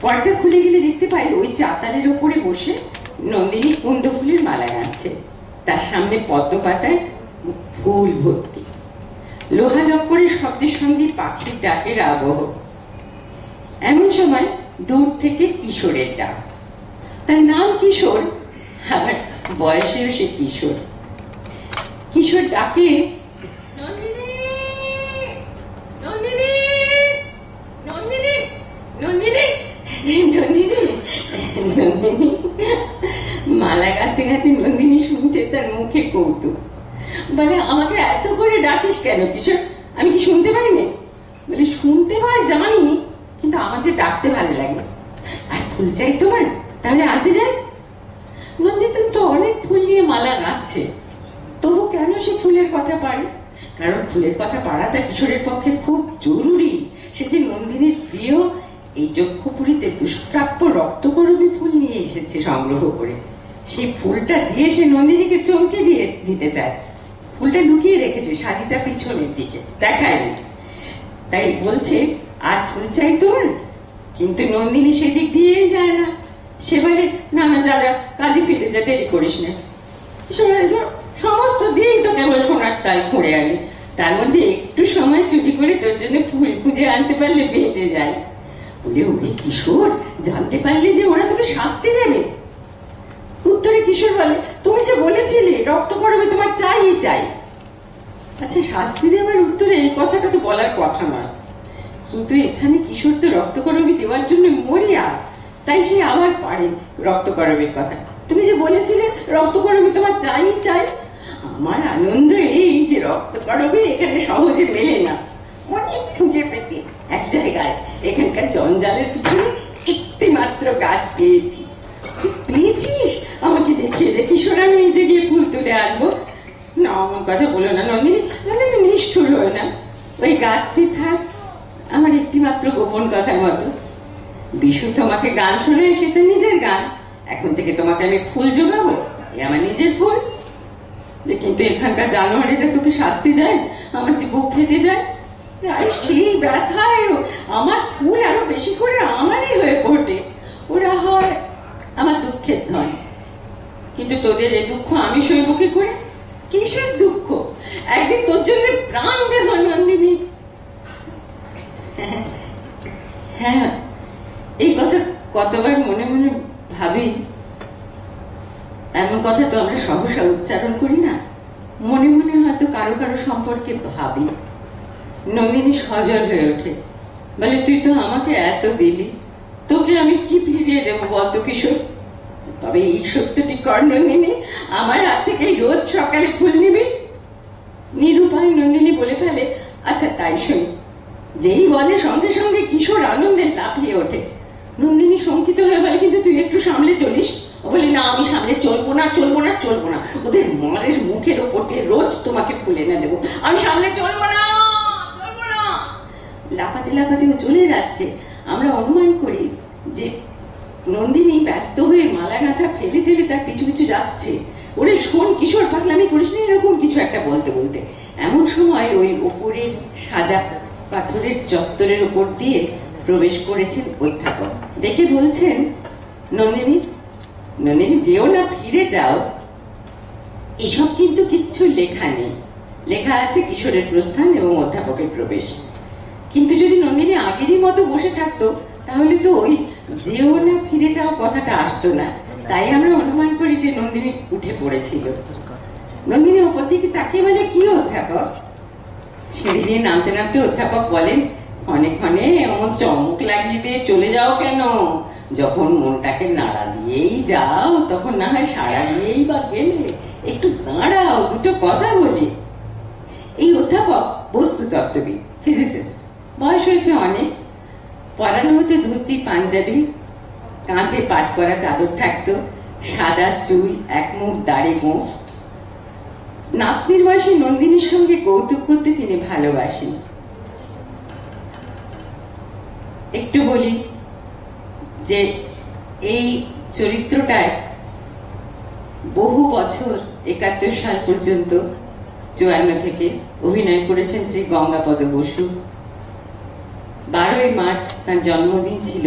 পর্দা খুলে গেলে দেখতে পাই ওই চাতালের ওপরে বসে নন্দিনী কুন্দ ফুলের মালা গাঁথছে। তার সামনে পদ্ম পাতায় ফুল ভর্তি। লোহা লক্করের শব্দের সঙ্গে পাখির ডাকের আবহ। এমন সময় দূর থেকে কিশোরের ডাক। তার নাম কিশোর, আবার বয়সেও সে কিশোর। কিশোর ডাকে, নন্দিনী নন্দিনী নন্দিনী নন্দিনী নন্দিনী নন্দিনী। মালা গাঁথতে গাঁথতে নন্দিনী শুনছে, তার মুখে কৌতুক। বলে, আমাকে এত করে ডাকিস কেন কিশোর? আমি কি শুনতে পাইনি? বলে, শুনতে পাই জানি, কিন্তু আমার যে ডাকতে ভালো লাগে। আর ফুল চাই তোমার, তাহলে আনতে যাই। নন্দিনী তো অনেক ফুল নিয়ে মালা গাঁথছে, তবু কেন সে ফুলের কথা পারে? কারণ ফুলের কথা পাড়াটা কিশোরের পক্ষে খুব জরুরি। সে যে নন্দিনীর প্রিয় এই যক্ষপুরীতে দুষ্প্রাপ্য রক্তকরবী ফুল নিয়ে এসেছে সংগ্রহ করে। সেই ফুলটা দিয়ে সে নন্দিনীকে চমকে দিয়ে দিতে চায়। ফুলটা লুকিয়ে রেখেছে সাজিটা পিছনের দিকে, দেখায়নি। তাই বলছে, আর ফুল চাই তোমার? কিন্তু নন্দিনী সেদিক দিয়েই যায় না। সে বলে, না না, যা যা, কাজে ফিরে যা, দেরি করিস না। সমস্ত দিন তো কেবল সোনার তাল খুঁড়ে আনি, তার মধ্যে একটু সময় চুরি করে তোর জন্য ফুল খুঁজে আনতে পারলে বেঁচে যায়। বলে, ওরে কিশোর, জানতে পারলে যে ওরা তোকে শাস্তি দেবে। উত্তরে কিশোর বলে, তুমি যে বলেছিলে রক্ত করবে তোমার চাই চাই। আচ্ছা, শাস্তি দেওয়ার উত্তরে এই কথাটা তো বলার কথা নয়, কিন্তু এখানে কিশোর তো রক্ত করবি দেওয়ার জন্য মরিয়া, তাই সে আবার পারে রক্ত করবের কথা। তুমি যে বলেছিলে রক্ত করবি তোমার চাই চাই। আমার আনন্দ এই যে রক্ত করবি এখানে সহজে মেলে না, অনেক খুঁজে পেতে এক জায়গায় এখানকার জঞ্জালের পিছনে একটি মাত্র গাছ পেয়েছি। পেয়েছিস? আমাকে দেখিয়ে দে কিশোর, আমি নিজে গিয়ে ফুল তুলে আনবো। না, আমার কথা বলো না নন্দিনী, নন্দিনী নিষ্ঠুর হয় না। ওই গাছটি থাক আমার একটি মাত্র গোপন কথার মতো। বিশু তোমাকে গান শুনে, সে তো নিজের গান। এখন থেকে তোমাকে আমি ফুল জোগাবো, এ আমার নিজের ফুল। কিন্তু এখানকার জানোয়ারেরা তোকে শাস্তি দেয়, আমার যে বুক ফেটে যায়। আর সেই ব্যথায় আমার ফুল আরো বেশি করে আমারই হয়ে পড়ে। ওরা হয় আমার দুঃখের ধন, কিন্তু তোদের এ দুঃখ আমি সইব কি করে? কিসের দুঃখ? একদিন তোর জন্য প্রাণ দেহ নন্দিনী। হ্যাঁ, এই কথা কতবার মনে মনে ভাবি। এমন কথা তো আমরা সহসা উচ্চারণ করি না, মনে মনে হয়তো কারো কারো সম্পর্কে ভাবি। নন্দিনী সজল হয়ে ওঠে, বলে, তুই তো আমাকে এত দিলি, তোকে আমি কি ফিরিয়ে দেবো বলতো কিশোর? তবে এই সত্যটি কর নন্দিনী, আমার হাত থেকে রোজ সকালে ফুল নিবি। নিরুপায় নন্দিনী বলে ফেলে, আচ্ছা তাই শুনি। যেই বলে সঙ্গে সঙ্গে কিশোর আনন্দে লাফিয়ে ওঠে। নন্দিনী শঙ্কিত হয়ে বলে, কিন্তু তুই একটু সামলে চলিস। ও বলে, না, আমি সামলে চলবো না, চলবো না, চলবো না। ওদের মারের মুখের ওপর দিয়ে রোজ তোমাকে ফুল এনে দেবো, আমি সামলে চলবো না, চলবো না। লাফাতে লাফাতে ও চলে যাচ্ছে। আমরা অনুমান করি যে নন্দিনী ব্যস্ত হয়ে মালা গাঁথা ফেলে ঠেলে তার পিছু পিছু যাচ্ছে। ওরে শোন কিশোর, পাগলামি করিস না, এরকম কিছু একটা বলতে বলতে এমন সময় ওই ওপরের সাদা পাথরের চত্বরের উপর দিয়ে প্রবেশ করেছেন অধ্যাপক। দেখে বলছেন, নন্দিনী নন্দিনী, যেও না, ফিরে যাও। এসব কিন্তু কিচ্ছু লেখা নেই, লেখা আছে কিশোরের প্রস্থান এবং অধ্যাপকের প্রবেশ। কিন্তু যদি নন্দিনী আগেরই মতো বসে থাকতো, তাহলে তো ওই যেও না, ফিরে যাও কথাটা আসতো না। তাই আমরা অনুমান করি যে নন্দিনী উঠে পড়েছিল। নন্দিনী ওপর দিকে তাকিয়ে বলে, কি অধ্যাপক? সিঁড়ি দিয়ে নামতে নামতে অধ্যাপক বলেন, ক্ষণে ক্ষণে এমন চমক লাগিয়ে দিয়ে চলে যাও কেন? যখন মনটাকে নাড়া দিয়েই যাও, তখন না হয় সাড়া দিয়েই বা গেলে। একটু দাঁড়াও, দুটো কথা বলি। এই অধ্যাপক বস্তুতত্ত্ববিদ, ফিজিসিস্ট। বয়স হয়েছে অনেক। পরানো হতো ধুতি পাঞ্জাবি, কাঁধে পাট করা চাদর থাকতো, সাদা চুল, এক মুখ দাড়ি গোঁফ। নাতনির বয়সী নন্দিনীর সঙ্গে কৌতুক করতে তিনি ভালোবাসেন। একটু বলি যে এই চরিত্রটায় বহু বছর 71 সাল পর্যন্ত, 54 থেকে অভিনয় করেছেন শ্রী গঙ্গাপদ বসু। 12ই মার্চ তার জন্মদিন ছিল।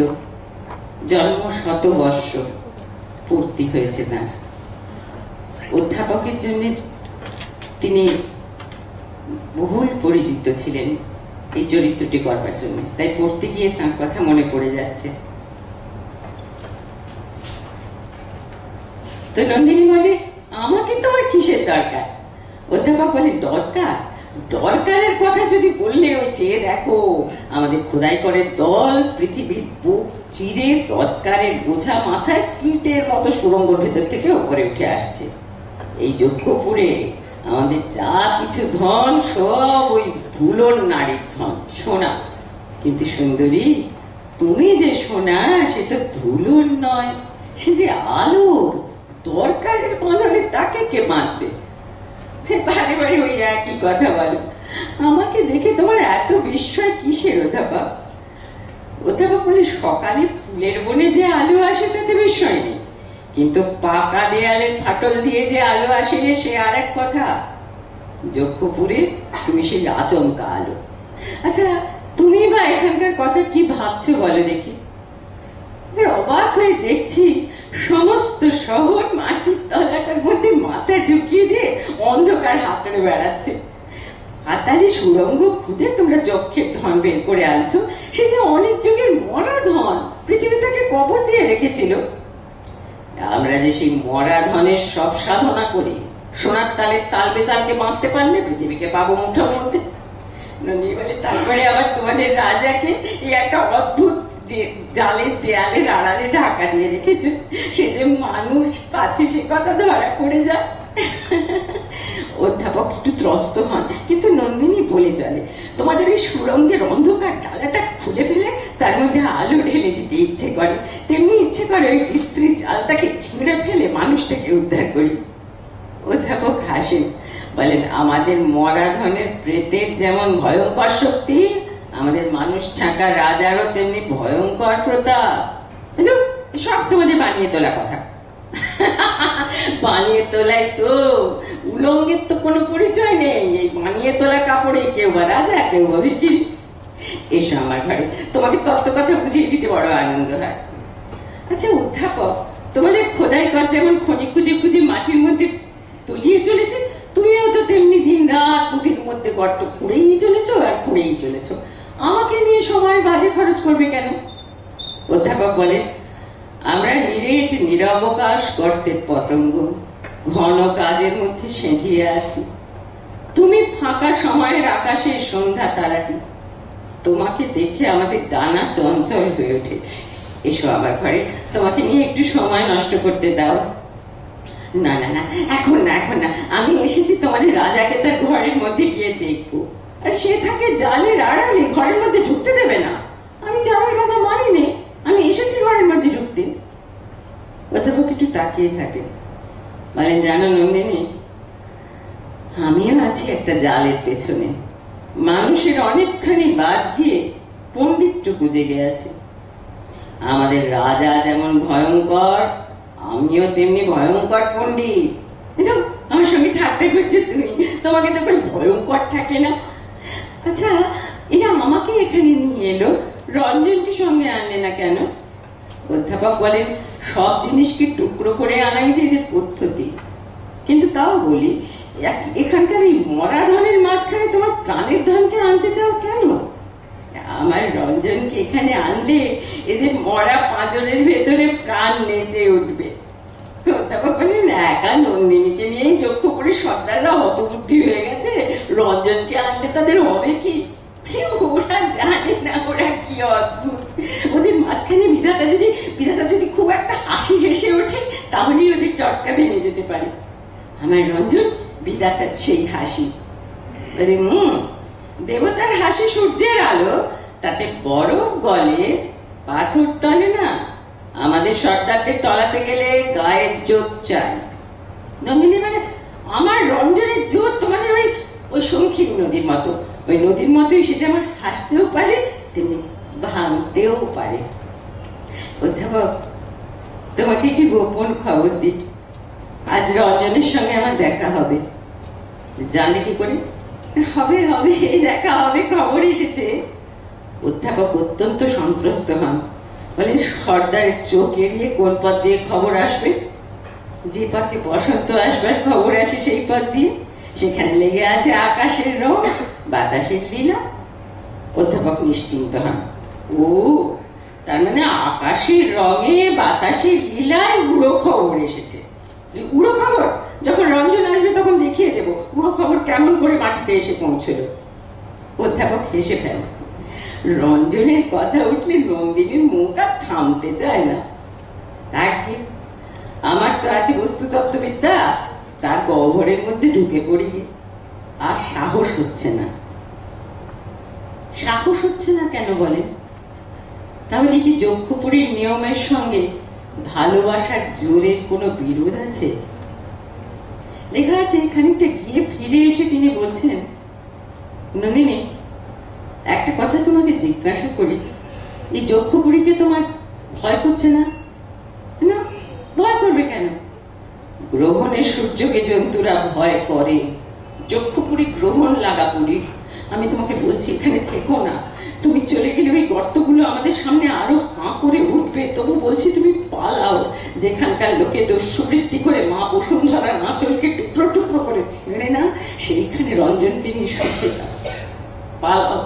জন্ম 100 বৎসর পূর্তি হয়েছে তার। অধ্যাপকের জন্য তিনি বহুল পরিচিত ছিলেন এই চরিত্রটি করবার জন্য, তাই পড়তে গিয়ে তার কথা মনে পড়ে যাচ্ছে। তো নন্দিনী বলে, আমাকে তোমার কিসের দরকার? অধ্যাপক বলে, দরকারের কথা যদি বললে, ওই চেয়ে দেখো, আমাদের খোদাই করে দল পৃথিবীর বুক চিরে দরকারের বোঝা মাথায় কীটের মতো সুড়ঙ্গের ভেতর থেকে ওপরে উঠে আসছে। এই যজ্ঞপুরে আমাদের যা কিছু ধন সব ওই ধুলোর নারীর ধন, সোনা। কিন্তু সুন্দরী, তুমি যে সোনা, সে তো ধুলোর নয়, সে যে আলোর। দরকারের বাঁধনে তাকে কে বাঁধবে? বারে বারে ওই একই কথা বলো। আমাকে দেখে তোমার এত বিস্ময় কিসের অধ্যাপক? অধ্যাপক বলে, সকালে ফুলের বনে যে আলো আসে তাতে বিস্ময় নেই, কিন্তু পাকা দেয়ালের ফাটল দিয়ে যে আলো আসে সে আর এক কথা। যজ্ঞপুরে তুমি সেই আচমকা আলো। আচ্ছা, তুমি বা এখানকার কথা কি ভাবছো বলো দেখি? অবাক হয়ে দেখছি সমস্ত শহর মাটির তলাটার মধ্যে মাথা ঢুকিয়ে দিয়ে অন্ধকার হাতড়ে বেড়াচ্ছে। হাতারি সুড়ঙ্গ খুঁজে তোমরা যক্ষের ধন বের করে আনছো, সে যে অনেক যুগের মরা ধন পৃথিবী তাকে কবর দিয়ে রেখেছিল। আমরা যে সেই মরা ধনের সব সাধনা করি, সোনার তালে তাল বেতালকে বাঁধতে পারলে পৃথিবীকে পাবো মুঠোর মধ্যে। নন্দিনী বলে, তারপরে আবার তোমাদের রাজাকে এই একটা অদ্ভুত যে জালের দেয়ালের আড়ালে ঢাকা দিয়ে রেখেছে, সে যে মানুষ পাচ্ছে সে কথা ধরা পড়ে যায়। অধ্যাপক একটু ত্রস্ত হন, কিন্তু নন্দিনী বলে চলে, তোমাদের ওই সুড়ঙ্গের অন্ধকার ডালাটা খুলে ফেলে তার মধ্যে আলো ঢেলে দিতে ইচ্ছে করে, তেমনি ইচ্ছে করে ওই বিশ্রী জালটাকে ছিঁড়ে ফেলে মানুষটাকে উদ্ধার করি। অধ্যাপক হাসেন, বলেন, আমাদের মরা ধনের প্রেতের যেমন ভয়ঙ্কর শক্তি, আমাদের মানুষ ছাঁকা রাজারও তেমনি ভয়ঙ্কর প্রতাপ। কিন্তু সব তোমাদের বানিয়ে তোলা কথা। বানিয়ে তোলাই তো, উলঙ্গের তো কোনো পরিচয় নেই। এই বানিয়ে তোলা কাপড়ে কেউ বা রাজা, কেউ বা ভিখিরি। এসো আমার ঘরে, তোমাকে তত্ত্ব কথা বুঝিয়ে দিতে বড় আনন্দ হয়। আচ্ছা অধ্যাপক, তোমাদের খোদাই কর যেমন খনি খুঁজে খুঁজে মাটির মধ্যে তলিয়ে চলেছে, তুমিও তো তেমনি দিন রাত পুঁতির মধ্যে গর্ত খুঁড়েই চলেছ আর খুঁড়েই চলেছ। আমাকে নিয়ে সময় বাজে খরচ করবে কেন? অধ্যাপক বলেন, আমরা নিরেট নিরবকাশ গর্তের পতঙ্গ, ঘন কাজের মধ্যে সেঁধিয়ে আছি। তুমি ফাঁকা সময়ের আকাশের সন্ধ্যা তারাটি, তোমাকে দেখে আমাদের ডানা চঞ্চল হয়ে ওঠে। এসো আমার ঘরে, তোমাকে নিয়ে একটু সময় নষ্ট করতে দাও। না না না, এখন না, এখন না, আমি এসেছি তোমাদের রাজাকে তার ঘরের মধ্যে গিয়ে দেখবো, আর সে থাকে জালের আড়ালে, ঘরের মধ্যে ঢুকতে দেবে না। আমি যাওয়ার কথা মানি নে, আমি এসেছি ঘরের মধ্যে ঢুকতে। অধ্যাপক একটু তাকিয়ে থাকে, বলেন, জানো নন্দিনী, আমিও আছি একটা জালের পেছনে। মানুষের অনেকখানি বাদ গিয়ে পণ্ডিতটুকু জেগে আছে। আমাদের রাজা যেমন ভয়ঙ্কর, আমিও তেমনি ভয়ঙ্কর পণ্ডিত। আমার সঙ্গে ঠাট্টা করছে তুমি, তোমাকে তো કોઈ ভয়ঙ্কর থাকে না। আচ্ছা, এরা আমাকে এখানে নিয়ে এলো, রঞ্জনকে সঙ্গে আনলে না কেন? অধ্যাপক বলেন, সব জিনিসকে টুকরো করে আনাই যে এদের পদ্ধতি, কিন্তু তাও বলি, এখানকার এই মরা ধনের মাঝখানে তোমার প্রাণের ধনকে আনতে চাও কেন? আমার রঞ্জনকে এখানে আনলে এদের মরা পাঁজরের ভেতরে প্রাণ নেচে উঠবে। অধ্যাপক বলেন, একা নন্দিনীকে নিয়েই যজ্ঞপুরে সর্দাররা হতবুদ্ধি হয়ে গেছে, রঞ্জনকে আনলে তাদের হবে কি? ওরা জানে না ওরা কি অদ্ভুত। ওদের মাঝখানে বিধাতা যদি খুব একটা হাসি হেসে ওঠে, তাহলেই ওদের চটকা ভেঙে যেতে পারে। আমার রঞ্জন বিধাতার সেই হাসি। দেবতার হাসি সূর্যের আলো, তাতে বরফ গলে, পাথর টলে না। আমাদের সর্দারদের টলাতে গেলে গায়ের জোর চাই। নন্দিনী মানে, আমার রঞ্জনের জোর তোমাদের ওই সংক্ষীণ নদীর মতো। ওই নদীর মতোই সে যেমন হাসতেও পারে, তেমনি ভাঙতেও পারে। অধ্যাপক, তোমাকে একটি গোপন খবর দিই, আজ রঞ্জনের সঙ্গে আমার দেখা হবে। জানলে কি করে? হবে হবে দেখা হবে, খবর এসেছে। অধ্যাপক অত্যন্ত সন্ত্রস্ত হন, বলে সর্দারের চোখ এড়িয়ে কোন পথ দিয়ে খবর আসবে? যে পথে বসন্ত আসবার খবর আসে সেই পথ দিয়ে। সেখানে লেগে আছে আকাশের রং, বাতাসের লীলা। অধ্যাপক নিশ্চিন্ত হন। ও, তার মানে আকাশের রঙে বাতাসের লীলায় উড়ো খবর এসেছে। উড়ো খবর? যখন রঞ্জন আসবে তখন দেখিয়ে দেব উড়ো খবর কেমন করে মাটিতে এসে পৌঁছলো। অধ্যাপক হেসে ফেল। রঞ্জনের কথা উঠলে নন্দিনীর মুখ আর থামতে চায় না। তার কি, আমার তো আছে বস্তুতত্ত্ববিদ্যা, তার গহ্বরের মধ্যে ঢুকে পড়ি আর সাহস হচ্ছে না। সাহস হচ্ছে না কেন বলেন? তাহলে কি যক্ষপুরীর নিয়মের সঙ্গে ভালোবাসার জোরের কোনো বিরোধ আছে? লেখা আছে, খানিকটা গিয়ে ফিরে এসে তিনি বলছেন, নন্দিনী, একটা কথা তোমাকে জিজ্ঞাসা করি, এই যক্ষপুরীকে তোমার ভয় করছে না? না, ভয় করবে কেন? গ্রহণের সূর্যকে জন্তুরা ভয় করে, যক্ষপুরী গ্রহণ লাগা পুরী। আমি তোমাকে বলছি এখানে থেকো না। তুমি চলে গেলে ওই গর্তগুলো আমাদের সামনে আরো হাঁ করে উঠবে। তবু বলছি তুমি পালাও। যেখানকার লোকে দস্যুবৃত্তি করে মা বসুন্ধরার আঁচলকে টুকরো টুকরো করে ছেড়ে না, সেইখানে রঞ্জনকে নিয়ে সুখে দাও। পালাও।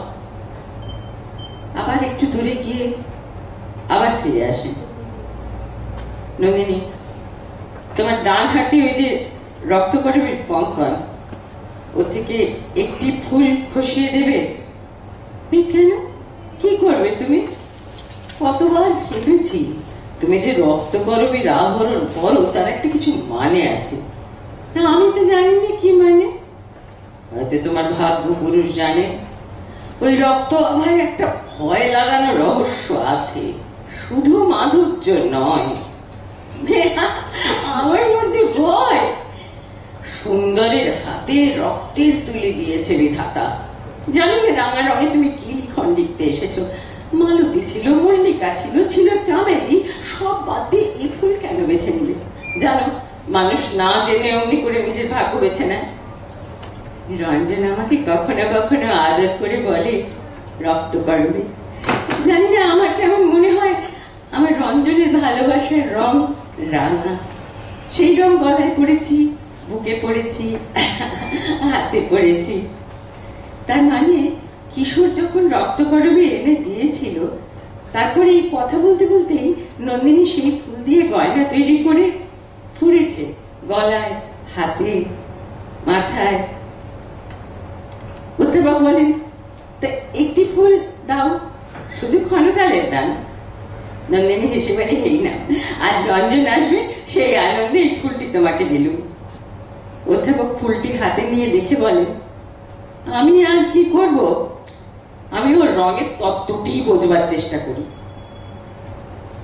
আবার একটু দূরে গিয়ে আবার ফিরে আসেন। নন্দিনী, তোমার ডান হাতে ওই যে রক্তকরবের কঙ্কন, ও থেকে একটি ফুল খসিয়ে দেবে। কেন, কি করবে তুমি? কতবার ভেবেছি তুমি যে রক্তকরবীর আহরণ করো তার একটা কিছু মানে আছে। না, আমি তো জানি না কি মানে। হয়তো তোমার ভাগ্য পুরুষ জানে। ওই রক্ত আভায় একটা ভয় লাগানো রহস্য আছে, শুধু মাধুর্য নয়। আমার মধ্যে ভয়? সুন্দরের হাতে রক্তের তুলে দিয়েছে বিধাতা। জানি না রাঙা রঙে তুমি কি লিখন লিখতে এসেছো। মালতী ছিল, মল্লিকা ছিল, ছিল চামেলি, সব বাদ দিয়ে এই ফুল কেন বেছে নিলে? জানো, মানুষ না জেনে অমনি করে নিজের ভাগ্য বেছে নেয়। রঞ্জন আমাকে কখনো কখনো আদর করে বলে রক্ত করবে। জানি না, আমার কেমন মনে হয় আমার রঞ্জনের ভালোবাসার রং রাঙা। সেই রং গলায় পড়েছি, বুকে পড়েছি, হাতে পড়েছি। তার মানে কিশোর যখন রক্তকরবী এনে দিয়েছিল, তারপরে এই কথা বলতে বলতেই নন্দিনী সেই ফুল দিয়ে গয়না তৈরি করে ফুরেছে গলায়, হাতে, মাথায়। অধ্যাপক বলেন, তা একটি ফুল দাও, শুধু ক্ষণকালের দান। নন্দিনী হেসে বলে, এই না, আজ রঞ্জন আসবে, সেই আনন্দে এই ফুলটি তোমাকে দিলুম। অধ্যাপক ফুলটি হাতে নিয়ে দেখে বলেন, আমি আর কি করব? আমি ওর রঙের তত্ত্বটি বোঝবার চেষ্টা করি।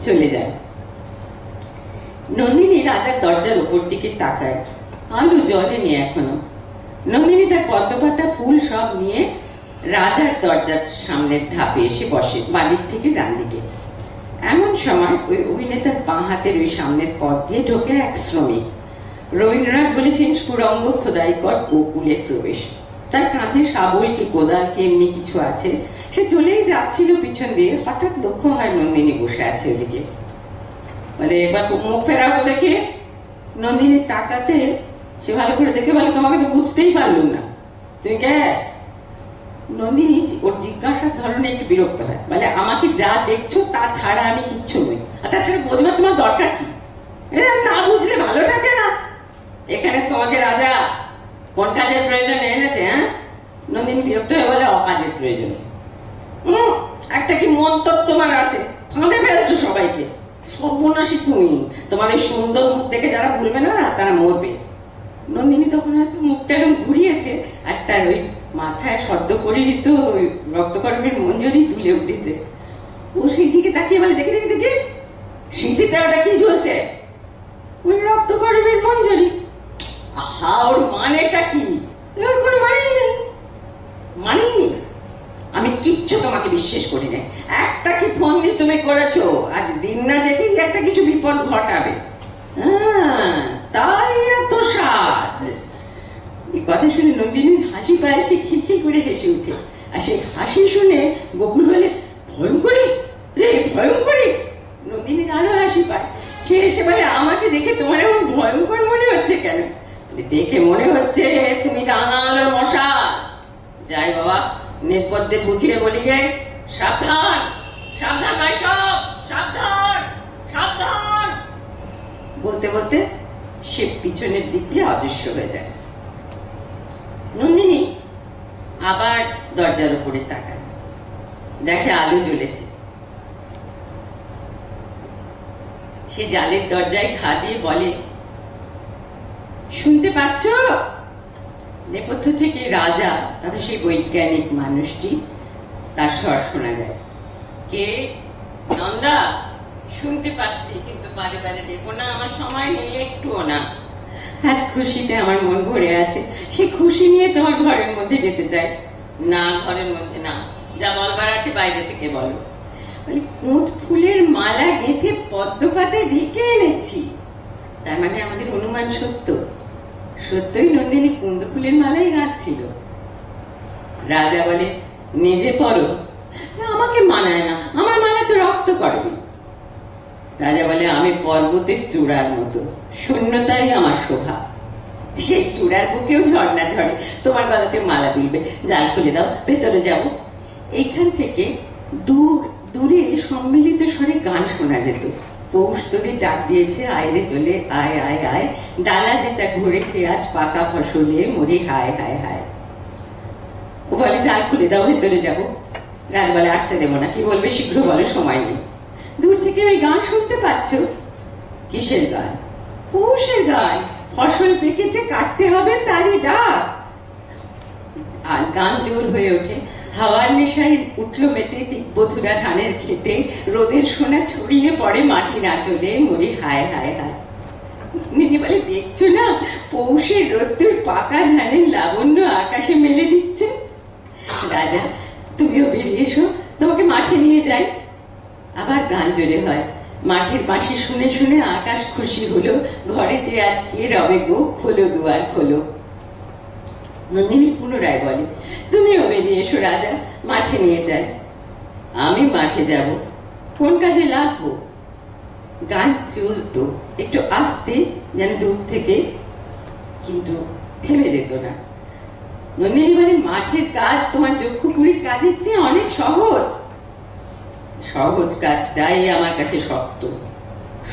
চলে যায়। নন্দিনী রাজার দরজার উপর দিকে তাকায়। আলো জ্বলেনি এখনো। নন্দিনী তার পদ্মপাতা ফুল সব নিয়ে রাজার দরজার সামনের ধাপে এসে বসে, বাঁদিক থেকে ডান দিকে। এমন সময় ওই অভিনেতার বাঁ হাতের ওই সামনের পথ দিয়ে ঢোকে এক শ্রমিক। রবীন্দ্রনাথ বলেছেন, সুরঙ্গ খোদাই কর গোকুলে প্রবেশ। তার কাঁধে শাবল কি কোদাল কি এমনি কিছু আছে। সে চলেই যাচ্ছিল পিছন দিয়ে, হঠাৎ লক্ষ্য হয় নন্দিনী বসে আছে ওদিকে। বলে, এবার মুখ ফেরাও তো দেখে। নন্দিনী তাকাতে সে ভালো করে দেখে বলে, তোমাকে তো বুঝতেই পারলুম না, তুমি কে? নন্দিনী ওর জিজ্ঞাসার ধরনে একটু বিরক্ত হয়, বলে, আমাকে যা দেখছো তা ছাড়া আমি কিচ্ছু নই। আর তাছাড়া বোঝবার তোমার দরকার কি? না বুঝলে ভালো থাকে না। এখানে তোমাকে রাজা কোন কাজের প্রয়োজন এনেছে? হ্যাঁ? নন্দিনী বিরক্ত হয়ে বলে, অকাজের প্রয়োজন। একটা কি মন্তব্য তোমার আছে? ফাঁদে ফেলছো সবাইকে। সর্বনাশী তুমি। তোমার এই সুন্দর মুখ দেখে যারা ভুলবে না তারা মরবে। নন্দিনী তখন হয়তো মুখটা এরকম ঘুরিয়েছে, আর তার ওই মাথায় সদ্য পরিহিত রক্তকরবের মঞ্জরি তুলে উঠেছে। ও সেই দিকে তাকিয়ে বলে, দেখে দেখে দেখে, শীতিতে ওটা কি ঝুলছে? ওই রক্তকরবের মঞ্জরি। আহা, ওর মানেটা কি? ওর কোনো মানেই নেই। মানেই নেই? আমি কিচ্ছু তোমাকে বিশ্বাস করি না। একটা কি ফোন দিয়ে তুমি করেছো, আজ দিন না যেতেই একটা কিছু বিপদ ঘটাবে। তাই এত সাজ। এই কথা শুনে নন্দিনীর হাসি পায়, সে খিলখিল করে হেসে উঠে। আর সে হাসি শুনে গোকুল বলে, ভয়ঙ্করী রে, ভয়ঙ্করী। নন্দিনীর আরো হাসি পায়। সে এসে বলে, আমাকে দেখে তোমার এমন ভয়ঙ্কর মনে হচ্ছে কেন? দেখে মনে হচ্ছে তুমি রাঙা আলোর মশা। যাই বাবা, নেপথ্যে বুঝিয়ে বলি গে, সাবধান, সাবধান নয় সব, সাবধান, সাবধান। বলতে বলতে সে পিছনের দিক দিয়ে অদৃশ্য হয়ে যায়। নন্দিনী আবার দরজার উপরে তাকায়, দেখে আলো জ্বলেছে। সে জালের দরজায় ঘা দিয়ে বলে, শুনতে পাচ্ছ? নেপথ্য থেকে রাজা, তথা সেই বৈজ্ঞানিক মানুষটি, তার স্বর শোনা যায়। কে? নন্দা। শুনতে পাচ্ছি, কিন্তু বারে বারে দেখো না, আমার সময় নেই একটুও না। আজ খুশিতে আমার মন ভরে আছে, সে খুশি নিয়ে তোমার ঘরের মধ্যে যেতে চাই। না, ঘরের মধ্যে না, যা বলবার আছে বাইরে থেকে বলো। বলি, কুঁদ ফুলের মালা গেঁথে পদ্ম পাতায় ঢেকে এনেছি। তার মানে আমাদের অনুমান সত্য। সত্যই নন্দিনী কুন্দ ফুলের মালাই গাঁথছিল। রাজা বলে, নিজে পড়ো। না, আমাকে মানায় না, আমার মালা তো রক্ত করবে। রাজা বলে, আমি পর্বতের চূড়ার মতো, শূন্যতাই আমার শোভা। সেই চূড়ার বুকেও ঝর্ণা ঝরে, তোমার গলাতে মালা তুলবে। জাল খুলে দাও, ভেতরে যাব। এইখান থেকে দূরে সম্মিলিত স্বরে গান শোনা যেত। পৌষ তোদের ডাক দিয়েছে, আয়রে চলে আয় আয় আয়, ডালা যেটা ঘুরেছে আজ পাকা ফসলে, মরে হায় হায় হায়। ও বলে, জাল খুলে দাও, ভেতরে যাব। রাজ বলে, আসতে দেবো না। কি বলবে শীঘ্র বলো, সময় নেই। দূর থেকে ওই গান শুনতে পাচ্ছ? কিসের গান? পৌষের গান। ফসল পেকেছে, কাটতে হবে, তারই ডাক। আর গান জোর হয়ে ওঠে। হাওয়ার নেশায় উঠলো মেতে বধুরা ধানের খেতে, রোদের সোনা ছড়িয়ে পড়ে মাটি নাচলে, মরে হায় হায় হায়। নিনি বলে, দেখছো না, পৌষের রোদ্দুর পাকা ধানের লাবণ্য আকাশে মেলে দিচ্ছে। রাজা, তুমিও বেরিয়ে এসো, তোমাকে মাঠে নিয়ে যাই। আবার গান জোরে হয়। মাঠের বাঁশি শুনে শুনে আকাশ খুশি হলো, ঘরেতে আজকে রবে গো, খোলো দুয়ার খোলো। নন্দিনী পুনরায় বলে, তুমিও বেরিয়ে এসো রাজা, মাঠে নিয়ে যাই। আমি মাঠে যাব, কোন কাজে লাগবো? গান চলতো একটু আস্তে, যেন দূর থেকে, কিন্তু থেমে যেত না। নন্দিনী বলে, মাঠের কাজ তোমার যক্ষপুরীর কাজের চেয়ে অনেক সহজ। সহজ কাজটাই আমার কাছে শক্ত।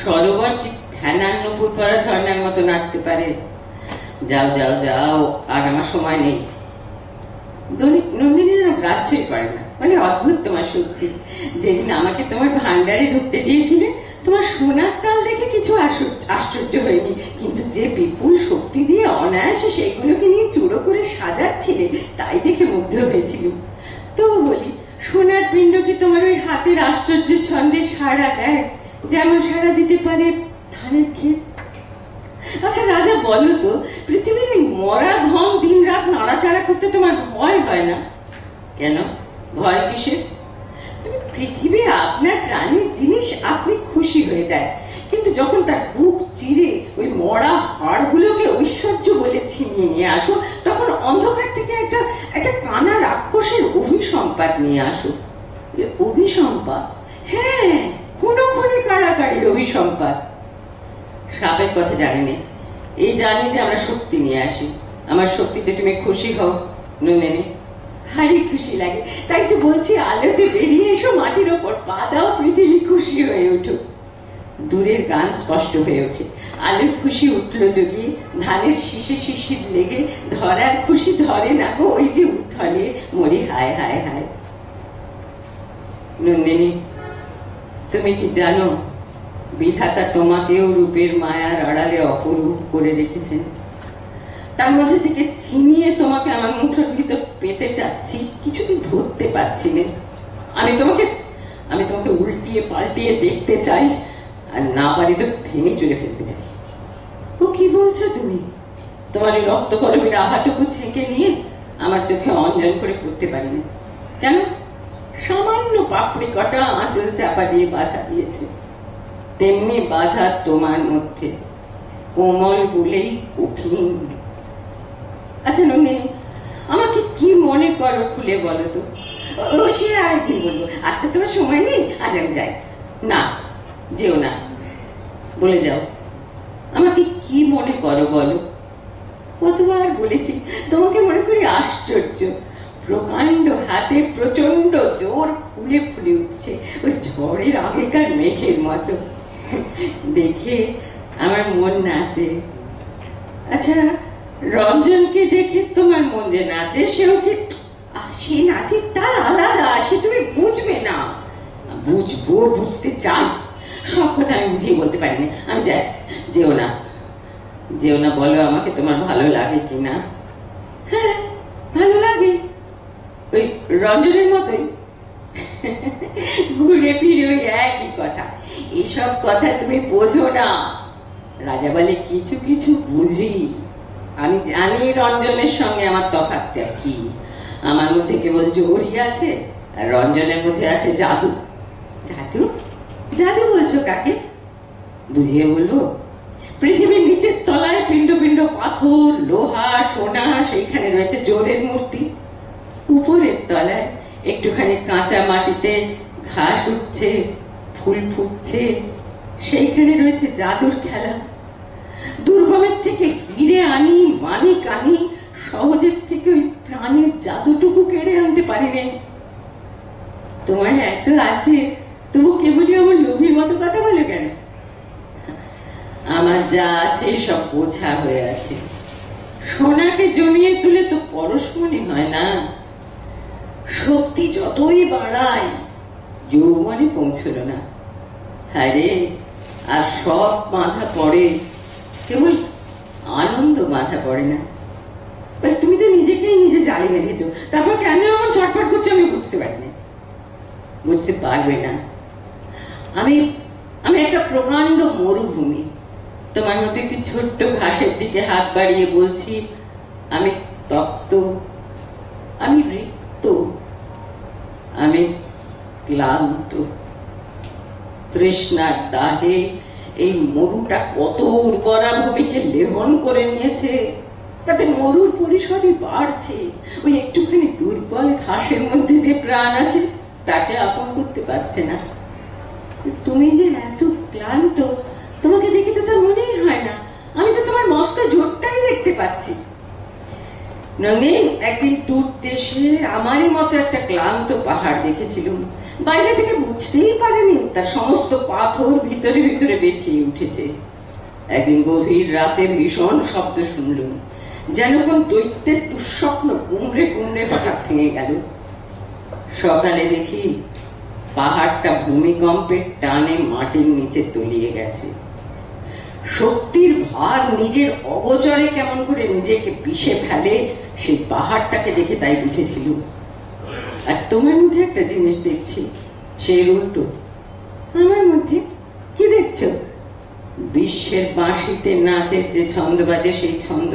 সরোবর কি ফ্যানার নুপুর করা ঝর্ণার মতো নাচতে পারে? যাও যাও যাও, আর আমার সময় নেই। নন্দিনী যেন গ্রাহ্যই করে না। মানে অদ্ভুত তোমার শক্তি। যেদিন আমাকে তোমার ভান্ডারে ঢুকতে দিয়েছিলে, তোমার সোনার তাল দেখে কিছু আশ্চর্য হয়নি, কিন্তু যে বিপুল শক্তি দিয়ে অনায়াসে সেইগুলোকে নিয়ে চূড়ো করে সাজাচ্ছিলে, তাই দেখে মুগ্ধ হয়েছিল। তবু বলি, সোনার পিণ্ড কি তোমার ওই হাতের আশ্চর্য ছন্দে সাড়া দেয়, যেমন সাড়া দিতে পারে ধানের ক্ষেত? আচ্ছা রাজা, বলো তো, পৃথিবীর এই মরা ধন দিন রাত নাড়াচাড়া করতে তোমার ভয় হয় না? কেন ভয় কিসের? পৃথিবী আপনার প্রাণীর জিনিস, আপনি খুশি হয়ে দেয়, কিন্তু যখন তার বুক চিরে ওই মরা হাড়গুলোকে ঐশ্বর্য বলে ছিনিয়ে নিয়ে আসো, তখন অন্ধকার থেকে একটা কানা রাক্ষসের অভিসম্পাদ নিয়ে আসো। অভিসম্পাদ? হ্যাঁ, খুনোখুনি কাড়াকাড়ির অভিসম্পাদ। সাপের কথা জানি না, এই জানি যে আমরা শক্তি নিয়ে আসি। আমার শক্তিতে তুমি খুশি হও নন্দিনী? ভারী খুশি লাগে, তাই তো বলছি, আলোতে বেরিয়ে এসো, মাটির ওপর পা দাও, পৃথিবী খুশি হয়ে উঠুক। দূরের গান স্পষ্ট হয়ে ওঠে। আলোর খুশি উঠলো জগিয়ে, ধানের শীষে শিশির লেগে, ধরার খুশি ধরে না গো, ওই যে উথলে, মরি হায় হায় হায়। নন্দিনী, তুমি কি জানো, বিধাতা তোমাকেও রূপের মায়ার আড়ালে অপরূপ করে রেখেছেন। তার মধ্যে থেকে ছিনিয়ে তোমাকে আমার মুঠোর ভিতর পেতে চাচ্ছি, কিছুতেই ধরতে পারছি না। আমি তোমাকে উল্টিয়ে পাল্টিয়ে দেখতে চাই, আর না পারি তো ভেঙে চলে ফেলতে চাই। ও কি বলছো তুমি? তোমার এই রক্ত কলমের আহাটুকু ছেঁকে নিয়ে আমার চোখে অঞ্জন করে পড়তে পারি না। কেন? সামান্য পাপড়ি কটা আঁচল চাপা দিয়ে বাধা দিয়েছে। তেমনি বাধা তোমার মধ্যে, কোমল বলেই কঠিন। আচ্ছা নন্দিনী, আমাকে কি মনে করো খুলে বলো তো। ও সে আরেকদিন বলবো, আজকে তোমার সময় নেই, আজ আমি যাই। না, যেও না, বলে যাও। আমাকে কি মনে করো বলো? কতবার বলেছি তোমাকে মনে করি আশ্চর্য। প্রকাণ্ড হাতে প্রচন্ড জোর ফুলে ফুলে উঠছে, ওই ঝড়ের আগেকার মেঘের মতো। দেখে আমার মন নাচে। আচ্ছা, রঞ্জনকে দেখে তোমার মন যে নাচে, সেও কি? সে নাচে তার আলাদা, সে তুমি বুঝবে না। বুঝবো, বুঝতে চাই, সব কথা আমি বুঝিয়ে বলতে পারি না। আমি যাই। যেও না, যেও না, বলো আমাকে তোমার ভালো লাগে কিনা। হ্যাঁ, ভালো লাগে, ওই রঞ্জনের মতোই। ঘুরে ফিরে ওই একই কথা। এসব কথা তুমি বোঝো না। রাজা বলে কিছু কিছু বুঝি। আমি জানি রঞ্জনের সঙ্গে আমার তফাৎটা কি। আমার মধ্যে কেবল জোরই আছে, আর রঞ্জনের মধ্যে আছে জাদু। জাদু? জাদু বলছো কাকে? বুঝিয়ে বলবো? পৃথিবীর নিচের তলায় পিণ্ড পিণ্ড পাথর, লোহা, সোনা, সেইখানে রয়েছে জোরের মূর্তি। উপরের তলায় একটুখানি কাঁচা মাটিতে ঘাস উঠছে, ফুল ফুটছে, সেইখানে রয়েছে জাদুর খেলা। দুর্গমের থেকে হিরে আনি, মানিক আনি, সহজের থেকে ওই প্রাণের জাদুটুকু কেড়ে আনতে পারি না। তোমার এত আছে, তবু কেবলই আমার লোভীর মতো কথা বলে কেন? আমার যা আছে সব বোঝা হয়ে আছে। সোনাকে জমিয়ে তুলে তো পরশ মনে হয় না। শক্তি যতই বাড়ায়, যৌবনে পৌঁছলো না। হ্যাঁ রে, আর সব বাঁধা পড়ে, কেবল আনন্দ বাঁধা পড়ে না। তুমি তো নিজেকেই নিজে জালি বেঁধেছো, তারপর কেন এমন ছটফট করছো আমি বুঝতে পারি না। বুঝতে পারবে না। আমি আমি একটা প্রকাণ্ড মরুভূমি। তোমার মতো একটি ছোট্ট ঘাসের দিকে হাত বাড়িয়ে বলছি, আমি তপ্ত, আমি রিক্ত, আমি ক্লান্ত। তৃষ্ণার দাহে এই মরুটা কত উর্বরা ভূমিকে লেহন করে নিয়েছে। তাতে মরুর পরিসরই বাড়ছে। ওই একটুখানি দুর্বল ঘাসের মধ্যে যে প্রাণ আছে, তাকে আপন করতে পারছে না। তুমি যে এত ক্লান্ত, তোমাকে দেখে তো তা মনেই হয় না। আমি তো তোমার মস্ত জোরটাই দেখতে পাচ্ছি। নন্দীন, একদিন দূর দেশে আমারই মতো একটা ক্লান্ত পাহাড় দেখেছিলাম। বাইরে থেকে বুঝতেই পারেনি তার সমস্ত পাথর ভিতরে ভিতরে বেঁধিয়ে উঠেছে। একদিন গভীর রাতে ভীষণ শব্দ শুনলুম, যেন কোন দৈত্যের দুঃস্বপ্ন কুমড়ে কুমড়ে হঠাৎ ভেঙে গেল। সকালে দেখি পাহাড়টা ভূমিকম্পের টানে মাটির নিচে তলিয়ে গেছে। শক্তির ভার নিজের অগোচরে কেমন করে নিজেকে পিষে ফেলে, সেই পাহাড়টাকে দেখে তাই বুঝেছিল। আর তোমার মধ্যে একটা জিনিস দেখছি, সেই উল্টো। আমার মধ্যে কি দেখছো? বিশ্বের বাঁশিতে নাচের যে ছন্দ বাজে, সেই ছন্দ।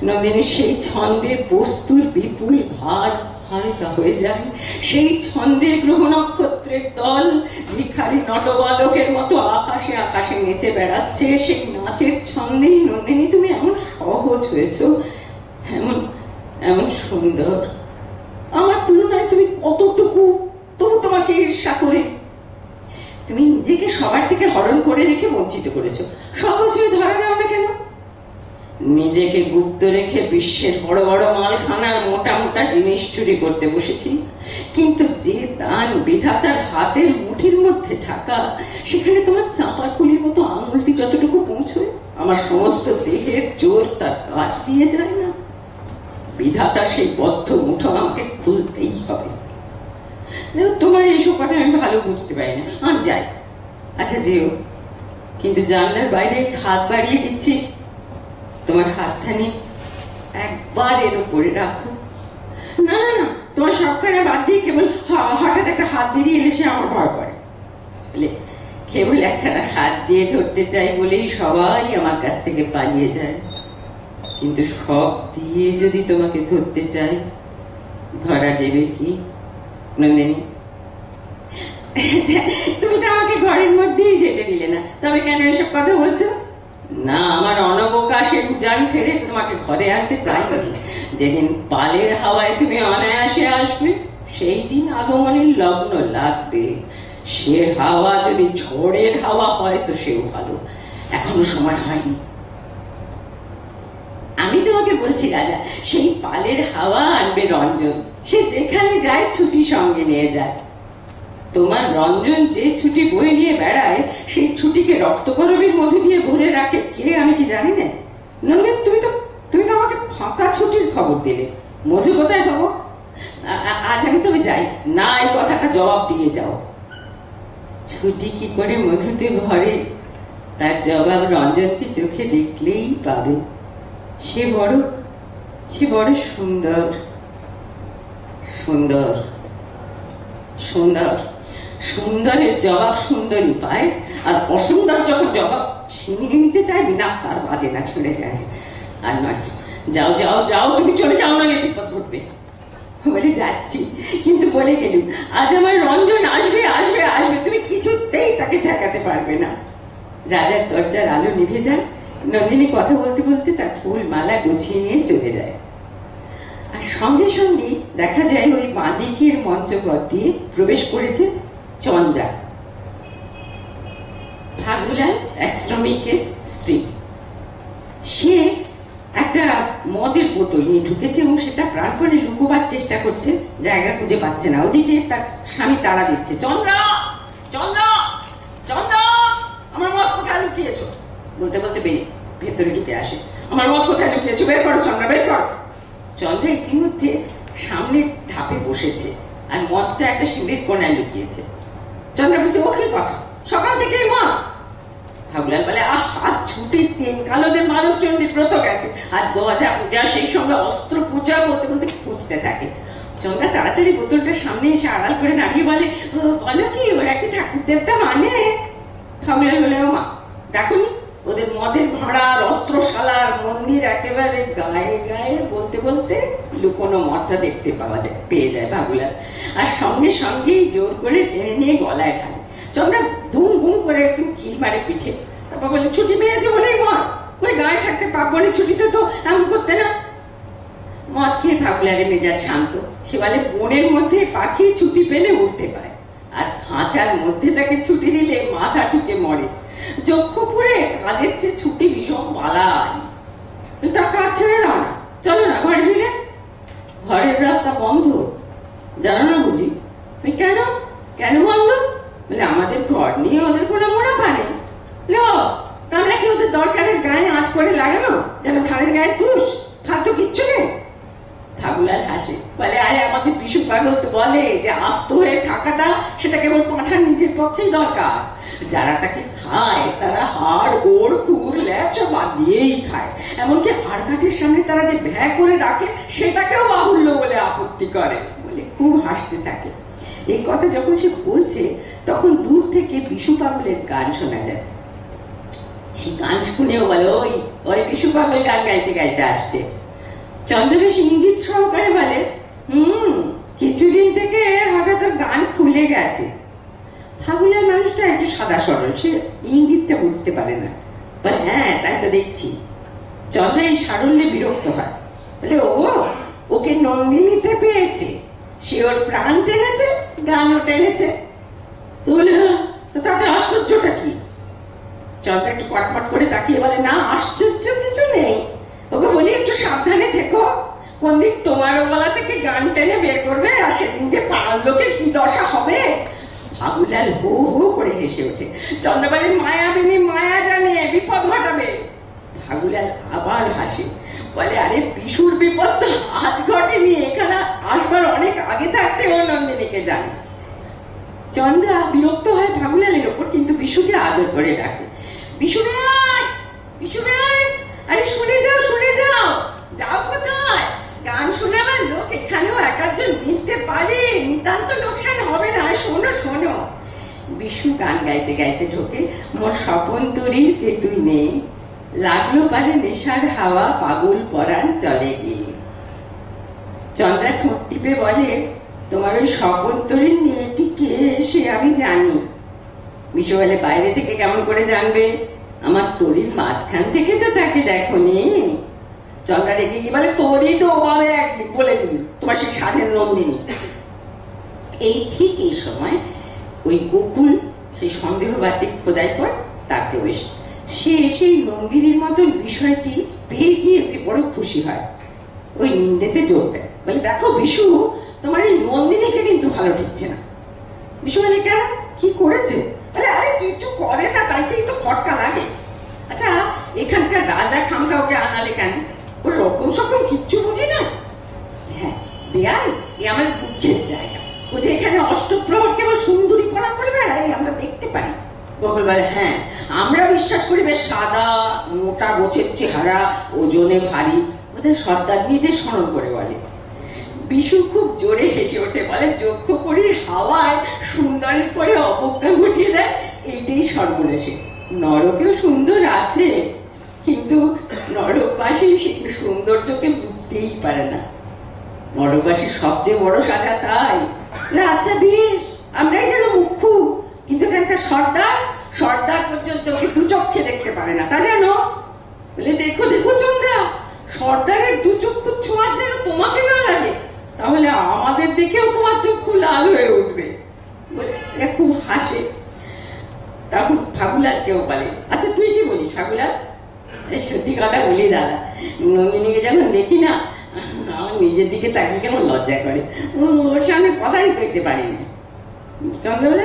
নদিনী, সেই ছন্দের বস্তুর বিপুল ভার হালকা হয়ে যায়। সেই ছন্দে গ্রহ নক্ষত্রের দল ভিখারি নটবালকের মতো আকাশে আকাশে নেচে বেড়াচ্ছে। সেই নাচের ছন্দেই নন্দিনী তুমি এমন সহজ হয়েছ, এমন এমন সুন্দর। আমার তুলনায় তুমি কতটুকু, তবু তোমাকে ঈর্ষা করে তুমি নিজেকে সবার থেকে হরণ করে রেখে বঞ্চিত করেছো। সহজ হয়ে ধরা দাও না কেন? নিজেকে গুপ্ত রেখে বিশ্বের বড় বড় মালখানার মোটা মোটা জিনিস চুরি করতে বসেছি। কিন্তু যে দান বিধাতার হাতের মুঠির মধ্যে ঢাকা, সেখানে তোমার চাঁপার কুলির মতো আঙুলটি যতটুকু পৌঁছয়, আমার সমস্ত দেহের জোর তার কাজ দিয়ে যায় না। বিধাতার সেই বদ্ধ মুঠো আমাকে খুলতেই হবে। তোমার এইসব কথা আমি ভালো বুঝতে পারি না। আমি যাই। আচ্ছা যেও, কিন্তু জানলার বাইরে হাত বাড়িয়ে দিচ্ছি, তোমার হাতখানি একবার এর উপরে রাখো। না না না, তোমার সবখানে বাদ দিয়ে কেবল হঠাৎ একটা হাত বেরিয়ে এলে সে আমার ভয় করে। কেবল একখানা হাত দিয়ে ধরতে চাই বলেই সবাই আমার কাছ থেকে পালিয়ে যায়। কিন্তু সব দিয়ে যদি তোমাকে ধরতে চাই, ধরা দেবে কি নন্দিনী? তুমি তো আমাকে ঘরের মধ্যেই যেতে দিলে না, তবে কেন এসব কথা বলছো? না, আমার অনবকাশের উজান ঠেড়ে তোমাকে ঘরে আনতে চাইনি। যেদিন পালের হাওয়ায় তুমি অনায়াসে আসবে, সেই দিন আগমনের লগ্ন লাগবে। সে হাওয়া যদি ঝড়ের হাওয়া হয় তো সেও ভালো, এখনো সময় হয়নি। আমি তোমাকে বলছি রাজা, সেই পালের হাওয়া আনবে রঞ্জন, সে যেখানে যায় ছুটি সঙ্গে নিয়ে যায়। তোমার রঞ্জন যে ছুটি বয়ে নিয়ে বেড়ায়, সেই ছুটিকে রক্তকরবীর মধ্যে দিয়ে ভরে রাখে কে, আমি কি জানি না? নন্দন, তুমি তো আমাকে ফাঁকা ছুটির খবর দিলে, মধু কোথায় হবো? আজ আমি তবে যাই না, এই কথাটা জবাব দিয়ে যাও। ছুটি কি করে মধুতে ভরে, তার জবাব রঞ্জনকে চোখে দেখলেই পাবে। সে বড় সুন্দর সুন্দর সুন্দর। সুন্দরের জবাব সুন্দরী পায়, আর অসুন্দর যখন জবাব ছিনিয়ে নিতে চাইবি না, তার বাজে না ছুড়ে যায়। আর নয়, যাও যাও যাও, তুমি চলে যাও, না বিপদ ঘটবে। বলে যাচ্ছি, কিন্তু বলে গেলুম আজ আমার রঞ্জন আসবে আসবে আসবে, তুমি কিছুতেই তাকে ঠেকাতে পারবে না। রাজার দরজার আলো নিভে যায়, নন্দিনী কথা বলতে বলতে তার ফুল মালা গুছিয়ে নিয়ে চলে যায়। আর সঙ্গে সঙ্গে দেখা যায় ওই বাঁদিকের মঞ্চপথ দিয়ে প্রবেশ করেছে চন্দ্রা, ফাগুলার এক শ্রমিকের স্ত্রী। সে একটা মদের বোতল নিয়ে ঢুকেছে এবং সেটা প্রাণপণে লুকোবার চেষ্টা করছে, জায়গা খুঁজে পাচ্ছে না। ওদিকে তার স্বামী তাড়া দিচ্ছে, চন্দ্রা চন্দ্রা চন্দ্রা, আমার মদ কোথায় লুকিয়েছো? বলতে বলতে ভেতরে ঢুকে আসে, আমার মদ কোথায় লুকিয়েছো, বের করো চন্দ্রা, বের করো। চন্দ্রা ইতিমধ্যে সামনে ধাপে বসেছে আর মদটা একটা সিঁড়ির কোণায় লুকিয়েছে। চন্দ্রা বলছে, ও কি কথা, সকাল থেকেই মদ? ফাগুলাল বলে, হাত ছুটির দিন, কালোদের মানব চণ্ডী ব্রত গেছে, আজ দোয়াজা পূজা, সেই সঙ্গে অস্ত্র পূজা, বলতে বলতে খুঁজতে থাকে। চন্দ্রা তাড়াতাড়ি বোতলটা সামনে এসে আড়াল করে দাঁড়িয়ে বলে, বলো কি, ওরা কি ঠাকুর দেবতা মানে? ফাগুলাল বলে, ও মা, দেখোনি ওদের মদের ভাড়ার, অস্ত্রশালার, মন্দির একেবারে গায়ে গায়ে। বলতে বলতে লুকোনো মদটা দেখতে পেয়ে যায় ফাগুলাল, আর সঙ্গে সঙ্গেই জোর করে টেনে নিয়ে গলায় ঢালে। চন্দ্রা ধুম ধুম করে একদম কিল মারে পিঠে। তারপর বলে, ছুটি পেয়েছে বলেই মদ, ওই গায়ে থাকতে পারবো না, ছুটিতে তো এমন করতে না। মদ খেয়ে ফাগুলারের মেজাজ শান্ত। সে বলে, বনের মধ্যে পাখি ছুটি পেলে উঠতে পায়, আর খাঁচার মধ্যে তাকে ছুটি দিলে মাথা ঠুকে মরে। যক্ষপুরে কাজের চেয়ে ছুটি ভীষণ বালাই। তা কাজ ছেড়ে দাও না, চলো না ঘরে ফিরে। ঘরের রাস্তা বন্ধ, জানো না বুঝি? কেন কেন বন্ধ? বলে, আমাদের ঘর নিয়ে ওদের কোনো মুনাফা নেই। তা আমরা কি ওদের দরকারের গায়ে আঁচ করে লাগানো, যেন ধানের গায়ে তুষ? ফালতু কিচ্ছু নেই। ফাগুলাল হাসে, বলে, আরে আমাদের বিশু পাগল তো বলে যে আস্ত হয়ে থাকাটা সেটা কেবল পাঁঠার নিজের পক্ষেই দরকার। যারা তাকে খায় তারা হাড় গোড় খুর ল্যাচ বাদ দিয়েই খায়, এমনকি হাড় কাঠের সামনে তারা যে ভ্যা করে ডাকে সেটাকেও বাহুল্য বলে আপত্তি করে। বলে খুব হাসতে থাকে। এই কথা যখন সে বলছে তখন দূর থেকে বিশু পাগলের গান শোনা যায়। সে গান শুনেও বলে, ওই ওই বিশু পাগল গান গাইতে গাইতে আসছে। চন্দ্র বেশ ইঙ্গিত সহকারে বলে, কিছুদিন থেকে হঠাৎ ওর গান খুলে গেছে। ফাগুলার মানুষটা একটু সাদা সরল, সে ইঙ্গিতটা বুঝতে পারে না। বলে, হ্যাঁ তাই তো দেখছি। চন্দ্র এই সারল্যে বিরক্ত হয়, বলে, ওকে নন্দিনীতে পেয়েছে, সে ওর প্রাণ টেনেছে, গানও টেনেছে। তো বলে, হ্যাঁ, তো তাতে আশ্চর্যটা কি? চন্দ্র একটু কটমট করে তাকিয়ে বলে, না আশ্চর্য কিছু নেই, ওকে বলি একটু সাবধানে থেকো, কোন দিন তোমারও গলা থেকে গান টেনে বের করবে, আর সেদিন যে পাড়ার লোকের কি দশা হবে। ফাগুলাল হো হো করে হেসে ওঠে। চন্দ্র বলে, মায়াবিনী মায়া জানে বিপদ ঘটাবে। ফাগুলাল আবার হাসে, বলে, আরে বিশুর বিপদ তো আজ ঘটেনি, এখানে আসবার অনেক আগে থাকতে ও নন্দিনীকে জানে। চন্দ্রা বিরক্ত হয় ফাগুলালের ওপর, কিন্তু বিশুকে আদর করে ডাকে, বিশুরে আয়, বিশুরে আয়, আরে শুনে যাও শুনে যাও। যাও কোথায়? গান শোনাবার লোক এখানেও এক একজন মিলতে পারে, নিতান্ত লোকসান হবে না, শোনো শোনো। বিশু গান গাইতে গাইতে ঢোকে, মোর স্বপন তরীর কে তুই নেই, লাগলো পারে নেশার হাওয়া, পাগল পরাণ চলে গিয়ে। চন্দ্রা ঠোঁট টিপে বলে, তোমার ওই স্বপন তরীর মেয়েটি কে সে আমি জানি। বিশু বলে, বাইরে থেকে কেমন করে জানবে, আমার তরীর মাঝখান থেকে তো তাকে দেখোনি। চন্দ্রা রেগে গিয়ে বলে, তোরই তো ওভাবে একদিন বলে দিবি তোমার সেই সাধের নন্দিনী। এই ঠিক এই সময় ওই গোকুল সেই সন্দেহবাতিক খোদাইকর তার প্রবেশ। সে সেই নন্দিনীর মতন বিষয়টি পেয়ে গিয়ে বড় খুশি হয়। ওই নিন্দেতে জোর দেয়, বলে দেখো বিশু, তোমার এই নন্দিনীকে কিন্তু ভালো ঠেকছে না। বিশু বলে কেন, কি করেছে? বলে আরে কিছু করে না, তাইতেই তো খটকা লাগে। আচ্ছা এখানকার রাজা খামকা ওকে আনালে কেন? ওর রকম সকম কিচ্ছু বুঝি না। হ্যাঁ বেয়াই, এ আমার দুঃখের জায়গা। ও যে এখানে অষ্টপ্রহর কেবল সুন্দরী পড়া করে বেড়াই, আমরা দেখতে পারি। গোকুল বলে হ্যাঁ, আমরা বিশ্বাস করি বেশ সাদা মোটা গোছের চেহারা, ওজনে ভারী, ওদের সর্দারনীদের স্মরণ করে বলে। বিশু খুব জোরে হেসে ওঠে, বলে যক্ষপুরীর হাওয়ায় সুন্দরের পরে অবজ্ঞা ঘটিয়ে দেয়, এইটাই সর্বনাশী। নরকেও সুন্দর আছে, কিন্তু নরকবাসী সেই সৌন্দর্যকে বুঝতেই পারে না। নরকবাসীর সবচেয়ে বড় সাজা তাই। আচ্ছা বেশ, আমরাই যেন মুখ্য, কিন্তু এখানকার সর্দার পর্যন্ত ওকে দু চক্ষে দেখতে পারে না, তা জানো? বলে দেখো দেখো চন্দ্রা, সর্দারের দু চক্ষু ছোঁয়ার যেন তোমাকে না লাগে, তাহলে আমাদের দেখেও তোমার চক্ষু লাল হয়ে উঠবে। খুব হাসে। তখন ফাগুলাল কেউ বলে, আচ্ছা তুই কি বলিস ফাগুলাল? সত্যি কথা বলি দাদা, নন্দিনীকে যখন দেখি না, আমার নিজের দিকে তাকিয়ে কেমন লজ্জা করে। ওর সামনে কথাই কইতে পারি না। চন্দ্র বলে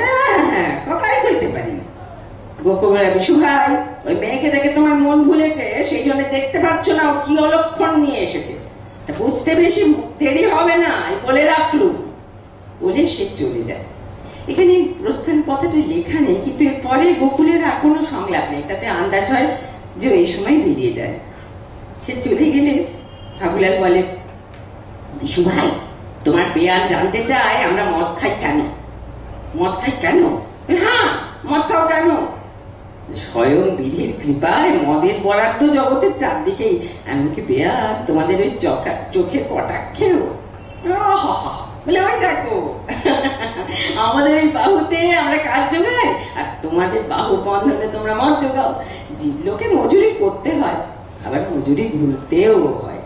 হ্যাঁ, কথাই কইতে পারি না। গোকুল বলে বিশু ভাই, ওই মেয়েকে দেখে তোমার মন ভুলেছে, সেই জন্য দেখতে পাচ্ছ না ও কি অলক্ষণ নিয়ে এসেছে। বুঝতে বেশি দেরি হবে না, বলে রাখলু। বলে সে চলে যায়। এখানে প্রস্থান কথাটি লেখা নেই, কিন্তু এর পরে গোকুলের আর কোনো সংলাপ নেই, তাতে আন্দাজ হয় যে এই সময় বেরিয়ে যায়। সে চলে গেলে ফাগুলাল বলে, বিশু ভাই তোমার বেয়াল জানতে চায় আমরা মদ খাই কেন। মদ খাই কেন? হ্যাঁ, মদ খাও কেন? স্বয়ং বিধির কৃপায় মদের বরাদ্দ জগতের চারদিকেই, এমনকি বেয়াল তোমাদের ওই চোখের কটাক্ষেও। বলে ওই দেখো, আমাদের এই বাহুতে আমরা কাজ জোগাই, আর তোমাদের বাহু বন্ধনে তোমরা মদ জোগাও। জীবলোকে মজুরি করতে হয়, আবার মজুরি ভুলতেও হয়,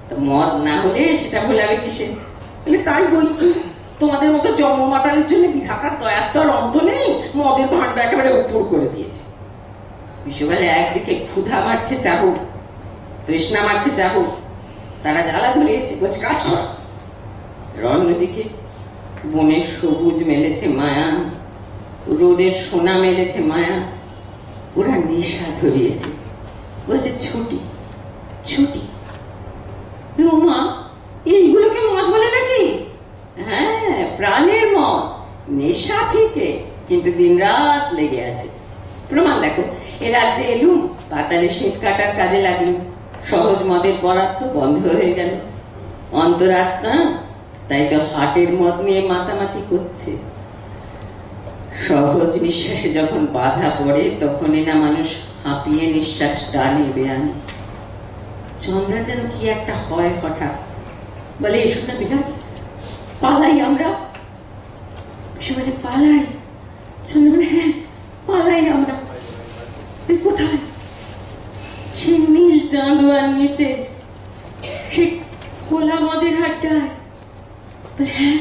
তো মদ না হলে সেটা ভোলাবে কিসে? বলে তাই বই কি, তোমাদের মতো জন্মমাতারের জন্য বিধাতার দয়ার তো আর অন্ত নেই, মদের ভান্ডা একেবারে উপর করে দিয়েছে। বিশ্ববেলা একদিকে ক্ষুধা মারছে চাহুক, তৃষ্ণা মারছে চাহুক, তারা জ্বালা ধরিয়েছে, বলছে কাজ কর। অন্যদিকে বনের সবুজ মেলেছে মায়া, রোদের সোনা মেলেছে মায়া, ওরা নেশা ধরিয়েছে, বলছে ছুটি ছুটি। মা, এইগুলোকে মদ বলে নাকি? হ্যাঁ, প্রাণের মদ, নেশা থেকে, কিন্তু দিন রাত লেগে আছে। প্রমাণ দেখো, এ রাজ্যে এলুম, পাতালে শীত কাটার কাজে লাগলুম, সহজ মদের বরাদ্দ বন্ধ হয়ে গেল। অন্তরাত্মা তাই তো হাটের মদ নিয়ে মাতামাতি করছে। সহজ নিঃশ্বাসে যখন বাধা পড়ে, তখনই না মানুষ হাঁপিয়ে নিঃশ্বাস টানে বেয়ান। চন্দ্রা যেন কি একটা হয় হঠাৎ, বলে এসো না বিরাট, পালাই আমরা। বলে পালাই? চন্দ্র বলে হ্যাঁ, পালাই আমরা। কোথায়? সে নীল চাঁদোয়ার নিচে, সে খোলা মদের হাটটায়। হ্যাঁ,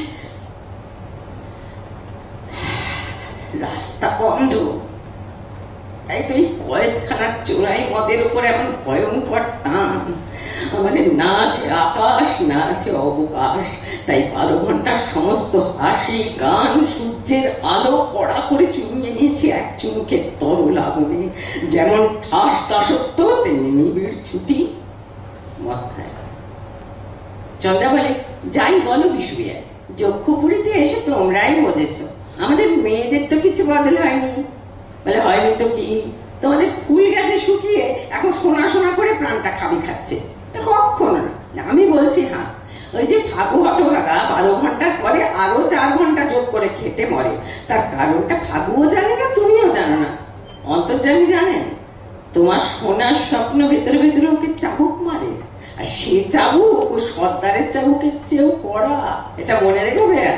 রাস্তা বন্ধ, তাই তো এই কয়েদখানার চোরাই মদের উপর এমন ভয়ঙ্কর টান। আমাদের না আছে আকাশ, না আছে অবকাশ, তাই 12 ঘন্টার সমস্ত হাসি গান সূর্যের আলো কড়া করে চুমিয়ে নিয়েছে এক চুমুকের তরল আগুনে। যেমন ঠাস দাসত্ব, তেমনি নিবিড় ছুটি। মদ খায়। চন্দ্রা বলে, যাই বলো বিশুরিয়া, যক্ষপুরীতে এসে তোমরাই মজেছ, আমাদের মেয়েদের তো কিছু বদল হয়নি। বলে হয়নি তো কি, তোমাদের ফুল গেছে শুকিয়ে, এখন সোনা সোনা করে প্রাণটা খাচ্ছে। কখনো না, আমি বলছি হ্যাঁ, ওই যে ফাগু হতভাগা 12 ঘন্টার পরে আরো 4 ঘন্টা যোগ করে খেটে মরে, তার কারণটা ফাগুও জানে না, তুমিও জানো না, অন্তর্যামী জানেন। তোমার সোনার স্বপ্ন ভেতরে ভেতরে ওকে চাবুক মারে, আর সে চাবুক ও সর্দারের চাবুকের চেয়েও কড়া, এটা মনে রেখো ভাইয়া।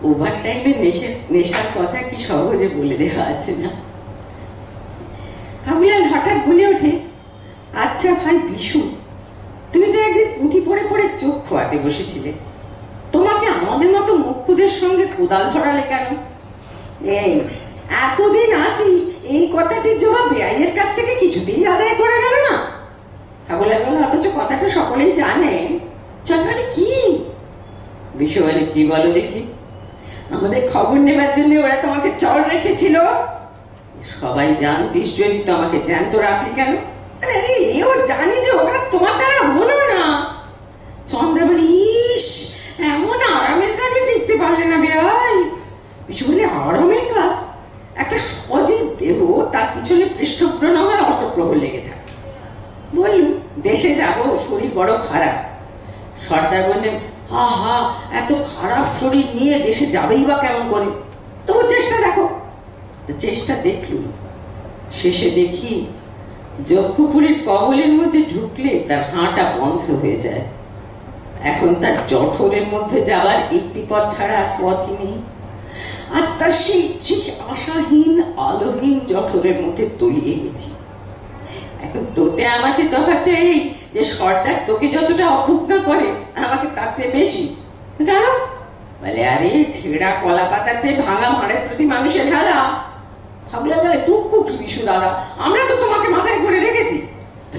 ওভার টাইমের নেশার কথা কি সহজে বলে দেওয়া আছে না? ফাগুলাল হঠাৎ বলে ওঠে, আচ্ছা ভাই বিশু, তুমি তো একদিন পুঁথি পড়ে পড়ে চোখ খোয়াতে বসেছিলে, তোমাকে আমাদের মতো মুখ্যদের সঙ্গে কোদাল ধরালে কেন? এই এতদিন আছি, এই কথাটির জবাব বেআইয়ের কাছ থেকে কিছুতেই আদায় করে গেল না। ঠাকুরের বলে অথচ কথাটা সকলেই জানে। চন্দ্রালি কি বিষয় বলে, কি বলো দেখি? আমাদের খবর নেবার জন্য ওরা তোমাকে চড় রেখেছিল। সবাই জানতিস যদি তো আমাকে জ্যান্ত রাখলি কেন? আরে এও জানি যে ও কাজ তোমার দ্বারা হলো না। চন্দ্রা বলি, ইস এমন আরামের কাজে টিকতে পারলে না বেআই। বিষয় বলে, আরামের কাজ? একটা সজীব দেহ, তার পিছনে পৃষ্ঠপ্রণ হয় অষ্টপ্রহর লেগে থাকে। বললুম দেশে যাব, শরীর বড় খারাপ। সর্দার বললেন, হা হা, এত খারাপ শরীর নিয়ে দেশে যাবেই বা কেমন করে? তবু চেষ্টা দেখো। চেষ্টা দেখলুম, শেষে দেখি যক্ষপুরীর কবলের মধ্যে ঢুকলে তার হাঁটা বন্ধ হয়ে যায়। এখন তার জঠরের মধ্যে যাবার একটি পথ ছাড়া আর পথই নেই। আজ তার সেই আশাহীন আলোহীন জঠরের মধ্যে তলিয়ে গেছি। এখন তোতে আমাকে তফাৎ এই যে সর্দার তোকে যতটা অবজ্ঞা করে, আমাকে তার চেয়ে বেশি। কেন বলে, আরে ছেঁড়া কলা পাতার চেয়ে ভাঙা ভাঁড়ের প্রতি মানুষের হেলা। ভাবলাম বলে, দুঃখ কি বিশু দাদা, আমরা তো তোমাকে মাথায় করে রেখেছি।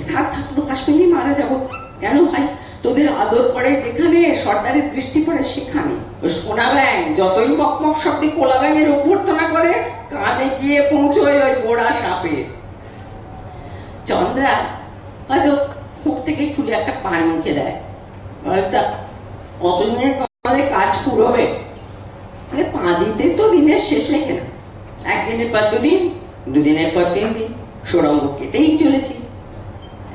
থাক থাক, প্রকাশ পেলেই মারা যাবো। কেন ভাই, তোদের আদর পড়ে যেখানে, সর্দারের দৃষ্টি পড়ে সেখানে। সোনা ব্যাং যতই বকমক শব্দে কোলা ব্যাঙের অভ্যর্থনা করে, কানে গিয়ে পৌঁছয় ওই বোড়া সাপে। চন্দ্রা হয়তো ফুট থেকে খুলে একটা পান মুখে দেয়। কতদিনের আমাদের কাজ পুরোবে? 5তে তো দিনের শেষ লেখে না। একদিনের পর দুদিন, দুদিনের পর 3 দিন, সুড়ঙ্গ কেটেই চলেছি।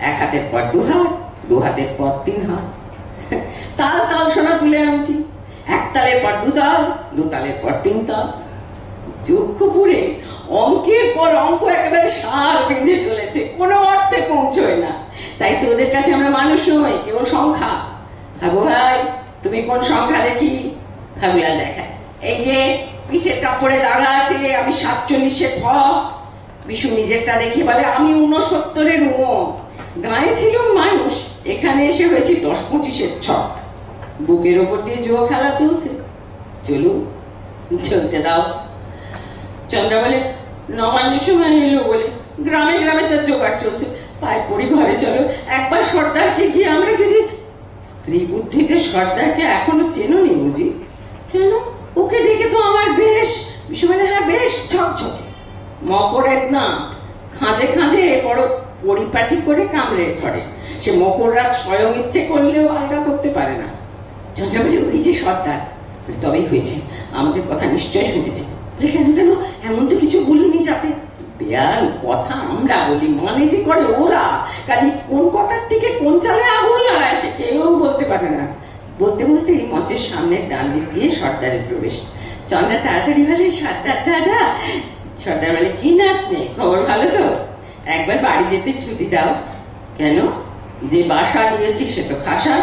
এক হাতের পর 2 হাত, 2 হাতের পর 3 হাত। তাল তাল সোনা তুলে আনছি। 1 তালের পর 2 তাল, 2 তালের পর 3 তাল। যক্ষপুরে অঙ্কের পর অঙ্ক একেবারে সার বেঁধে চলেছে, কোনো অর্থে পৌঁছয় না। তাই তো ওদের কাছে আমরা মানুষ নই, কেবল সংখ্যা। ভাগো ভাই, তুমি কোন সংখ্যা দেখি? ভাগুলাল দেখায়, এই যে পিঠের কাপড়ে দাগা আছে, আমি 47-এর খ। বিশু নিজেরটা দেখি বলে, আমি 69-এর ও। গায়ে ছিল মানুষ, এখানে এসে হয়েছি 10-25-এর ছ। বুকের ওপর দিয়ে জুয়ো খেলা চলছে। চলুন, চলতে দাও। চন্দ্রা বলে, নবান্নের সময় এলো বলে গ্রামে গ্রামে তার জোগাড় চলছে। পায়ে পড়ি, ঘরে চলো। একবার সর্দারকে গিয়ে আমরা যদি। স্ত্রী বুদ্ধিতে সর্দারকে এখনো চেনোনি বুঝি? কেন, ওকে দেখে তো আমার বেশ। বিষয়, হ্যাঁ বেশ ঝকঝকে। মকরের না, খাঁজে খাঁজে বড় পরিপাটি করে কামড়ে ধরে। সে মকর রাত স্বয়ং ইচ্ছে করলেও আলগা করতে পারে না। চন্দ্রা বলে, ওই যে সর্দার। তবেই হয়েছে, আমাদের কথা নিশ্চয় শুনেছে। কেন কেন, এমন তো কিছু বলিনি যাতে। বেয়াল কথা আমরা বলি, মানে যে করে ওরা। কাজে কোন কথার থেকে কোন চালে আগুন লড়ায় সে কেউ বলতে পারে না। বলতে বলতে এই মঞ্চের সামনের ডান দিক দিয়ে সর্দারের প্রবেশ। চন্দ্রা তাড়াতাড়ি বলে, সর্দার দাদা। সর্দার বলে, কি নাতনি, খবর ভালো তো? একবার বাড়ি যেতে ছুটি দাও। কেন, যে বাসা নিয়েছি সে তো খাসা।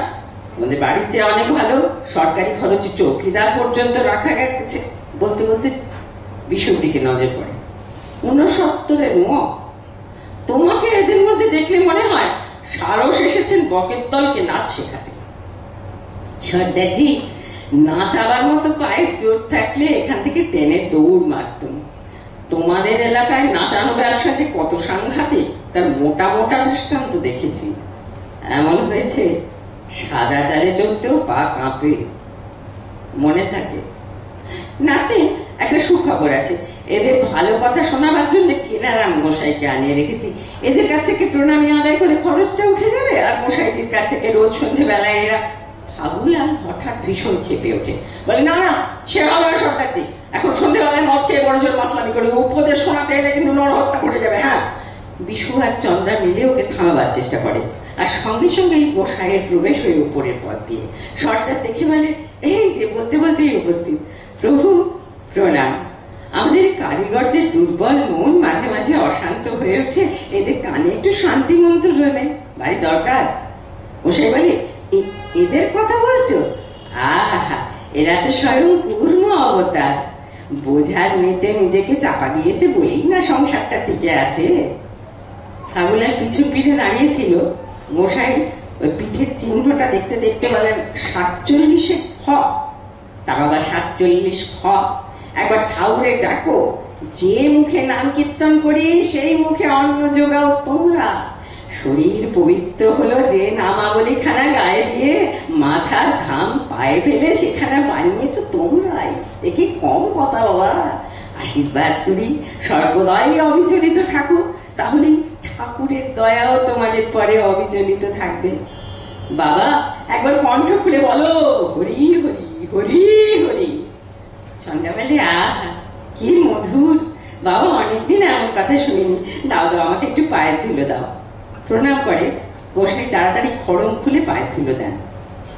আমাদের বাড়ির চেয়ে অনেক ভালো, সরকারি খরচে চৌকিদার পর্যন্ত রাখা গেছে। বলতে বলতে বিশুর দিকে নজর পড়ে। 69-এর ম। তোমাকে এদের মধ্যে দেখলে মনে হয় সারস এসেছেন বকের দলকে নাচ শেখাতে। সর্দারজি, নাচাবার মতো পায়ের জোর থাকলে এখান থেকে টেনে দৌড় মারতুম। তোমাদের এলাকায় নাচানো ব্যবসা যে কত সাংঘাতিক, তার মোটা মোটা দৃষ্টান্ত দেখেছি। এমন হয়েছে সাদা চালে চলতেও পা কাঁপে। মনে থাকে নাতে, একটা সুখবর আছে। এদের ভালো কথা শোনাবার জন্য কেনারাম গোসাইকে আনিয়ে রেখেছি। এদের কাছ থেকে প্রণামী আদায় করে খরচটা উঠে যাবে, আর গোসাইজির কাছ থেকে রোজ সন্ধ্যেবেলায় এরা। ফাগুলাল হঠাৎ ভীষণ খেপে ওঠে, বলে, না না, সে হবে না সরকারজি। এখন সন্ধ্যেবেলায় মদ খেয়ে বড় জোর মাতলামি করে উপদেশ শোনাতে এলে কিন্তু নরহত্যা করে যাবে। হ্যাঁ। বিশু আর চন্দ্রা মিলে ওকে থামাবার চেষ্টা করে, আর সঙ্গে সঙ্গে গোসাইয়ের প্রবেশ হয়ে উপরের পথ দিয়ে। সর্দার দেখে বলে, এই যে বলতে বলতেই উপস্থিত। প্রভু প্রণাম। আমাদের কারিগরদের দুর্বল মন মাঝে মাঝে অশান্ত হয়ে ওঠে, এদের কানে একটু শান্তি মন্ত্র রবে, বাড়ি দরকার। গোসাই বলে, এদের কথা বলছো? আহা, এরা তো স্বয়ং কুর্ম অবতার। বোঝার নিচে নিজেকে চাপা দিয়েছে বলেই না সংসারটা টিকে আছে। ফাগুলার পিছু পিঠে দাঁড়িয়েছিল। গোসাই ওই পিঠের চিহ্নটা দেখতে দেখতে বলেন, 47-এ খ। তা বাবা 47 খ? একবার ঠাউরে দেখো, যে মুখে নাম কীর্তন করি সেই মুখে অন্ন যোগাও তোমরা। শরীর পবিত্র হলো যে নামাবলিখানা গায়ে দিয়ে মাথার ঘাম পায়ে ফেলে সেখানে বানিয়েছো তোমরাই। এ কি কম কথা বাবা? আশীর্বাদ করি সর্বদাই অবিচলিত থাকো, তাহলেই ঠাকুরের দয়াও তোমাদের পরে অবিচলিত থাকবে। বাবা একবার কণ্ঠ খুলে বলো হরি হরি হরি হরি। চন্দ্রা বলে আহা কি মধুর। বাবা অনেকদিন এমন কথা শুনিনি, দাও দাও আমাকে একটু পায়ের ধুলো দাও। প্রণাম করে গোসাই তাড়াতাড়ি খড়ম খুলে পায়ের ধুলো দেন,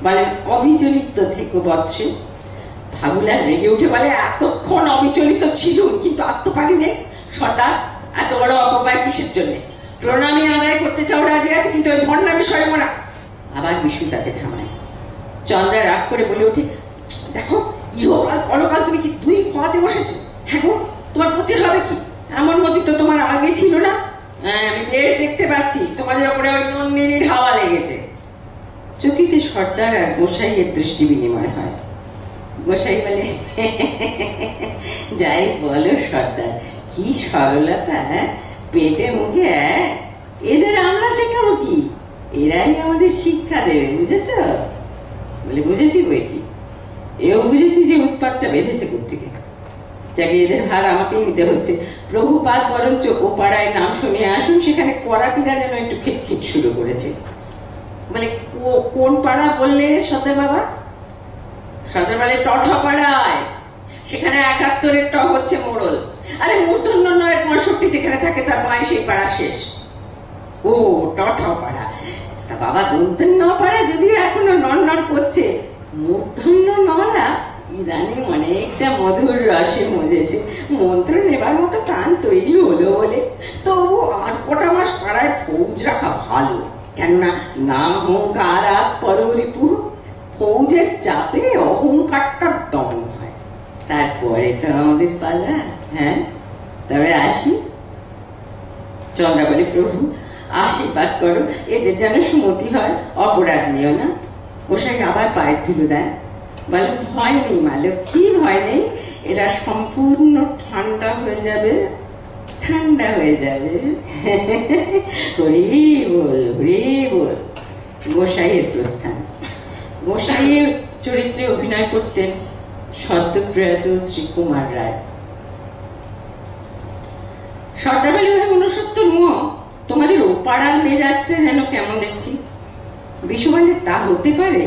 বলেন অবিচলিত থেকো বৎস। ফাগুলাল রেগে উঠে বলে এতক্ষণ অবিচলিত ছিলুম, কিন্তু আর তো পারি নে। সর্দার এত বড় অপবাদ কিসের জন্য? প্রণামী আদায় করতে চাও রাজি আছে, কিন্তু ওই ভণ্ডামি সরব না। আবার বিশু তাকে থামায়। চন্দ্রা রাগ করে বলে ওঠে দেখো ইহকাল পরকাল তুমি কি দুই খাওয়াতে বসেছো? হ্যাঁ গো, তোমার গতি হবে কি? এমন গতি তো তোমার আগে ছিল না। আমি বেশ দেখতে পাচ্ছি তোমাদের ওপরে ওই নন্দিনীর হাওয়া লেগেছে। চকিতে সর্দার আর গোসাইয়ের দৃষ্টি বিনিময় হয়। গোসাই বলে যাই বলো সর্দার, কি সরলতা, পেটে মুখে এদের আমরা শেখাবো কি? এরাই আমাদের শিক্ষা দেবে, বুঝেছ? বলে বুঝেছি বই কি, এও বুঝেছি যে উৎপাতটা বেঁধেছে কোত্থেকে, যাকে এদের ভার আমাকেই নিতে হচ্ছে। প্রভুপাদ বরঞ্চ ও পাড়ায় নাম শুনে আসুন, সেখানে করাতিরা যেন একটু খিটখিট শুরু করেছে। বলে কোন পাড়া বললে সর্দার বাবা? সর্দার বলে টঠা পাড়ায়, সেখানে 71-এর ট হচ্ছে মোড়ল। আরে মূর্ধন্য 9-65 যেখানে থাকে তার মায় সেই পাড়া শেষ। ও টঠা পাড়া। তা বাবা দন্তন্য পাড়া যদিও এখনো নড়নড় করছে, মূর্ধন্য নড়া ইদানিং অনেকটা মধুর রসে মজেছে। মন্ত্র নেবার মতো প্রাণ তৈরি হলো বলে তবু আর কটা মাস পাড়ায় ফৌজ রাখা ভালো, কেননা নাম অহংকার আত পররিপু। ফৌজের চাপে অহংকারটা দমন হয়, তারপরে তো আমাদের পালা। হ্যাঁ তবে আসি। চন্দ্রা বলে প্রভু আশীর্বাদ করো, এদের যেন সুমতি হয়, অপরাধ নিও না। গোসাই আবার পায়ের ধুলো দেয়, বলে ভয় নেই মা লক্ষ্মী, ভয় নেই, এরা সম্পূর্ণ ঠান্ডা হয়ে যাবে, ঠান্ডা হয়ে যাবে। হরি বল হরি বল। গোসাইয়ের প্রস্থান। গোসাইয়ের চরিত্রে অভিনয় করতেন সদ্যপ্রয়াত শ্রীকুমার রায়। সর্দার বলে ওই 69 মুহ, তোমাদের ও পাড়ার মেজাজটা যেন কেমন দেখছি। বিশু বলে তা হতে পারে,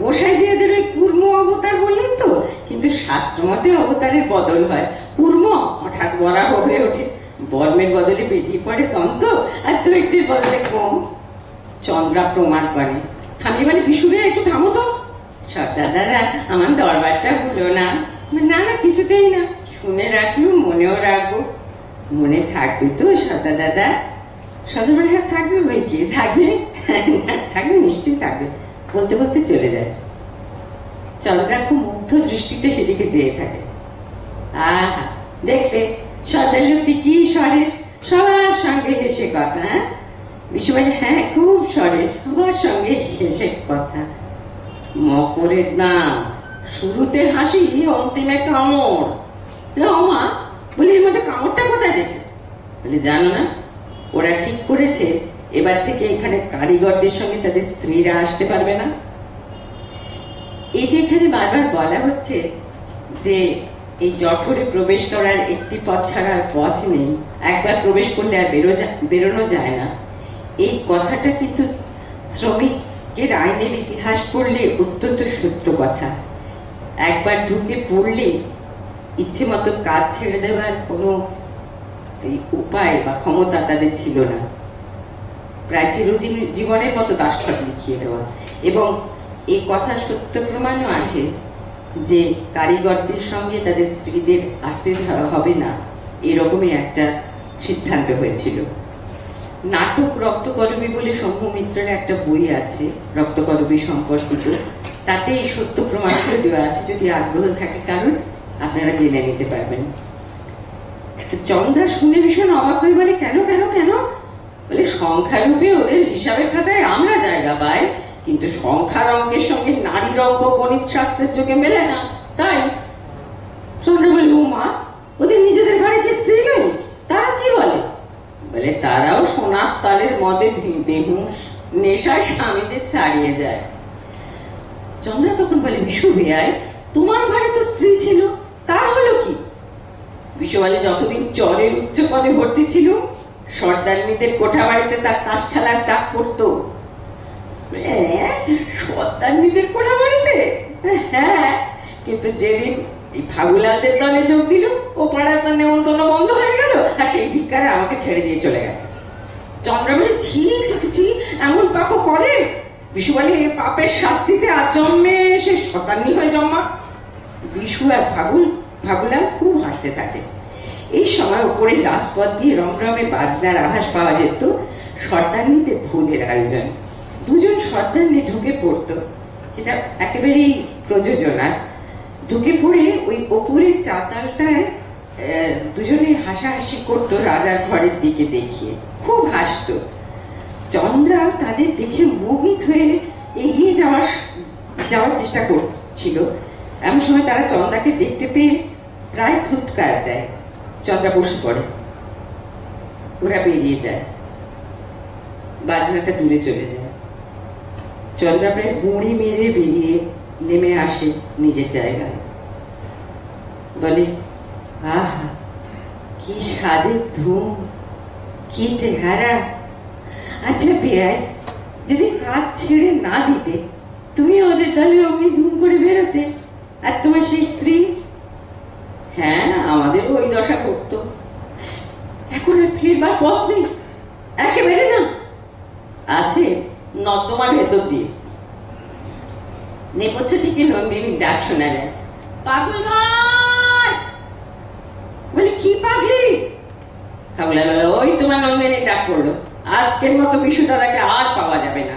গোসাই যে এদের ওই কুর্ম অবতার বললেন তো, কিন্তু শাস্ত্রমতে অবতারের বদল হয়। কুর্ম হঠাৎ বরাহ হয়ে ওঠে, বর্মের বদলে বেরিয়ে পড়ে দন্ত, আর দৈর্যের বদলে কম। চন্দ্রা প্রমাদ করে, থামিয়ে বলে বিশুরে একটু থামো তো। সর্দার দাদা আমার দরবারটা ভুলো না। না না কিছুতেই না, শুনে রাখলুম, মনেও রাখবো। মনে থাকবে তো সর্দার দাদা? সর্দার বলে হ্যাঁ থাকবে বই কি, থাকবে থাকবে নিশ্চয়ই থাকবে। বলতে বলতে চলে যায়। চন্দ্রা খুব মুগ্ধ দৃষ্টিতে সেদিকে যেয়ে থাকে। আহা দেখলে সর্দার লোকটি কি সরেস, সবার সঙ্গে হেসে কথা। হ্যাঁ বিশু বলে হ্যাঁ খুব সরেস, সবার সঙ্গে হেসে কথা। মকরের দাঁত, শুরুতে হাসি অন্তিমে কামড়। মা বলি এর মধ্যে কামড়টা কোথায় দেখে? বলে জানো না, ওরা ঠিক করেছে এবার থেকে এখানে কারিগরদের সঙ্গে তাদের স্ত্রীরা আসতে পারবে না। এই যে এখানে বারবার বলা হচ্ছে যে এই জঠরে প্রবেশ করার একটি পথ ছাড়ার পথ নেই, একবার প্রবেশ করলে আর বেরোনো যায় না, এই কথাটা কিন্তু শ্রমিকের আইনের ইতিহাস পড়লে অত্যন্ত সত্য কথা। একবার ঢুকে পড়লে ইচ্ছে মতো কাজ ছেড়ে দেওয়ার কোনো উপায় বা ক্ষমতা তাদের ছিল না, প্রায় চিরজীবনের মতো দাসখত লিখিয়ে দেওয়া। এবং এই কথা সত্য প্রমাণও আছে যে কারিগরদের সঙ্গে তাদের স্ত্রীদের আসতে হবে না, এরকমই একটা সিদ্ধান্ত হয়েছিল। নাটক রক্তকরবী বলে শম্ভু মিত্রের একটা বই আছে রক্তকরবী সম্পর্কিত, তাতে এই সত্য প্রমাণ করে দেওয়া আছে, যদি আগ্রহ থাকে কারণ আপনারা জেনে নিতে পারবেন। চন্দ্রা শুনে ভীষণ অবাক হয়ে বলে কেন কেন কেন? বলে সংখ্যারূপে ওদের হিসাবের খাতায় আমরা জায়গা পাই, কিন্তু সংখ্যার অঙ্কের সঙ্গে নারীর অঙ্ক গণিত শাস্ত্রের যোগে মেলে না, তাই। চন্দ্র বলে, ও মা, ওদের নিজেদের ঘরে কি স্ত্রী নেই? তারা কি বলে? বলে, তারাও সোনার তালের মদে বেহুশ নেশায় স্বামীদের ছাড়িয়ে যায়। চন্দ্রা তখন বলে, বিশু বেয়াই, তোমার ঘরে তো স্ত্রী ছিল, তার হলো কি? বিশু বলে, যতদিন চরের উচ্চ পদে ভর্তি ছিল, সর্দারনীদের কোঠা বাড়িতে তার তাস খেলার ডাক পড়তো। সর্দারনীদের কোঠা বাড়িতে? হ্যাঁ, কিন্তু যেদিন এই ফাগুলালদের দলে যোগ দিল, ও পাড়ার তার নেমন্তন্ন বন্ধ হয়ে গেল, আর সেই ধিক্কারে আমাকে ছেড়ে দিয়ে চলে গেছে। চন্দ্রা বলে, ছি ছি, এমন পাপ করে? বিশু বলে, পাপের শাস্তিতে আর জন্মে সে শতান্নি হয়ে জন্মা। বিশু আর ফাগুলাল খুব হাসতে থাকে। এই সময় উপরে রাজপথ দিয়ে রমরমে বাজনার আভাস পাওয়া যেত সর্দারনীতে ভোজের আয়োজন। দুজন সর্দারনী ঢুকে পড়তো, সেটা একেবারেই প্রযোজনার। ঢুকে পড়ে ওই ওপরের চাতালটায় দুজনে হাসাহাসি করতো রাজার ঘরের দিকে দেখিয়ে, খুব হাসতো। চন্দ্রা তাদের দেখে মোহিত হয়ে এগিয়ে যাওয়ার চেষ্টা করছিল। এমন সময় তারা চন্দ্রাকে দেখতে পেয়ে প্রায় ধুৎকার দেয়। চন্দ্রা বসে পড়ে, ওরা বেরিয়ে যায়, বাজনাটা দূরে চলে যায়। চন্দ্রা প্রায় গুঁড়ি মেরে বেরিয়ে নেমে আসে নিজের জায়গায়, বলে, আহা, কি সাজের ধুম, কি চেহারা! আচ্ছা বেয়াই, যদি কাজ ছেড়ে না দিতে, তুমি ওদের দলে অমনি ধুম করে বেরোতে, আর তোমার সেই স্ত্রী? হ্যাঁ, আমাদেরও ওই দশা করতো। এখন আর ফেরবার পথ নেই? একেবারে না? আছে, নর্দমার ভেতর দিয়ে। নেপথ্য থেকে নন্দিনীর ডাক শোনা যায়, পাগল ভাই! বলে, কি পাগলি? ফাগুলা বলে, ওই তোমার নন্দিনীর ডাক পড়লো, আজকের মতো বিশু দাদাকে আর পাওয়া যাবে না।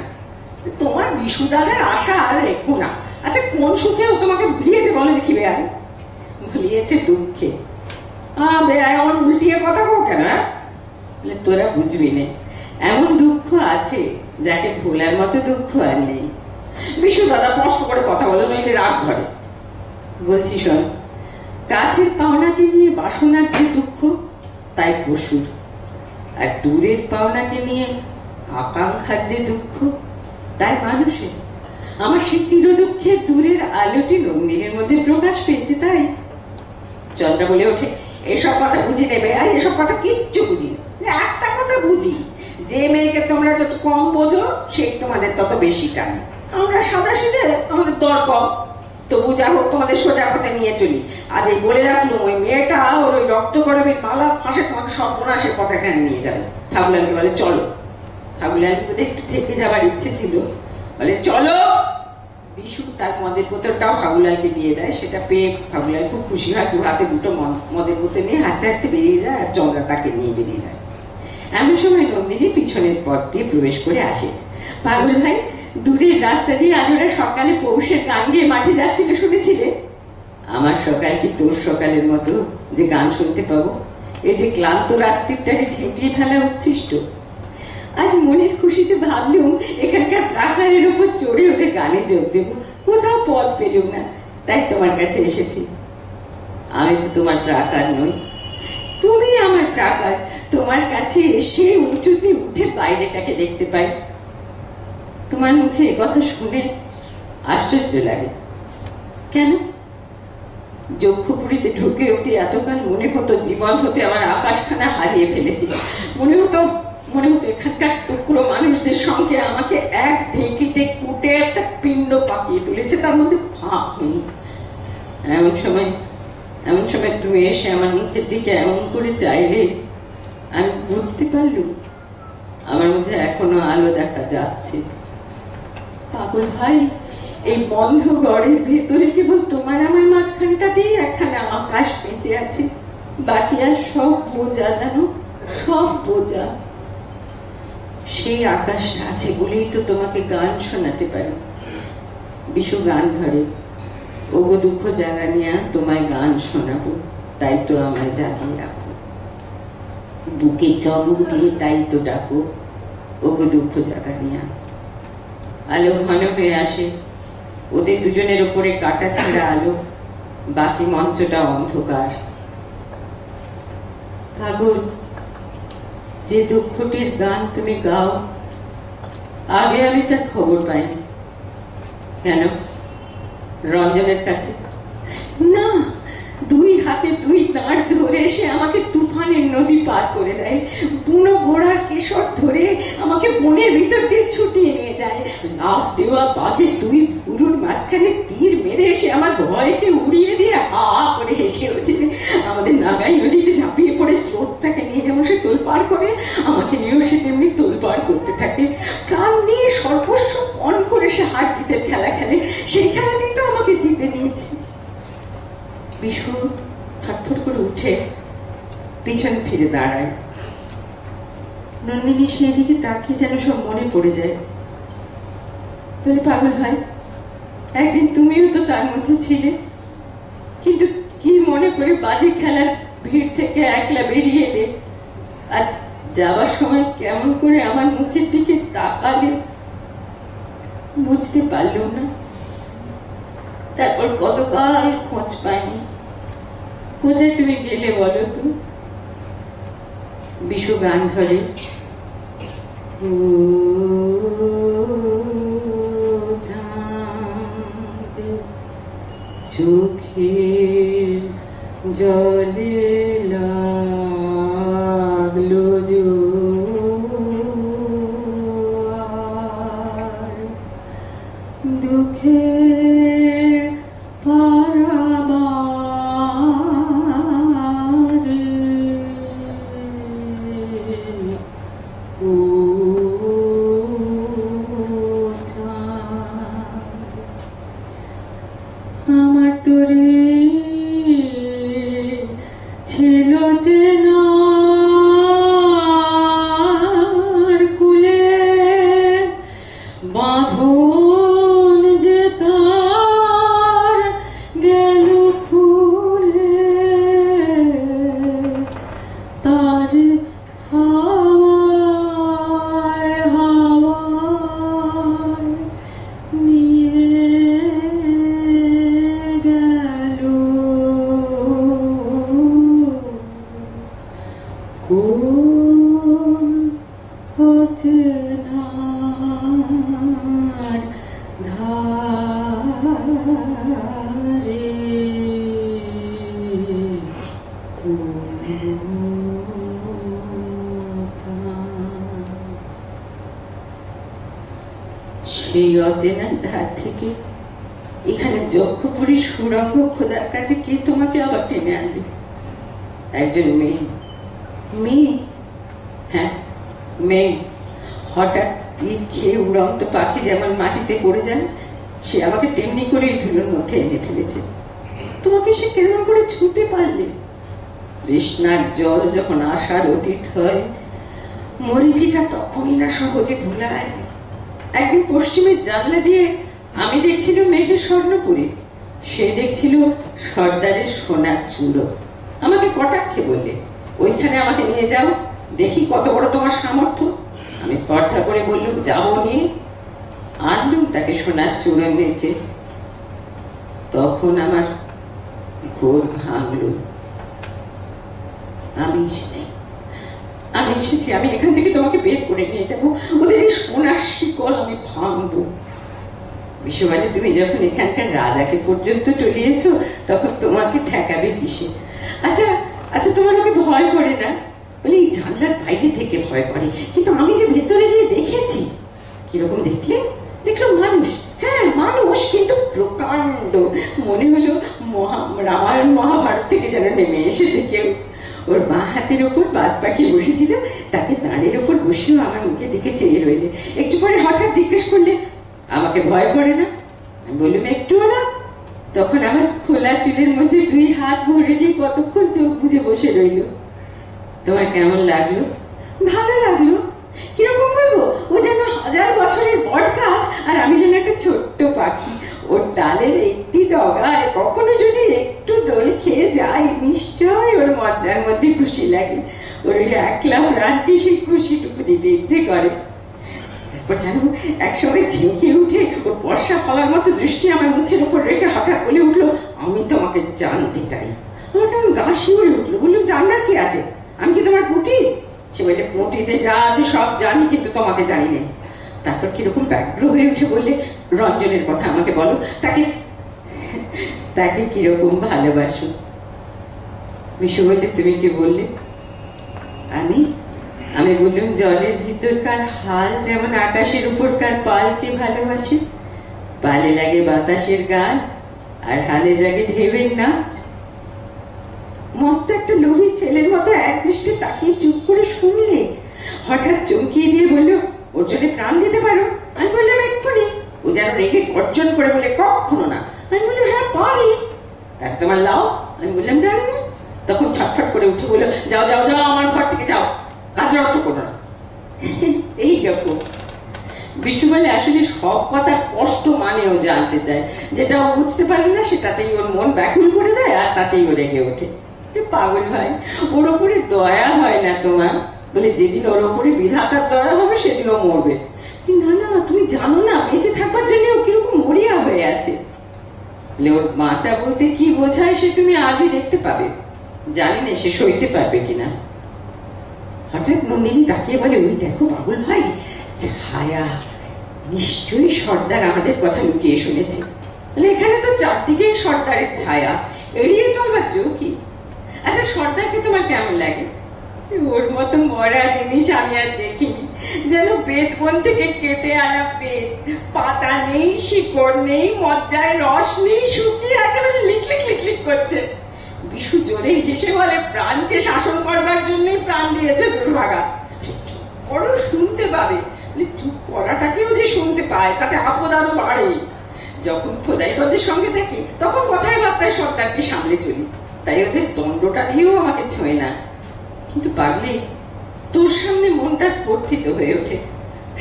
তোমার বিশু দাদার আশা আর রেখো না। আচ্ছা, কোন সুখে ও তোমাকে ভুলিয়েছে বলে দেখি বেয়াই? ভুলিয়েছে দুঃখে। বেয়াই, আমার উল্টিয়ে কথা কও কেন? বলে, তোরা বুঝবি না, এমন দুঃখ আছে যাকে ভোলার মতো দুঃখ আর নেই। বিশু দাদা কষ্ট করে কথা বলো, নইলে রাগ ধরে। বলছি শোন, কাছের পাওনাকে নিয়ে বাসনার যে দুঃখ, তাই পশুর। আর দূরের পাওনাকে নিয়ে আকাঙ্ক্ষার যে দুঃখ, তাই মানুষের। আমার সে চির দুঃখের দূরের আলোটি নন্দিনীর মধ্যে প্রকাশ পেয়েছে, তাই। চন্দ্রা বলে ওঠে, এসব কথা বুঝি নেবে? এসব কথা কিচ্ছু বুঝি না। একটা কথা বুঝি, যে মেয়েকে তোমরা যত কম বোঝো, সেই তোমাদের তত বেশি টানে। আমরা সাদা সিধে, আমাদের দর কম, তবু যা হোক তোমাদের সোজা পথে নিয়ে চলি। আজ এই বলে রাখলো, ওই মেয়েটা ওর ওই রক্ত গরমের মালার ফাঁসে তোমাকে সর্বনাশের পথে কেন নিয়ে যাবে। ফাগুলালকে বলে, চলো। ফাগুলালকে বোধহয় একটু থেকে যাবার ইচ্ছে ছিল, বলে, চলো। বিশু তার মদের বোতলটাও ফাগুলালকে দিয়ে দেয়। সেটা পেয়ে ফাগুলাল খুব খুশি হয়, দু হাতে দুটো মদের বোতল নিয়ে হাসতে হাসতে বেরিয়ে যায়, আর চন্দ্রা তাকে নিয়ে বেরিয়ে যায়। এমন সময় নন্দিনী পিছনের পথ দিয়ে প্রবেশ করে আসে। পাগল ভাই, দূরের রাস্তা দিয়ে আজ ওরা সকালে পৌষের গান গিয়ে মাঠে যাচ্ছিল, শুনেছিলে? আমার সকাল কি তোর সকালের মতো যে গান শুনতে পাবো? এই যে ক্লান্ত রাত্রিটাকে ঝেঁটিয়ে ফেলা উচ্ছিষ্ট। আজ মনের খুশিতে ভাবলুম এখানকার প্রাকারের উপর চড়ে ওদের গানে যোগ দেব, কোথাও পথ পেলুম না, তাই তোমার কাছে এসেছি। আমি তো তোমার প্রাকার নই, তুমি আমার প্রাকার। তোমার কাছে এসে উঁচুতে উঠে বাইরেটাকে দেখতে পাই। তোমার মুখে এ কথা শুনে আশ্চর্য লাগে। কেন? যক্ষপুরীতে ঢুকে অবধি এতকাল মনে হতো জীবন হতে আমার আকাশখানা হারিয়ে ফেলেছি। মনে হতো এখানকার টুকরো মানুষদের সঙ্গে আমাকে এক ঢেঁকিতে কুটে একটা পিণ্ড পাকিয়ে তুলেছে, তার মধ্যে ফাঁক নেই। এমন সময় তুমি এসে আমার মুখের দিকে এমন করে চাইলে, আমি বুঝতে পারলুম আমার মধ্যে এখনো আলো দেখা যাচ্ছে। পাগল ভাই, এই বন্ধ ঘরের ভেতরে কেবল তোমার আমার মাঝখানটাতেই একখানা আকাশ বেঁচে আছে, বাকি আর সব বোঝা, জানো, সব বোঝা। সেই আকাশটা আছে বলেই তো তোমাকে গান শোনাতে পারি। বিশু গান ধরে, ওগো দুঃখ জাগানিয়া তোমায় গান শোনাবো, তাই তো আমায় জাগিয়ে রাখো। বুকে চমক দিয়ে তাই তো ডাকো, ওগো দুঃখ জাগানিয়া। আলো ঘন হয়ে আসে, ওদের দুজনের ওপরে কাটা ছেঁড়া আলো। বাকি মঞ্চটা অন্ধকার। পাগল, যে দুঃখটির গান তুমি গাও, আগে আমি তার খবর পাইনি। কেন? রঞ্জনের কাছে? না, দুই হাতে দুই দাঁড় ধরে সে আমাকে তুফানের নদী পার করে দেয়, বুনো ঘোড়ার কেশর ধরে আমাকে বনের ভিতর দিয়ে ছুটিয়ে নিয়ে যায়। লাফ দেওয়া বাঘের দুই ভুরুর মাঝখানে তীর মেরে সে আমার ভয়কে উড়িয়ে দিয়ে হা করে হেসে ওঠে। আমাদের নাগাই নদীতে ঝাঁপিয়ে পড়ে স্রোতটাকে নিয়ে যেমন সে তোলপাড় করে, আমাকে নিয়েও সে তেমনি তোলপাড় করতে থাকে। প্রাণ নিয়ে সর্বস্ব পণ করে সে হার জিতের খেলা খেলে। সেই খেলাতেই তো আমাকে জিতে নিয়েছে। বিশু ছটফট করে উঠে পিছন ফিরে দাঁড়ায়। নন্দিনী সেদিকে তাকিয়ে যেন সব মনে পড়ে যায়। বলে, পাগল ভাই, একদিন তুমিও তো তার মধ্যে ছিলে, কিন্তু কি মনে করে বাজে খেলার ভিড় থেকে একলা বেরিয়ে এলে, আর যাবার সময় কেমন করে আমার মুখের দিকে তাকালে বুঝতে পারলাম না। তারপর কতকাল খোঁজ পাইনি। কোথায় তুমি গেলে বলো তো? বিশু গান ধরে, চোখের জলে লাগলো জোয়ার, দুঃখের পারাবার, ও চাঁদ, আমার তোরে ছিল চেনা কুলে, বাঁধন যে তার গেল খুলে, তার হাওয়ায় হাওয়ায় নিয়ে গেল কোন অচেনার ধারে, সেই অচেনার ধার থেকে এখানে যক্ষপুরীর সুরঙ্গ খোদার কাছে কে তোমাকে আবার টেনে আনলে? একজন মেয়ে। মেয়ে? হ্যাঁ, মেয়ে। হঠাৎ তীর খেয়ে উড়ন্ত পাখি যেমন মাটিতে পড়ে যায়, সে আমাকে তেমনি করে এই ধুলোর মধ্যে এনে ফেলেছে। তোমাকে সে কেমন করে ছুঁতে পারলে? তৃষ্ণার জল যখন আশার অতীত হয়, মরিচিকা তখনই না সহজে ভোলায়। একদিন পশ্চিমের জানলা দিয়ে আমি দেখছিল মেঘের স্বর্ণপুরী, সে দেখছিল সর্দারের সোনার চুলো। আমাকে কটাক্ষে বললে, ওইখানে আমাকে নিয়ে যাও, দেখি কত বড় তোমার সামর্থ্য। আমি স্পর্ধা করে বললুম, যাবো নিয়ে। আনলুম তাকে সোনার চূড়ো নেচে। তখন আমার ঘোর ভাঙল। আমি এসেছি, আমি এখান থেকে তোমাকে বের করে নিয়ে যাবো, ওদের এই সোনার শিকল আমি ভাঙবো। বিশ্ববাণী, তুমি যখন এখানকার রাজাকে পর্যন্ত টলিয়েছো, তখন তোমাকে ঠেকাবে কিসে? আচ্ছা আচ্ছা, তোমার ওকে ভয় করে না? বলে, এই জানলার বাইরে থেকে ভয় করে, কিন্তু আমি যে ভেতরে গিয়ে দেখেছি। কিরকম দেখলে? দেখলো মানুষ, হ্যাঁ মানুষ, কিন্তু প্রকাণ্ড। মনে হলো রামায়ণ মহাভারত থেকে যেন নেমে এসেছে কেউ। ওর বাঁ হাতের ওপর বাজ পাখি বসেছিল, তাকে দাঁড়ের ওপর বসেও আমার মুখে দিকে চেয়ে রইলে। একটু পরে হঠাৎ জিজ্ঞেস করলে, আমাকে ভয় করে না? আমি বললাম, একটুও না। তখন আমার খোলা চুলের মধ্যে দুই হাত ভরে দিয়ে কতক্ষণ চোখ বুজে বসে রইল। তোমার কেমন লাগলো? ভালো লাগলো। কিরকম বলবো, ও যেন 1000 বছরের বট গাছ, আর আমি যেন একটা ছোট্ট পাখি। ওর ডালের একটি ডগায় কখনো যদি একটু দোল খেয়ে যাই, নিশ্চয় ওর মজ্জার মধ্যে খুশি লাগে। ওর ওই একলা প্রাণকে সেই খুশিটুকু দিতে ইচ্ছে করে। তারপর যেন একসময় ঝিমকে উঠে ওর বর্ষা ফলার মতো দৃষ্টি আমার মুখের উপর রেখে হঠাৎ বলে উঠলো, আমি তোমাকে জানতে চাই। আমার কেমন গা শিউরে উঠলো। বললাম, জানার কি আছে? আমি কি তোমার পুঁতি? সে বললে, পুঁতিতে যা আছে সব জানি, কিন্তু তোমাকে জানি না। তারপর কিরকম ব্যগ্র হয়ে উঠে বললে, রঞ্জনের কথা আমাকে বলো, তাকে তাকে কিরকম ভালোবাসো? বিশু বললে, তুমি কি বললে? আমি আমি বললাম, জলের ভিতরকার হাল যেমন আকাশের উপরকার পালকে ভালোবাসে, পালে লাগে বাতাসের গান আর হালে জাগে ঢেউয়ের নাচ। মস্ত একটা লোভী ছেলের মতো এক দৃষ্টি তাকিয়ে চুপ করে শুনলে, হঠাৎ চমকিয়ে দিয়ে বললো, ওর জন্য প্রাণ দিতে পারো? আমি বললাম, এক্ষুনি। ও যেন রেগে গর্জন করে বলে, কখনো না। আমি বললাম, হ্যাঁ পারি। তার তোমার লাও? আমি বললাম, জানি না। তখন ছটফট করে উঠে বললো, যাও যাও যাও, আমার ঘর থেকে যাও, কাজের অর্থ করো না। এই রকম। বিষ্ণু বলে, আসলে সব কথা কষ্ট মানেও জানতে চায়, যেটা ও বুঝতে পারে না সেটাতেই ওর মন ব্যাকুল করে দেয়, আর তাতেই ও রেগে ওঠে। পাগল ভাই, ওর ওপরে দয়া হয় না তোমার? বলে, যেদিন ওর ওপরে বিধাতার দয়া হবে সেদিন ও মরবে। না না, তুমি জানো না, বেঁচে থাকবার জন্য ও কিরকম মরিয়া হয়ে আছে। ওর বাঁচা বলতে কি বোঝায় সে তুমি আজই দেখতে পাবে। জানি না সে সইতে পারবে কিনা। হঠাৎ নন্দিনী তাকিয়ে বলে, ওই দেখো পাগল ভাই, ছায়া। নিশ্চয়ই সর্দার আমাদের কথা লুকিয়ে শুনেছে। এখানে তো চারদিকেই সর্দারের ছায়া, এড়িয়ে চলবার জো কি? আচ্ছা, সর্দারকে তোমার কেমন লাগে? ওর মতো মরা জিনিস আমি আর দেখিনি। যেন বেদ বন থেকে কেটে আনা বেদ, পাতা নেই, শিকড় নেই, মজ্জায় রস নেই, শুকিয়ে একেবারে লিকলিক লিকলিক করছে। বিশু জোরে হেসে বলে, প্রাণকে শাসন করবার জন্যই প্রাণ দিয়েছে দুর্ভাগা। চুপ করো, শুনতে পাবে। চুপ করাটাকেও যে শুনতে পায়, তাতে আপদ আরো বাড়ে। যখন খোদাইগদের সঙ্গে থাকি তখন কথায় বার্তায় সর্দারকে সামলে চলি, তাই ওদের দণ্ডটা দিয়েও আমাকে ছোঁয় না। কিন্তু পাগলি, তোর সামনে মনটা স্ফূর্তিত হয়ে ওঠে,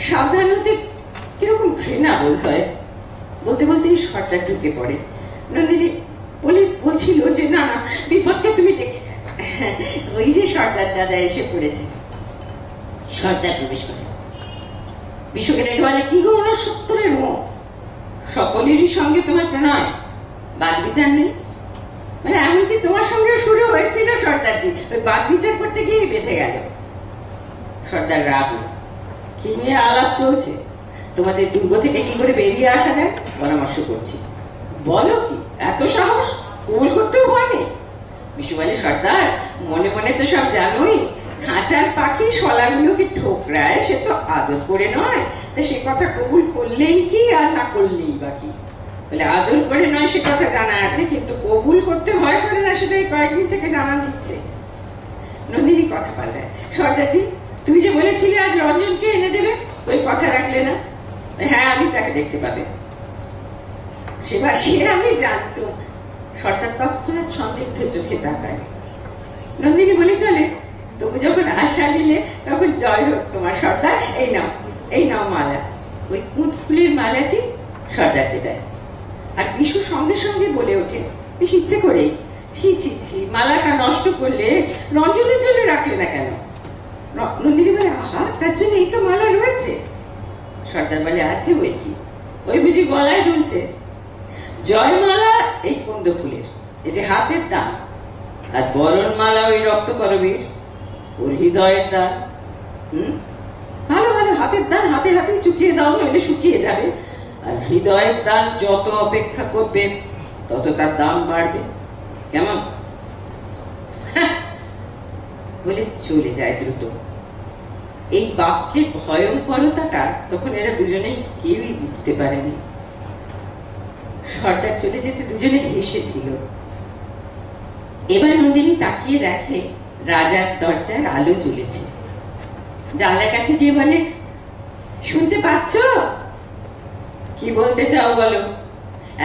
সাবধান হতে কিরকম ঘৃণা বোধ হয়। বলতে বলতেই সর্দার ঢুকে পড়ে। নন্দিনী বলছিল যে, না না, বিপদকে তুমি ডেকে। ওই যে সর্দার দাদা এসে পড়েছে। সর্দার প্রবেশ করে বিশুকে দেখে বলে, কি গো 69-এর মুখ, সকলেরই সঙ্গে তোমার প্রণয়, বাজ বিচার নেই? মানে এমনকি তোমার সঙ্গে শুরু হয়েছিল সর্দারজি, ওই বাজ বিচার করতে গিয়ে বেঁধে গেল। সর্দার রাগ, কি নিয়ে আলাপ চলছে? তোমাদের দুর্গ থেকে কি করে বেরিয়ে আসা যায় পরামর্শ করছি। বলো কি, এত সাহস? কবুল করতেও ভয় নেই? বিশু বলে, সর্দার, মনে মনে তো সব জানোই, খাঁচার পাখি শলাগুলোকে ঠোকরায়, সে তো আদর করে নয়, তা সে কথা কবুল করলেই কি আর না করলেই বাকি। বলে, আদর করে নয় সে কথা জানা আছে, কিন্তু কবুল করতে ভয় করে না, সেটাই কয়েকদিন থেকে জানা দিচ্ছে। নন্দিনী কথা পাল্টায়, সর্দারজি, তুমি যে বলেছিলে আজ রঞ্জনকে এনে দেবে, ওই কথা রাখলে না? হ্যাঁ, আজই তাকে দেখতে পাবে। সেবার সে আমি জানতো। সর্দার তৎক্ষণাৎ সন্দিগ্ধ চোখে তাকায়। নন্দিনী বলে, চলে, তবু যখন আশা দিলে তখন জয় হোক তোমার সর্দার। এই নাও, এই নাও মালা। ওই কুঁদ ফুলের মালাটি সর্দারকে দেয়। আর বিশু সঙ্গে সঙ্গে বলে ওঠে, বেশ ইচ্ছে করে, ছি ছি ছি, মালাটা নষ্ট করলে, রঞ্জনের জন্য রাখলে না কেন? নন্দিনী বলে, আহা, তার জন্য এই তো মালা রয়েছে। সর্দার বলে, আছে ওই কি, ওই বুঝি গলায় দুলছে। জয়মালা এই কুন্দ ফুলের, এই যে হাতের দান, আর বরণ মালা ওই রক্ত করবীর, ওর হৃদয়ের দান। ভালো ভালো হাতের দান হাতে হাতেই চুকিয়ে দাও, নইলে শুকিয়ে যাবে। আর হৃদয়ের দান যত অপেক্ষা করবে তত তার দাম বাড়বে। কেমন? বলে চলে যায় দ্রুত। এই বাক্যের ভয়ঙ্করতাটা তখন এরা দুজনেই কেউই বুঝতে পারেনি। সর্দার চলে যেতে দুজনে হেসেছিল। এবার নন্দিনী তাকিয়ে দেখে রাজার দরজার আলো জ্বলেছে। জানলার কাছে গিয়ে বলে, শুনতে পাচ্ছ? কি বলতে চাও বলো?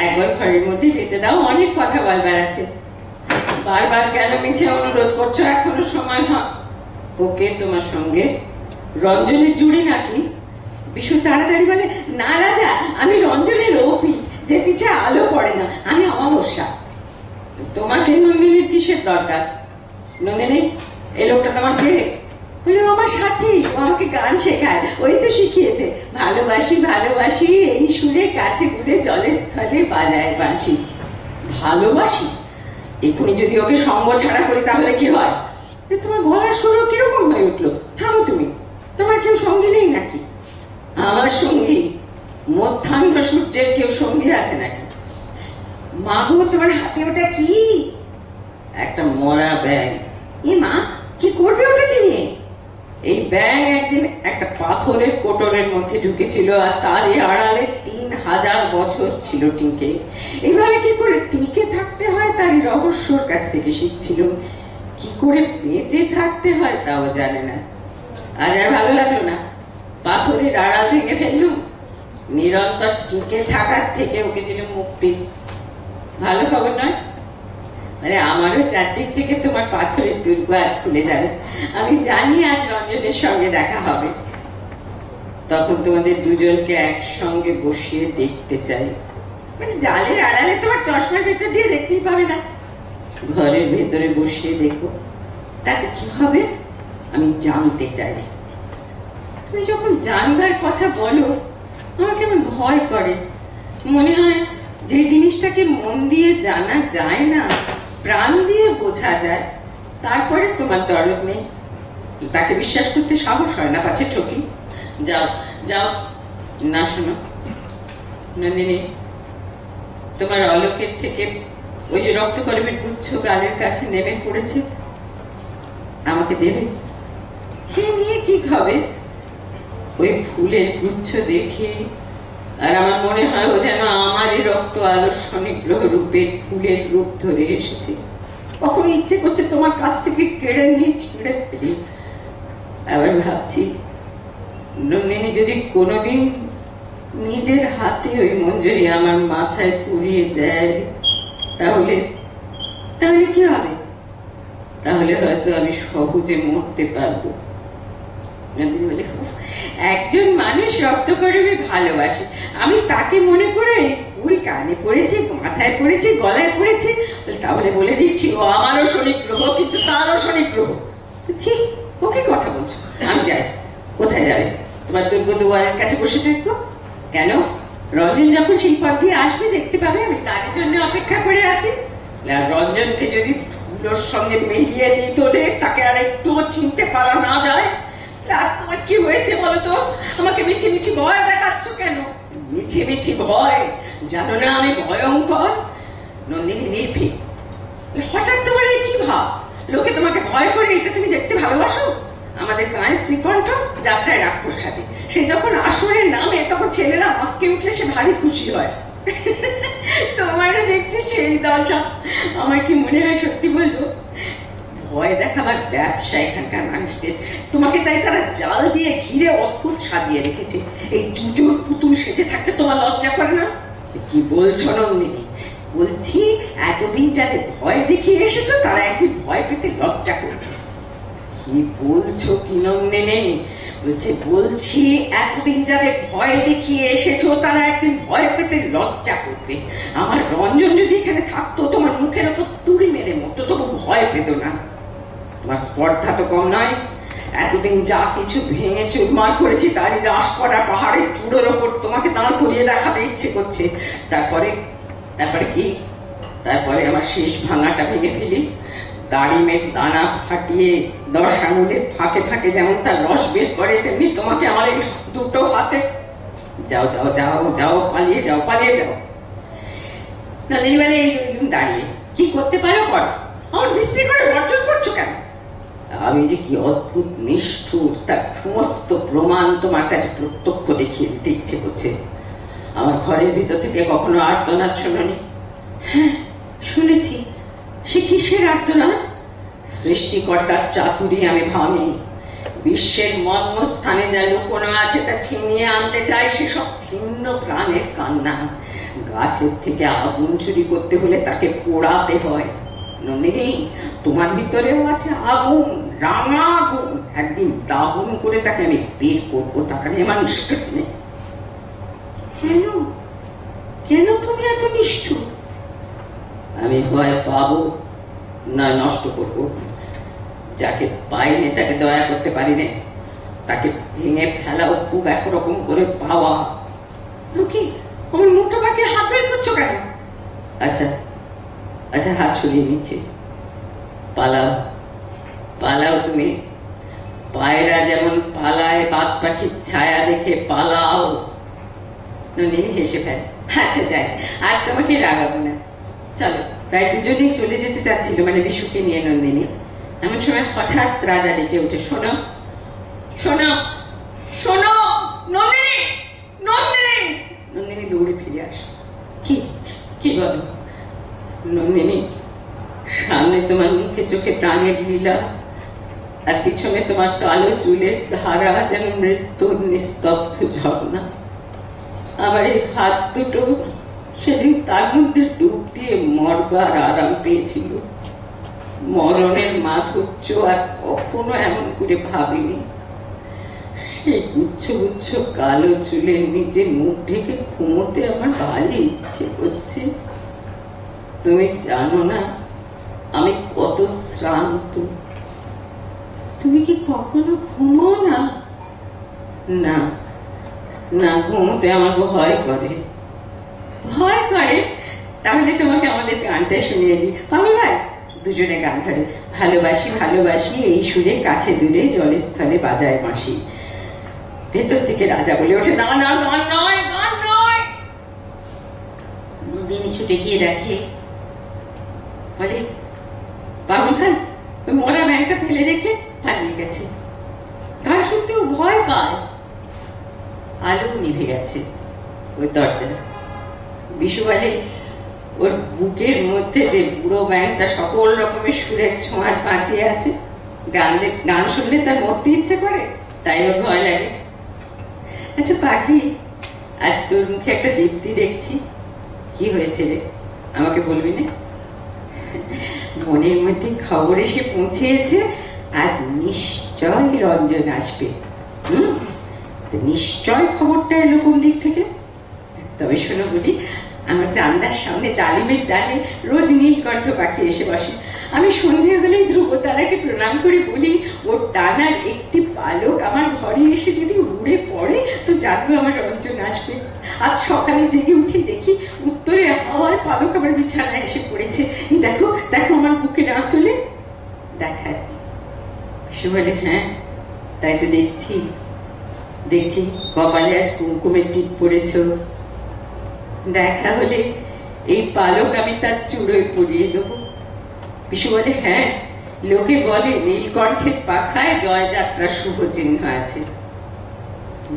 একবার ঘরের মধ্যে যেতে দাও, অনেক কথা বলবার আছে। বারবার কেন মিছে অনুরোধ করছো? এখনো সময় হয়। ওকে তোমার সঙ্গে রঞ্জনের জুড়ি নাকি? বিশু তাড়াতাড়ি বলে, না রাজা, আমি রঞ্জনের ও পিঠ, যে পিঠে আলো পড়ে না, আমি অমাবস্যা। তোমাকে নন্দিনীর কিসের দরকার? নন্দিনী, এই লোকটা তোমাকে বলে আমার সাথী, ও আমাকে গান শেখায়, ওই তো শিখিয়েছে, ভালোবাসি ভালোবাসি এই সুরে কাছে দূরে জলে স্থলে বাজায় বাঁশি। ভালোবাসি? এখনই যদি ওকে সঙ্গ ছাড়া করি তাহলে কি হয়? তোমার গলার সুরও কিরকম হয়ে উঠলো, থামো তুমি, তোমার কেউ সঙ্গী নেই নাকি? আমার সঙ্গী? মধ্যাহ্ন সূর্যের কেউ সঙ্গী আছে নাকি? মাগো, তোমার হাতে ওটা কি? একটা মরা ব্যাঙ। এ মা, কি করবে ওটাকে নিয়ে? এই ব্যাঙ একদিন একটা পাথরের কোটরের মধ্যে ঢুকেছিল, আর তারই আড়ালে 3000 বছর ছিল টিকে। এইভাবে কি করে টিকে থাকতে হয় তারই রহস্যর কাছ থেকে শিখছিল। কি করে বেঁচে থাকতে হয় তাও জানে না। আজ আর ভালো লাগলো না, পাথরের আড়াল ভেঙে ফেললুম। নিরন্তর টিকে থাকার থেকে ওকে দিল মুক্তি। ভালো খবর নয়? মানে আমারও চারদিক থেকে তোমার পাথরের দুর্গ আজ খুলে যাবে। আমি জানি আজ রঞ্জনের সঙ্গে দেখা হবে, তখন তোমাদের দুজনকে একসঙ্গে বসিয়ে দেখতে চাই। মানে জালের আড়ালে তোমার চশমার ভেতর দিয়ে দেখতেই পাবে না, ঘরের ভেতরে বসিয়ে দেখো, তাতে কি হবে আমি জানতে চাই। তুমি যখন জানবার কথা বলো আমার কেমন ভয় করে। মনে হয় যে জিনিসটাকে মন দিয়ে জানা যায় না, প্রাণ দিয়ে বোঝা যায়, তারপরে তোমার দরদ নেই, তাকে বিশ্বাস করতে সাহস হয় না, পাছে ঠকি। যাও যাও না, শোনো নন্দিনী, তোমার অলোকের থেকে ওই যে রক্তকলমের গুচ্ছ গালের কাছে নেমে পড়েছে, আমাকে দেবে? সে নিয়ে কি হবে? ওই ফুলের গুচ্ছ দেখে আর আমার মনে হয় ও যেন আমারই রক্ত আলস্য নিগ্রহ রূপের ফুলের রূপ ধরে এসেছে। কখনো ইচ্ছে করছে তোমার কাছ থেকে কেড়ে নিয়ে ছিঁড়ে ফেলি। আবার ভাবছি নন্দিনী যদি কোনোদিন নিজের হাতে ওই মঞ্জরি আমার মাথায় পুড়িয়ে দেয় তাহলে তাহলে কি হবে? তাহলে হয়তো আমি সহজে মরতে পারবো। নন্দিনী বলে, একজন মানুষ রক্ত করবে ভালোবাসে, আমি তাকে মনে করে ফুল কানে পড়েছে, মাথায় পড়েছে, গলায় পড়েছে, তাহলে বলে দিচ্ছি ও আমারও শনিক গ্রহ, কিন্তু তারও শনিক গ্রহ। ঠিক ওকে কথা বলছো, আমি যাই। কোথায় যাবে? তোমার দুর্গ দুয়ারের কাছে বসে থাকবো কেন? রঞ্জন যখন শিল্পর দিয়ে আসবে দেখতে পাবে আমি তার জন্য অপেক্ষা করে আছি। আর রঞ্জনকে যদি ধুলোর সঙ্গে মিলিয়ে দিই তোলে, তাকে আর একটুও চিনতে পারা না যায়। আর তোমার কি হয়েছে বলো তো? আমাকে মিছি মিছি ভয় দেখাচ্ছ কেন? মিছি মিছি ভয়? জানো না আমি ভয়ঙ্কর? নন্দিনী নির্ভীক। হঠাৎ তোমার এই কি ভাব? লোকে তোমাকে ভয় করে এটা তুমি দেখতে ভালোবাসো? আমাদের গায়ে শ্রীকণ্ঠ যাত্রায় রাক্ষস সাজে, সে যখন আসরে নামে তখন ছেলেরা আঁতকে উঠলে সে ভারী খুশি হয়। তোমারও দেখছি সেই দশা। আমার কি মনে হয় সত্যি বলবো, ভয় দেখাবার ব্যবসা এখানকার মানুষদের। তোমাকে তাই তারা জাল দিয়ে ঘিরে অদ্ভুত সাজিয়ে রেখেছে। এই জুজুর পুতুল সেজে থাকতে তোমার লজ্জা করে না? কি বলছো নন্দিনী? বলছি এতদিন যাদের ভয় দেখিয়ে এসেছো তারা একদিন ভয় পেতে লজ্জা করবে। কি বলছো কি নন্দিনী? বলছি এতদিন যাদের ভয় দেখিয়ে এসেছো তারা একদিন ভয় পেতে লজ্জা করবে। আমার রঞ্জন যদি এখানে থাকতো তোমার মুখের ওপর তুড়ি মেরে মরতো, তবু ভয় পেত না। তোমার স্পর্ধা তো কম নয়। এতদিন যা কিছু ভেঙে চুরমার করেছি তারই রাশ করা পাহাড়ের চূড়োর ওপর তোমাকে দাঁড় করিয়ে দেখাতে ইচ্ছে করছে। তারপরে কি? তারপরে আমার শেষ ভাঙাটা ভেঙে ফেলি, দাড়িমের দানা ফাটিয়ে 10 আঙুলের ফাঁকে ফাঁকে যেমন তার রস বের করে, তেমনি তোমাকে আমার এই দুটো হাতে। যাও যাও যাও যাও, পালিয়ে যাও, পালিয়ে যাও। নন্দিনী বলে, এই দাঁড়িয়ে কি করতে পারো করো, আমার বিস্ত্রি করে অর্জন করছো কেন? আমি যে কি অদ্ভুত নিষ্ঠুর তার সমস্ত প্রমাণ তোমার কাছে প্রত্যক্ষ দেখিয়ে দিতে ইচ্ছে করছে। আমার ঘরের ভিতর থেকে কখনো আর্তনাদ শোনোনি? হ্যাঁ শুনেছি। সে কিসের আর্তনাদ? সৃষ্টিকর্তার চাতুরি আমি ভাঙি। বিশ্বের মর্মস্থানে যা লুকোনো আছে তা ছিনিয়ে আনতে চাই, সেসব ছিন্ন প্রাণের কান্না। গাছের থেকে আগুন চুরি করতে হলে তাকে পোড়াতে হয়। নন্দিনী, তোমার ভিতরেও আছে আগুন, রাঙা আগুন। একদিন দাহন করে তাকে আমি বের করবো, তাকে নিয়ে আমার নিষ্কৃত নেই। কেন কেন তুমি এত নিষ্ঠুর? আমি হয় পাবো না নষ্ট করবো। যাকে পাইনি তাকে দয়া করতে পারি নে, তাকে ভেঙে ফেলাও খুব একরকম করে পাওয়া। কি আমার মুখটা বাকি হাত বের করছো কেন? আচ্ছা আচ্ছা, হাত সরিয়ে নিচ্ছে। পালাও পালাও তুমি, পায়রা যেমন পালায় বাজ পাখির ছায়া দেখে, পালাও। নন্দিনী হেসে ফেলে। আচ্ছা যাই, আর তোমাকে রাগাবো না, চলো। প্রায় দুজনেই চলে যেতে চাচ্ছিল, মানে বিশুকে নিয়ে নন্দিনী। এমন সময় হঠাৎ রাজা ডেকে উঠে, শোনো শোনো শোনো, নন্দিনী নন্দিনী। নন্দিনী দৌড়ে ফিরে আসে। কি কি বলো? নন্দিনী, সামনে তোমার মুখে চোখে প্রাণের লীলা, আর পিছনে তোমার কালো চুলের ধারা যেন মৃত্যুর নিস্তব্ধ ঝর্ণা। আবার এই হাত দুটো সেদিন তার মধ্যে ডুব দিয়ে মরবার আরাম পেয়েছিল। মরণের মাধুর্য আর কখনো এমন করে ভাবিনি। সেই গুচ্ছ গুচ্ছ কালো চুলের নিচে মুখ ঢেকে ঘুমোতে আমার ভারী ইচ্ছে করছে। তুমি জানো না আমি কত শ্রান্ত। তুমি কি কখনো ঘুমো না? না না, ঘুমোতে আমার ভয় করে। ভয় করে? তাহলে তোমাকে আমাদের গানটা শুনিয়ে দিই। পাগল ভাই, দুজনে গান ধরে। ভালোবাসি ভালোবাসি এই সুরে কাছে দূরে জলস্থলে বাজায় বাঁশি। ভেতর থেকে রাজা বলে ওঠে, না না, গান নয়, গান নয়। নন্দিনী ছুটে গিয়ে দেখে, বলে, পাগল ভাই ওই মরা ব্যাংকটা ফেলে রেখে পালিয়ে গেছে। গান শুনতেও ভয় পায়। আলো নিভে গেছে ওই দরজার। বিশু বলে, ওর বুকের মধ্যে যে বুড়ো ব্যাংকটা সকল রকমের সুরের ছোঁয়াচ বাঁচিয়ে আছে, গান শুনলে তার মরতে ইচ্ছে করে, তাই ওর ভয় লাগে। আচ্ছা পাগলি, আজ তোর মুখে একটা দীপ্তি দেখছি, কি হয়েছে রে? আমাকে বলবি না? মনের মধ্যে খবর এসে পৌঁছেছে, আজ নিশ্চয় রঞ্জন আসবে। নিশ্চয় খবরটা এলো কোন দিক থেকে? তবে শোনো বলি, আমার জানলার সামনে ডালিমের ডালে রোজ নীলকণ্ঠ পাখি এসে বসে। আমি সন্ধে হলেই ধ্রুব তারাকে প্রণাম করে বলি, ওর ডানার একটি পালক আমার ঘরে এসে যদি উড়ে পড়ে তো জানবো আমার রঞ্জন আসবে। আজ সকালে জেগে উঠে দেখি উত্তরে হাওয়ায় পালক আমার বিছানায় এসে পড়েছে। এই দেখো দেখো, আমার বুকের আঁচলে দেখায়। সে বলে, হ্যাঁ তাই তো দেখছি দেখছি, কপালে আজ কুমকুমের টিপ পড়েছ। দেখা হলে এই পালক আমি তার চূড়োয় পরিয়ে দেবো। বিশু বলে, হ্যাঁ, লোকে বলে নীলকণ্ঠের পাখায় জয়যাত্রার শুভ চিহ্ন আছে।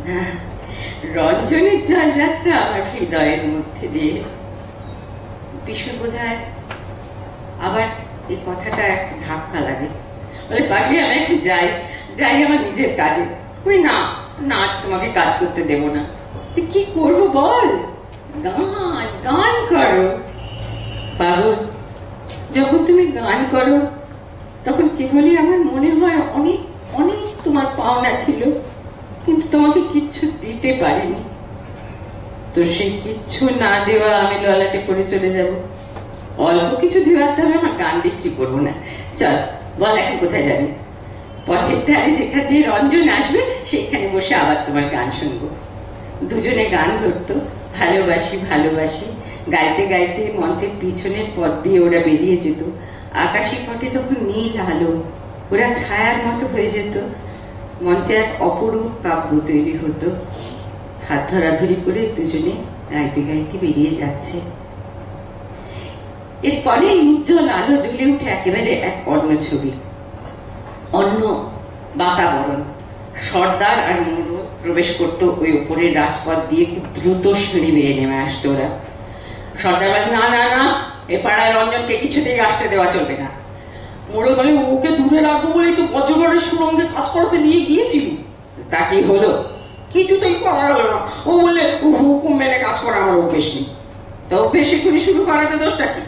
না, রঞ্জনের জয়যাত্রা আমার হৃদয়ের মধ্যে দিয়ে। বিশু বোধহয় আবার এই কথাটা একটা ধাক্কা লাগে। বলে, পাগলি আমি এখন যাই যাই আমার নিজের কাজে। ওই না, আজ তোমাকে কাজ করতে দেব না। কি করবো বল? গান গান করো। পাগল, যখন তুমি গান করো তখন কেবলই আমার মনে হয় অনেক অনেক তোমার পাওনা ছিল, কিন্তু তোমাকে কিচ্ছু দিতে পারিনি। তো সেই কিচ্ছু না দেওয়া আমি ললাটে পড়ে চলে যাব। অল্প কিছু দেওয়ার দামে আমার গান বিক্রি করবো না। চল বল, এখন কোথায় যাবি? পথের ধারে যেখান দিয়ে রঞ্জন আসবে সেখানে বসে আবার তোমার গান শুনবো। দুজনে গান ধরতো, ভালোবাসি ভালোবাসি গাইতে গাইতে মঞ্চের পিছনের পথ দিয়ে ওরা বেরিয়ে যেত। আকাশি পটে তখন নীল আলো, ওরা ছায়ার মতো হয়ে যেত। মঞ্চে এক অপরূপ কাব্য তৈরি হতো। হাত ধরাধরি করে দুজনে গাইতে গাইতে বেরিয়ে যাচ্ছে। এরপরে উজ্জ্বল আলো জ্বলে উঠে একেবারে এক অন্য ছবি, অন্য বাতাবরণ। সর্দার আর মৌর প্রবেশ করতো ওই উপরের রাজপথ দিয়ে, খুব দ্রুত সিঁড়ি বেয়ে নেমে আসতো ওরা। সর্দার বলে, না না না, এ পাড়ায় রঞ্জনকে কিছুতেই আসতে দেওয়া চলবে না। মোড়ল বলে, ওকে দূরে রাখবো বলেই তো বজ্রগড়ের সুরঙ্গে কাজ করাতে নিয়ে গিয়েছিল। তা কি হলো? কিছুতেই করা হলো না। ও বললে, হুকুম মেনে কাজ করা আমার অভ্যেস নেই। তো অভ্যেস এক্ষুনি শুরু করাতে দোষটা কি?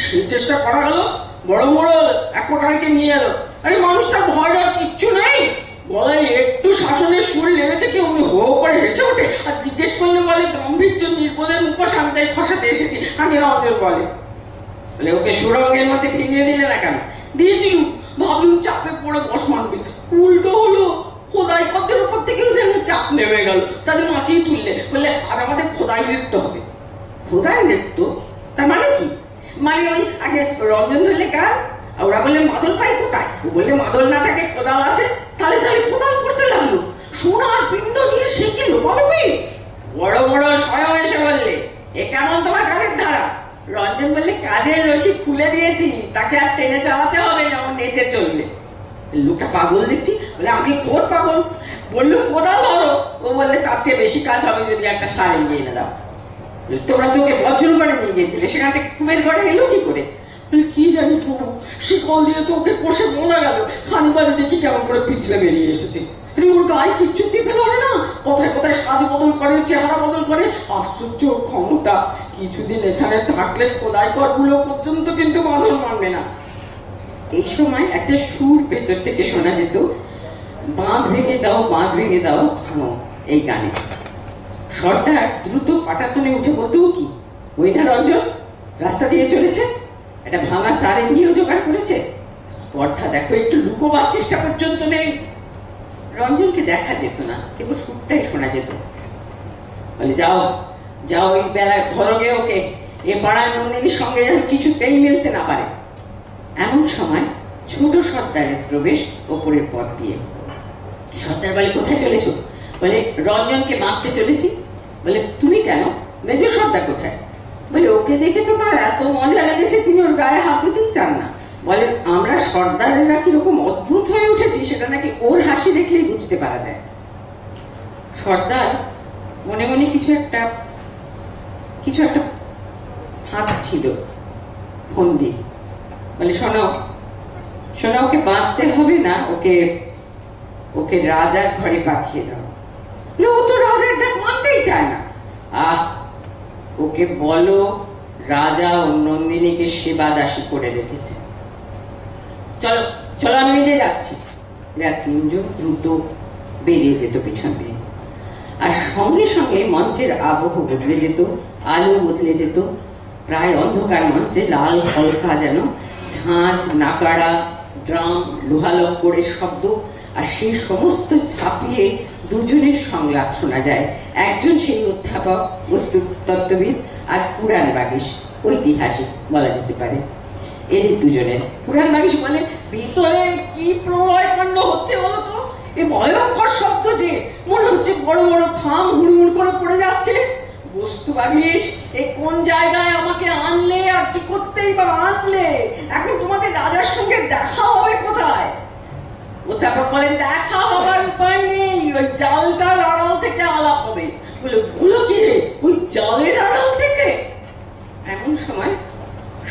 সেই চেষ্টা করা হলো, বড় মোড়ল এক কোটাইকে নিয়ে এলো। আরে মানুষটার ভয় আর কিচ্ছু নেই, গলায় একটু শাসনের সুর লেগেছে কি উনি হো করে হেসে ওঠে, আর জিজ্ঞেস করলে বলে, গাম্ভীর্য নির্বোধের মুখোশ আমি তাই খসাতে এসেছি। আমি রঞ্জন বলে, ওকে সুরঙ্গের মধ্যে ফিরিয়ে দিলে না কেন? দিয়েছিলুম, ভাবলুম চাপে পড়ে বস মানবে, উল্টো হলো। খোদাই কদের উপর থেকেও যেন চাপ নেমে গেল, তাদের মাটিয়ে তুললে, বললে আজ আমাদের খোদাই নৃত্য হবে। খোদাই নৃত্য তার মানে কি? মানে ওই আগে রঞ্জন ধরলে গান, আর ওরা বললে মাদল পাই কোথায়, ও বললে মাদল না থাকে কোদাল আছে, তাহলে তাহলে কোদাল করতে লাগলো। সোনার পিণ্ড নিয়ে সে কি লোপালুপি। বড় বড় স্বয়ং এসে বললে এ কেমন তোমার কাজের ধারা। রঞ্জন বললে কাজের রশি খুলে দিয়েছি, তাকে আর টেনে চালাতে হবে না, ও নেচে চলবে। লোকটা পাগল দেখছি, বলে আমি কোর পাগল। বললুম কোদাল ধরো, ও বললে তার চেয়ে বেশি কাজ হবে যদি একটা সাইন নিয়ে এনে দাও। তোমরা তো ওকে বজ্র করে নিয়ে গিয়েছিলে, সেখান থেকে কুমের ঘরে এলো কি করে? কি জানি প্রভু, শিকল দিয়ে তো ওকে কষে বলা গেল, খানিবারে দেখি কেমন করে পিছলে বেরিয়ে এসেছে। ওর গায়ে কিচ্ছু চেপে ধরে না, কথায় কথায় সাজ বদল করে, চেহারা বদল করে। আশ্চর্য ক্ষমতা। কিছুদিন এখানে থাকলে খোদাই করগুলো পর্যন্ত কিন্তু বাঁধন মানবে না। এই সময় একটা সুর ভেতর থেকে শোনা যেত, বাঁধ ভেঙে দাও, বাঁধ ভেঙে দাও, ভাঙো, এই গানে। সর্দার দ্রুত পাটাতনে উঠে বলতো, কি ওই না রঞ্জন রাস্তা দিয়ে চলেছে, একটা ভাঙা সারে নিয়েও জোগাড় করেছে। স্পর্ধা দেখো, একটু লুকোবার চেষ্টা পর্যন্ত নেই। রঞ্জনকে দেখা যেত না, কেবল সুরটাই শোনা যেত। বলে যাও যাও, ওই বেলায় ধরোগে ওকে, এ পাড়ার নন্দিনীর সঙ্গে যেন কিছুতেই মিলতে না পারে। এমন সময় ছোট সর্দারের প্রবেশ ওপরের পথ দিয়ে। সর্দার বলে কোথায় চলেছো? বলে রঞ্জনকে মারতে চলেছি। বলে তুমি কেন? মেজ সর্দার কোথায়? বলে ওকে দেখে তো তার এত মজা লেগেছে তিনি ওর গায়ে হাত দিতেই চান না। বলেন আমরা সর্দারেরা কিরকম অদ্ভুত হয়ে উঠেছি সেটা নাকি ওর হাসি দেখলেই বুঝতে পারা যায়। সর্দার মনে মনে কিছু একটা হাত ছিল ফন্দি। বলে শোনো শোনো, ওকে বাঁধতে হবে না, ওকে ওকে রাজার ঘরে পাঠিয়ে দাও। ও তো রাজার ডাক মানতেই চায় না। ওকে বলো রাজা ও নন্দিনীকে সেবা দাসী করে রেখেছে। চলো চলো, আমি নিজে যাচ্ছি। এরা তিনজন দ্রুত বেরিয়ে যেত পিছন দিয়ে। আর সঙ্গে সঙ্গে মঞ্চের আবহ বদলে যেত, আলো বদলে যেত। প্রায় অন্ধকার মঞ্চে লাল হলকা যেন ঝাঁঝ, নাকাড়া, ড্রাম, লোহালক্করের শব্দ। আর সেই সমস্ত ছাপিয়ে দুজনের সংলাপ শোনা যায়। একজন সেই অধ্যাপক, বস্তুতত্ত্ববিদ, আর পুরাণ বাগিশ, ঐতিহাসিক বলা যেতে পারে। এদের দুজনের। পুরাণ বাগিশ বলে ভিতরে কি প্রলয় কাণ্ড হচ্ছে বলতো, এ ভয়ঙ্কর শব্দ যে মনে হচ্ছে বড় বড় থাম হুড়মুড় করে পড়ে যাচ্ছে। বস্তু বাগিশ, এ কোন জায়গায় আমাকে আনলে, আর কি করতেই বা আনলে? এখন তোমাদের রাজার সঙ্গে দেখা হবে কোথায়? অধ্যাপক বলেন দেখা হবার উপায় নেই, ওই জালটার আড়াল থেকে আলাপ হবে। বলে বলো কি, ওই জালের আড়াল থেকে? এমন সময়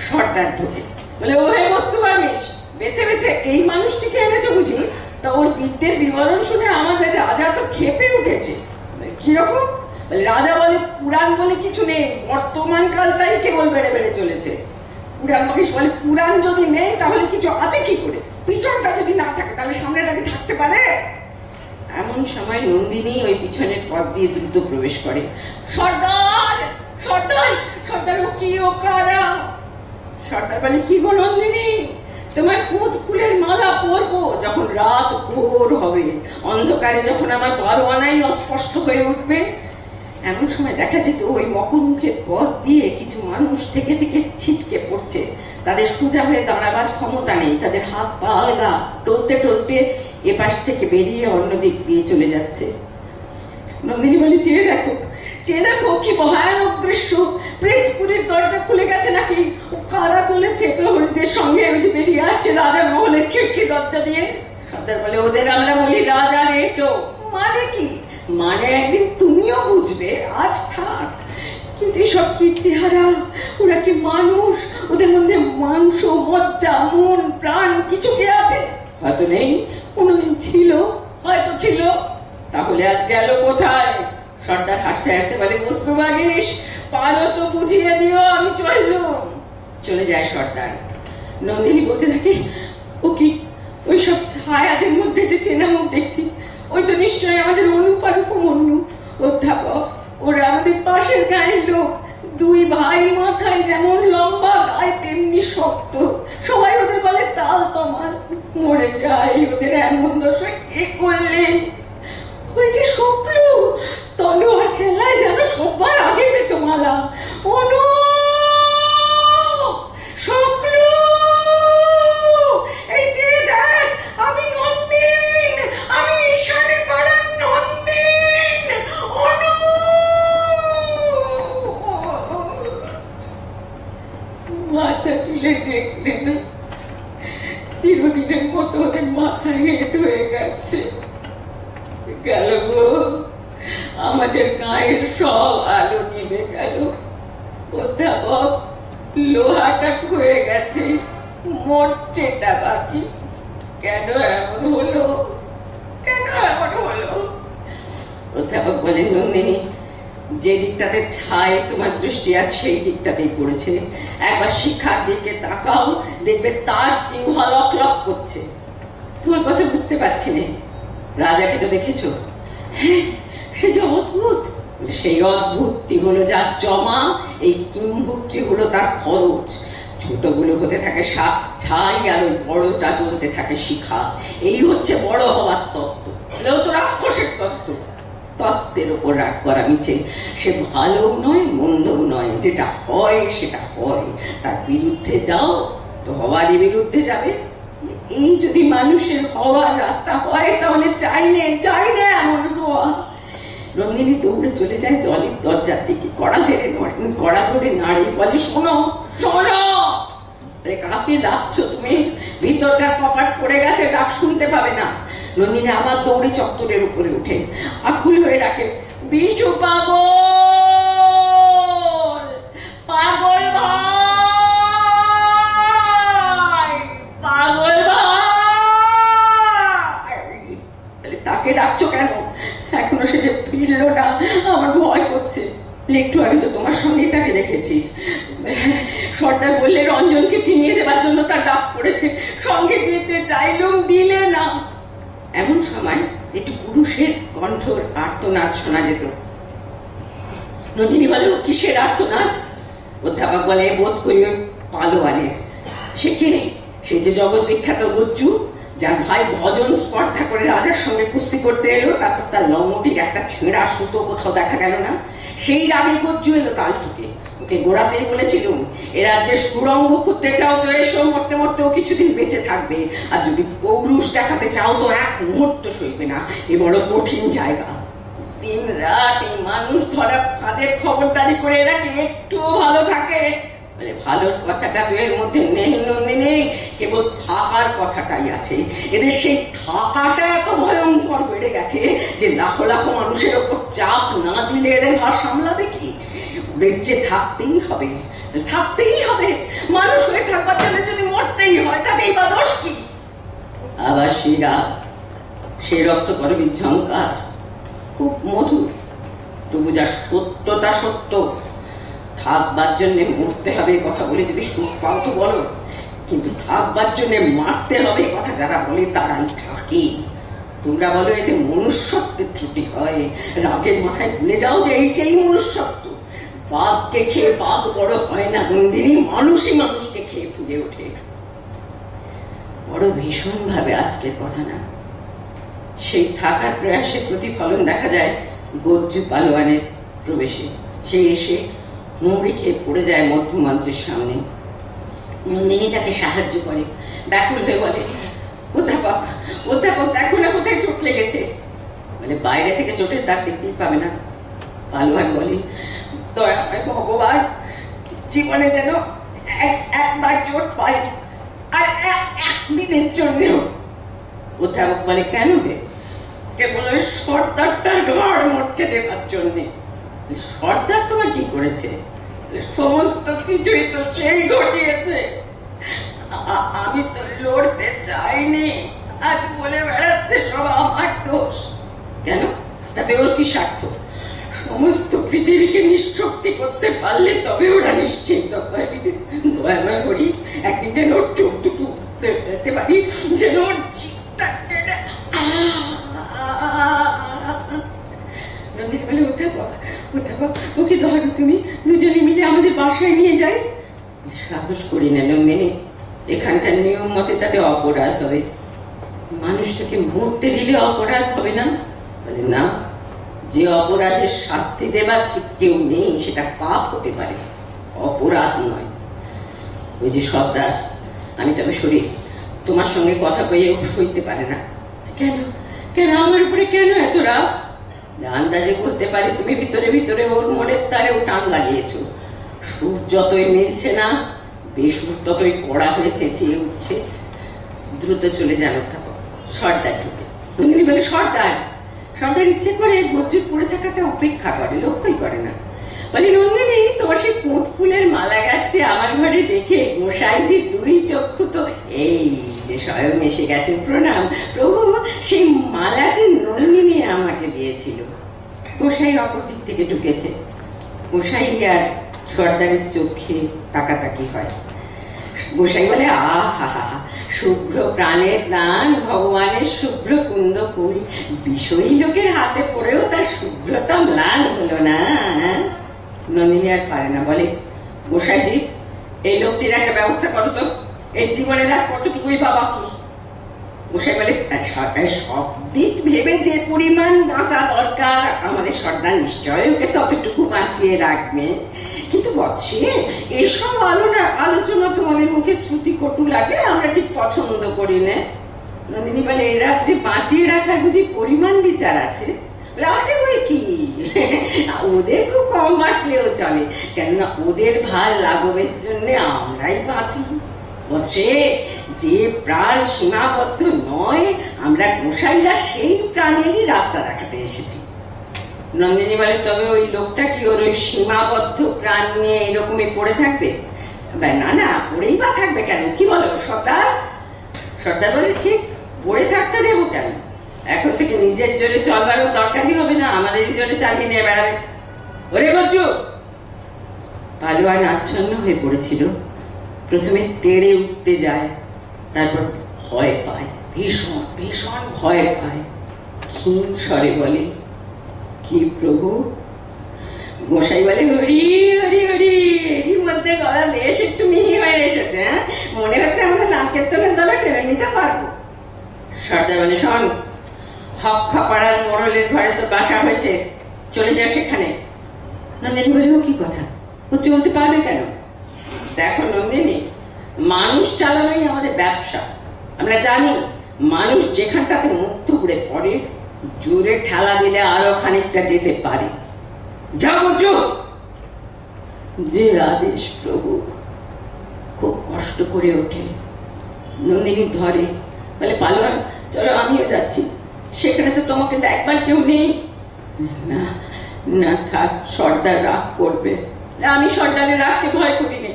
সর্দার ঢোকে। বলে ও হে বস্তু বাগিশ, বেছে বেছে এই মানুষটিকে এনেছে বুঝি? তা ওর বিদ্যের বিবরণ শুনে আমাদের রাজা তো খেপে উঠেছে। কিরকম? রাজা বলে পুরাণ বলে কিছু নেই, বর্তমান কালটাই কেবল বেড়ে বেড়ে চলেছে। পুরাণ বাগিশ বলে পুরাণ যদি নেই তাহলে কিছু আছে কি করে? পিছনটা যদি না থাকে তাহলে সামনেটাকে থাকতে পারে? এমন সময় নন্দিনী ওই পিছনের পথ দিয়ে দ্রুত প্রবেশ করে। সর্দার সর্দার সর্দার, ও কি, ও কারা? সর্দার বলে কি গো নন্দিনী, তোমার কুঁদ ফুলের মালা পরবো যখন রাত ঘোর হবে, অন্ধকারে যখন আমার বারোয়ানাই অস্পষ্ট হয়ে উঠবে। এমন সময় দেখা যেত ওই মকরমুখের পথ দিয়ে কিছু মানুষ থেকে থেকে ছিটকে পড়ছে। তাদের সোজা হয়ে দাঁড়াবার ক্ষমতা নেই, তাদের হাত পা আলগা, টলতে টলতে এপাশ থেকে বেরিয়ে অন্য দিক দিয়ে চলে যাচ্ছে। নন্দিনী বলে চেয়ে দেখো, চেয়ে দেখো, কি ভয়ানক দৃশ্য। প্রেতপুরীর দরজা খুলে গেছে নাকি? ও কারা চলেছে প্রহরীদের সঙ্গে, ওই যে বেরিয়ে আসছে রাজার মহলের খিড়কি দরজা দিয়ে। সর্দার বলে ওদের আমরা বলি রাজার এটো। মানে কি? মানে একদিন তুমিও বুঝবে, আজ থাক। কিন্তু এসব কি চেহারা, ওরা কি মানুষ? ওদের মধ্যে মাংস, মজ্জা, মন, প্রাণ কিছু কি আছে? হয়তো নেই, কোনোদিন ছিল, হয়তো ছিল, তাহলে আজ গেল কোথায়? সর্দার হাসতে হাসতে বলে বস্তু বাগিশ, পারো তো বুঝিয়ে দিও, আমি চললুম। চলে যায় সর্দার। নন্দিনী বলতে থাকে ও কি, ওই সব ছায়াদের মধ্যে যে চেনা মুখ দেখছি, ওই তো নিশ্চয়ই আমাদের অনুপ আর উপমন্যু। অধ্যাপক, ওরা আমাদের পাশের গায়ের লোক। দুই ভাই, মাথায় যেমন লম্বা, গায়ে তেমনি শক্ত। সবাই ওদের বলে তাল তোমার। মরে যাই, ওদের এমন দশা কে করলেন? ওই যে স্বপ্ন, তলোয়ার খেলায় যেন সবার আগে পেত মালা। অনু, স্বপ্ন, এই যে দেখ, আমি নন্দিন, আমি ঈশানী পাড়ার নন্দিন। অনু, মাথা তুলে দেখলে না, চিরদিনের মতো ওদের মাথা হেঁট হয়ে গেছে। গেল গো, আমাদের গায়ের সব আলো নিভে গেল। অধ্যাপক লোহাটা হয়ে গেছে, মরছেটা বাকি। কেন এমন হলো, কেন এমন হলো? অধ্যাপক বলেন, নন্দিনী, যে দিকটাতে ছাই তোমার দৃষ্টি আর সেই দিকটাতেই পড়েছে। একবার শিক্ষার দিকে তাকাও, দেখবে তার জিহ্বা লক লক করছে। তোমার কথা বুঝতে পারছি না। রাজাকে তো দেখেছো? হ্যাঁ, সে যে অদ্ভুত। সেই অদ্ভুতটি হলো যার জমা, এই কিম্ভুকটি হলো তার খরচ। ছোটগুলো হতে থাকে ছাই, আর ওই বড়টা চলতে থাকে শিখা। এই হচ্ছে বড় হওয়ার তত্ত্ব। এও তো রাক্ষসের তত্ত্ব। তত্ত্বের ওপর রাগ করা মিছে। সে ভালোও নয়, মন্দও নয়। যেটা হয় সেটা হয়। তার বিরুদ্ধে যাও তো হওয়ারই বিরুদ্ধে যাবে। এই যদি মানুষের হওয়ার রাস্তা হয়, তাহলে চাই না এমন হওয়া। নন্দিনী দৌড়ে চলে যায় জলের দরজার দিকে, কড়া ধরে নাড়িয়ে বলে, শোনো শোনো, কাকে ডাকছো তুমি? ভিতরকার কপাট পড়ে গেছে, ডাক শুনতে পাবে না। নন্দিনী আবার দৌড়ে চত্বরের উপরে উঠে আকুল হয়ে ডাকে, বিশু পাগল, পাগল ভাই, পাগল ভাই। তাকে ডাকছো কেন? এখনো সে যে ফিরলো না, আমার ভয় করছে। একটু আগে তো তোমার সঙ্গেই তাকে দেখেছি। সর্দার বললে রঞ্জনকে চিনিয়ে দেবার জন্য তার ডাক পড়েছে। সঙ্গে যেতে চাইলুম, দিলে না। এমন সময় একটু পুরুষের কণ্ঠর আর্তনাদ শোনা যেত। নন্দিনী বলে, কিসের আর্তনাদ? অধ্যাপক বলে, বোধ করি ওই পালোয়ানের। সে কে? সে যে জগৎ বিখ্যাত গজ্জু, যার ভাই ভজন স্পর্ধা করে রাজার সঙ্গে কুস্তি করতে এলো, তারপর তার লঙ্গটির একটা ছেঁড়া সুতো কোথাও দেখা গেল না। সেই রাগে গজ্জু এলো তালটুকে। ওকে গোড়াতেই বলেছিলুম, এ রাজ্যে সুরঙ্গ খুঁজতে চাও তো এসো, মরতে মরতেও কিছুদিন বেঁচে থাকবে। আর যদি পৌরুষ দেখাতে চাও তো এক মুহূর্ত সইবে না। এ বড় কঠিন জায়গা। দিন রাত এই মানুষ ধরা ফাঁদের খবরদারি করে এরা কি একটুও ভালো থাকে? মানে ভালোর কথাটা তো এর মধ্যে নেই নন্দিনী, কেবল থাকার কথাটাই আছে। এদের সেই থাকাটা এত ভয়ঙ্কর বেড়ে গেছে যে লাখো লাখো মানুষের ওপর চাপ না দিলে এদের ভার সামলাবে কি? ওদের যে থাকতেই হবে, থাকতেই হবে। মানুষ হয়ে থাকবার জন্য যদি মরতেই হয়, তাতেই বা দোষ কি? আবার সেই রাগ, সেই রক্ত করবি ঝঙ্কার, খুব মধুর। তবু যা সত্যটা সত্য। থাকবার জন্যে মরতে হবে কথা বলে যদি সুখ পাও তো বলো, কিন্তু থাকবার জন্যে মারতে হবে কথা যারা বলে তারাই থাকে। তোমরা বলো এতে মনুষ্যত্বের ত্রুটি হয়। রাগের মাথায় ভুলে যাও যে এইটাই মনুষ্যত্ব। বাঘকে খেয়ে বাঘ বড় হয় না নন্দিনী, মানুষই মানুষকে খেয়ে ফুলে ওঠে। বড় ভীষণ ভাবে আজকের কথা না? সেই থাকার প্রয়াসে প্রতিফলন দেখা যায় গজ্জু পালোয়ানের প্রবেশে। সে এসে হুঁড়ি খেয়ে পড়ে যায় মধ্যমঞ্চের সামনে। নন্দিনী তাকে সাহায্য করে, ব্যাকুল হয়ে বলে, অধ্যাপক, অধ্যাপক দেখো না কোথায় চোট লেগেছে। বলে, বাইরে থেকে চোটের দাগ দেখতেই পাবে না। পালোয়ান বলে, দয়া হয় ভগবান, জীবনে যেন একবার চোট পাই, আর একদিনের জন্যেও। অধ্যাপক বলে, কেন হে? কেবল ওই সর্দারটার ঘাড় মটকে দেবার জন্যে। সর্দার তোমার কি করেছে? সমস্ত কিছুই তো সেই ঘটিয়েছে। আমি তো লড়তে চাইনি, আজ বলে বেড়াচ্ছে সব আমার দোষ। কেন? তাতে ওর কি স্বার্থ? সমস্ত পৃথিবীকে নিঃশক্তি করতে পারলে তবে ওরা নিশ্চিন্ত হয়। দয়াময় করি একদিন যেন ওর চোখ দুটো পেতে পারি, যেন ওর চিৎটা কেড়ে। নন্দিনী বলে, অধ্যাপক, অধ্যাপক ওকে ধরো তুমি, দুজনে মিলে আমাদের বাসায় নিয়ে যাই। সাহস করি না নন্দিনী, এখানকার নিয়ম মতে তাতে অপরাধ হবে। মানুষটাকে মরতে দিলে অপরাধ হবে না? বলে না, যে অপরাধের শাস্তি দেবার কেউ নেই সেটা পাপ হতে পারে, অপরাধ নয়। ওই যে সর্দার, আমি তবে সরি, তোমার সঙ্গে কথা কইয়ে সইতে পারে না। কেন কেন আমার উপরে কেন এত রাগ? আন্দাজে বলতে পারি তুমি ভিতরে ভিতরে ওর মনের তারেও টান লাগিয়েছো। সুর যতই মিলছে না, বেসুর ততই কড়া হয়ে চেঁচিয়ে উঠছে। দ্রুত চলে যান থাকো। সর্দার ঢুকে নন্দিনী বলে, সর্দার? সর্দার ইচ্ছে করে গর্জে পড়ে থাকাটা উপেক্ষা করে, লক্ষ্যই করে না। বলি, নন্দিনী, তোমার সেই পোঁত ফুলের মালা গাছটি আমার ঘরে দেখে গোসাইজি দুই চক্ষু তো এই যে স্বয়ং এসে গেছেন, প্রণাম প্রভু। সেই মালাটি নন্দিনী আমাকে দিয়েছিল। গোসাই অপর দিক থেকে ঢুকেছে। গোসাই আর সর্দারের চোখে তাকাতাকি হয়। গোসাই বলে, আহা হা, শুভ্র প্রাণের দান, ভগবানের শুভ্র কুন্দ ফুল, বিষয়ী লোকের হাতে পড়েও তার শুভ্রতা ম্লান হলো না। নন্দিনী আর পারে না, বলে, গোসাইজি, এই লোকটির একটা ব্যবস্থা করো তো, এর জীবনের আর কতটুকুই বা বাকি। গোসাই বলে, সব দিক ভেবে যে পরিমাণ বাঁচা দরকার আমাদের সর্দার নিশ্চয় ওকে ততটুকু বাঁচিয়ে রাখবে। কিন্তু বৎসে, এসব আলোচনা তোমাদের মুখে শ্রুতি কটু লাগে, আমরা ঠিক পছন্দ করি না। নন্দিনী বলে, এরা যে বাঁচিয়ে রাখার বুঝি পরিমাণ বিচার আছে? আছে বই কি, ওদের খুব কম বাঁচলেও চলে, কেননা ওদের ভাল লাঘবের জন্য আমরাই বাঁচি। বৎসে, যে প্রাণ সীমাবদ্ধ নয়, আমরা গোসাইরা সেই প্রাণেরই রাস্তা দেখাতে এসেছি। নন্দিনী বলে, তবে ওই লোকটা কি ওর ওই সীমাবদ্ধ প্রাণ নিয়ে এরকমই পড়ে থাকবে? না না, পড়েই বা থাকবে কেন, কি বলো সর্দার? সর্দার বলে, ঠিক, পড়ে থাকতে দেবো কেন? এখন থেকে নিজের জোরে চলবারও দরকারই হবে না, আমাদেরই জোরে চালিয়ে নিয়ে বেড়াবে। ওরে গজ্জু! পালোয়ান আচ্ছন্ন হয়ে পড়েছিল। প্রথমে তেড়ে উঠতে যায়, তারপর ভয় পায়, ভীষণ ভীষণ ভয় পায়। ক্ষীণ স্বরে বলে, কি প্রভু? গোসাই বলে, হরি হরি হরি। এরই মধ্যে গলা বেশ একটু মিহি হয়ে এসেছে, মনে হচ্ছে আমাদের নাম কীর্তনের দলে টেনে নিতে পারবো। সর্দার বলে, শোন, হকখাপাড়ার মোড়লের ঘরে তোর বাসা হয়েছে, চলে যা সেখানে। নন্দিনী বলে, ও কি কথা? ও চলতে পারবে কেন? দেখো নন্দিনী, মানুষ চালানোই আমাদের ব্যবসা। আমরা জানি মানুষ যেখানটাতে মুক্ত করে পড়ে, জোরে ঠেলা দিলে আরো খানিকটা যেতে পারে। যাও যো। যে আদেশ প্রভু। খুব কষ্ট করে ওঠে। নন্দিনী ধরে, বলে, পালোয়ান চলো, আমিও যাচ্ছি, সেখানে তো তোমাকে দেখবার কেউ নেই। না না, থাক, সর্দার রাগ করবে। আমি সর্দারের রাগকে ভয় করি না,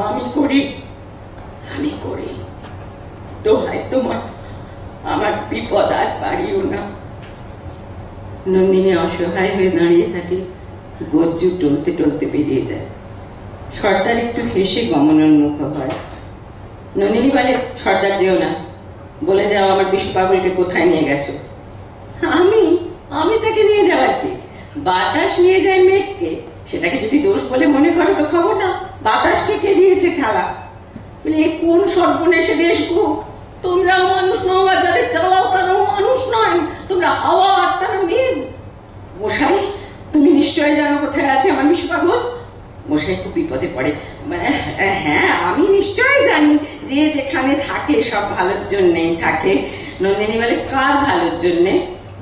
আমি করি, আমি করি। দোহাই তোমার, আমার বিপদ আর বাড়িও না। নন্দিনী অসহায় হয়ে দাঁড়িয়ে থাকে। গজ্জু টলতে টলতে বেরিয়ে যায়। সর্দার একটু হেসে গমনোন্মুখ হয়। নন্দিনী বলে, সর্দার যেও না, বলে যাও আমার বিশু পাগলকে কোথায় নিয়ে গেছো। আমি আমি তাকে নিয়ে যাওয়ার কি? বাতাস নিয়ে যায় মেঘকে, সেটাকে যদি দোষ বলে মনে করো তো খবর না। বাতাসকে কে দিয়েছে খেলা? বলে, এ কোন সর্বনেশে দেশ গো? তোমরাও মানুষ নও, আর যাদের চালাও তারাও মানুষ নয়। তোমরা হাওয়া আর তারা মেঘ। গোসাই, তুমি নিশ্চয় জানো কোথায় আছে আমার বিশু পাগল। গোসাই খুব বিপদে পড়ে। হ্যাঁ, আমি নিশ্চয় জানি, যে যেখানে থাকে সব ভালোর জন্যেই থাকে। নন্দিনী বলে, কার ভালোর জন্যে?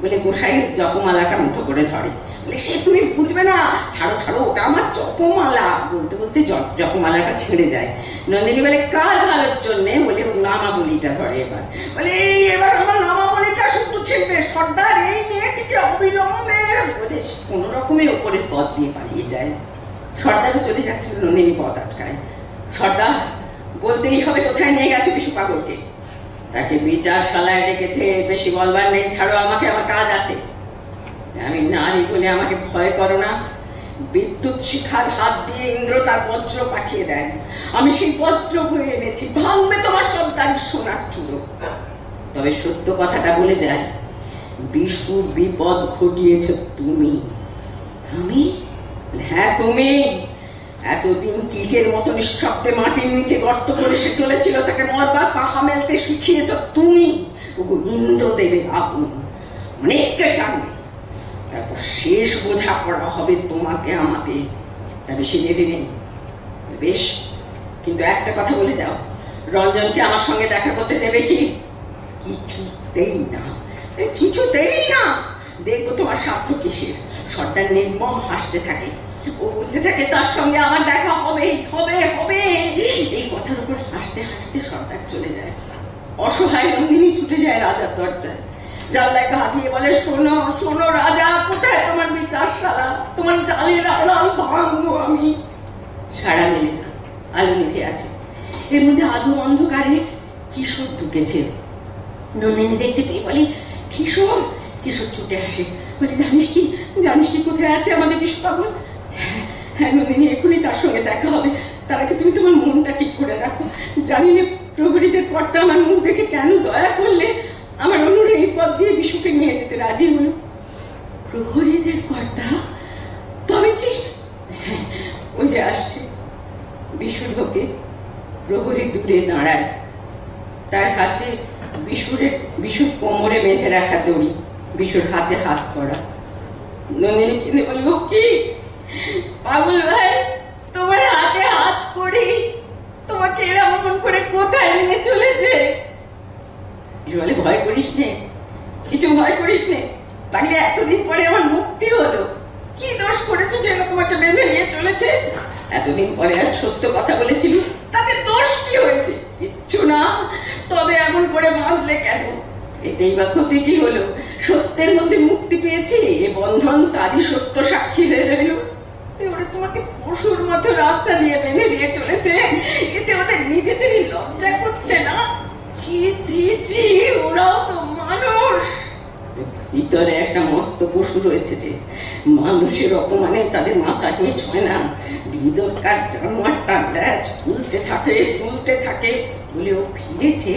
বলে, গোসাই জপমালাটা মুঠো করে ধরে। বলে, সে তুমি বুঝবে না, ছাড়ো ছাড়ো, ওটা আমার জপমালা। বলতে বলতে জপমালাটা ছেড়ে যায়। নন্দিনী বলে, কার ভালোর জন্যে? বলে, নামাবলিটা ধরে। এবার বলে, এবার আমার নামাবলিটা শুধু ছেড়বে সর্দার, এই মেয়েটিকে অবিলম্বে। বলে কোন রকমে ওপরের পথ দিয়ে পালিয়ে যায়। সর্দারও চলে যাচ্ছিল, নন্দিনী পথ আটকায়। সর্দার, বলতেই হবে কোথায় নিয়ে গেছে বিশু পাগলকে। তাকে বিচারশালায় ডেকেছে, বেশি বলবার নেই, ছাড়ো আমাকে, আমার কাজ আছে। আমি নারী বলে আমাকে ভয় করো না। বিদ্যুৎ শিখার হাত দিয়ে ইন্দ্র তার বজ্র পাঠিয়ে দেন, আমি সেই বজ্র বয়ে এনেছি, ভাঙবে তোমার সর্দারের সোনার চূড়ো। তবে সত্য কথাটা বলে যায়, বিশুর বিপদ ঘটিয়েছ তুমি। আমি? হ্যাঁ তুমি। এতদিন কীটের মতো নিঃশব্দে মাটির নিচে গর্ত করে সে চলেছিল, তাকে মরবার পাখা মেলতে শিখিয়েছ তুমি। ইন্দ্রদেবের আগুন অনেকটা টানবে, তারপর শেষ বোঝা করা হবে তোমাকে আমাকে। তা বেশি দেরি নেই। বেশ, কিন্তু একটা কথা বলে যাও, রঞ্জনকে আমার সঙ্গে দেখা করতে দেবে কি? কিছুতেই না, কিছুতেই না। দেখবো তোমার স্বার্থ কিসের। সর্দার নির্মম হাসতে থাকে, ও বলতে থাকে তার সঙ্গে আমার দেখা হবে হবে হবে। এই কথার উপর হাসতে হাসতে সর্দার চলে যায়। অসহায় নন্দিনী ছুটে যায় রাজার দরজায়, জানলায় গা দিয়ে বলে, শোনো শোনো রাজা, কোথায় তোমার বিচারশালা? তোমার জালের আড়াল ভাঙবো আমি। সাড়া মেলে না, আলো নিভে আছে। এর মধ্যে আধো অন্ধকারে কিশোর ঢুকেছে। নন্দিনী দেখতে পেয়ে বলে, কিশোর। কিশোর ছুটে আসে, বলে, জানিস কি কোথায় আছে আমাদের বিশু পাগল? হ্যাঁ নন্দিনী, এখনই তার সঙ্গে দেখা হবে। তার আগে তুমি তোমার মনটা ঠিক করে রাখো। জানি না প্রহরীদের কর্তা আমার মুখ দেখে কেন দয়া করলে আমার অনুরোধে এই পথ দিয়ে বিশুকে নিয়ে যেতে রাজি হলো। প্রহরীদের কর্তা? তবে কি? হ্যাঁ, ওই যে আসছে। বিশু ঢোকে, প্রহরী দূরে দাঁড়ায়, তার হাতে বিশুর কোমরে বেঁধে রাখা দড়ি, বিশুর হাতে হাত পড়া। নন্দিনী কিনে বলবো, কি পাগল ভাই, তোমার হাতে হাত করি, তোমাকে এরকম করে কোথায় নিয়ে চলেছে? বলে, ভয় করিস নে, কিছু ভয় করিস নে, তাহলে এতদিন পরে আমার মুক্তি হলো। কি দোষ করেছো যেন তোমাকে বেঁধে নিয়ে চলেছে? এতদিন পরে আর সত্য কথা বলেছিল, তাতে দোষ কি হয়েছে? কিচ্ছু না। তবে এমন করে বাঁধলে কেন? এতেই বা ক্ষতি কি হলো? সত্যের মধ্যে মুক্তি পেয়েছি, এ বন্ধন তারই সত্য সাক্ষী হয়ে রইল। ওরা তোমাকে পশুর মতো রাস্তা দিয়ে বেঁধে নিয়ে চলেছে, এতে ওদের নিজেদেরই লজ্জা করছে না? ছি ছি ছি, ওরাও তো মানুষ। ভিতরে একটা মস্ত পশু রয়েছে যে মানুষের অপমানে তাদের মাথা হেঁট হয় না। ভিতরকার জানোয়ারটা ল্যাজ তুলতে থাকে বলে ও ফিরেছে।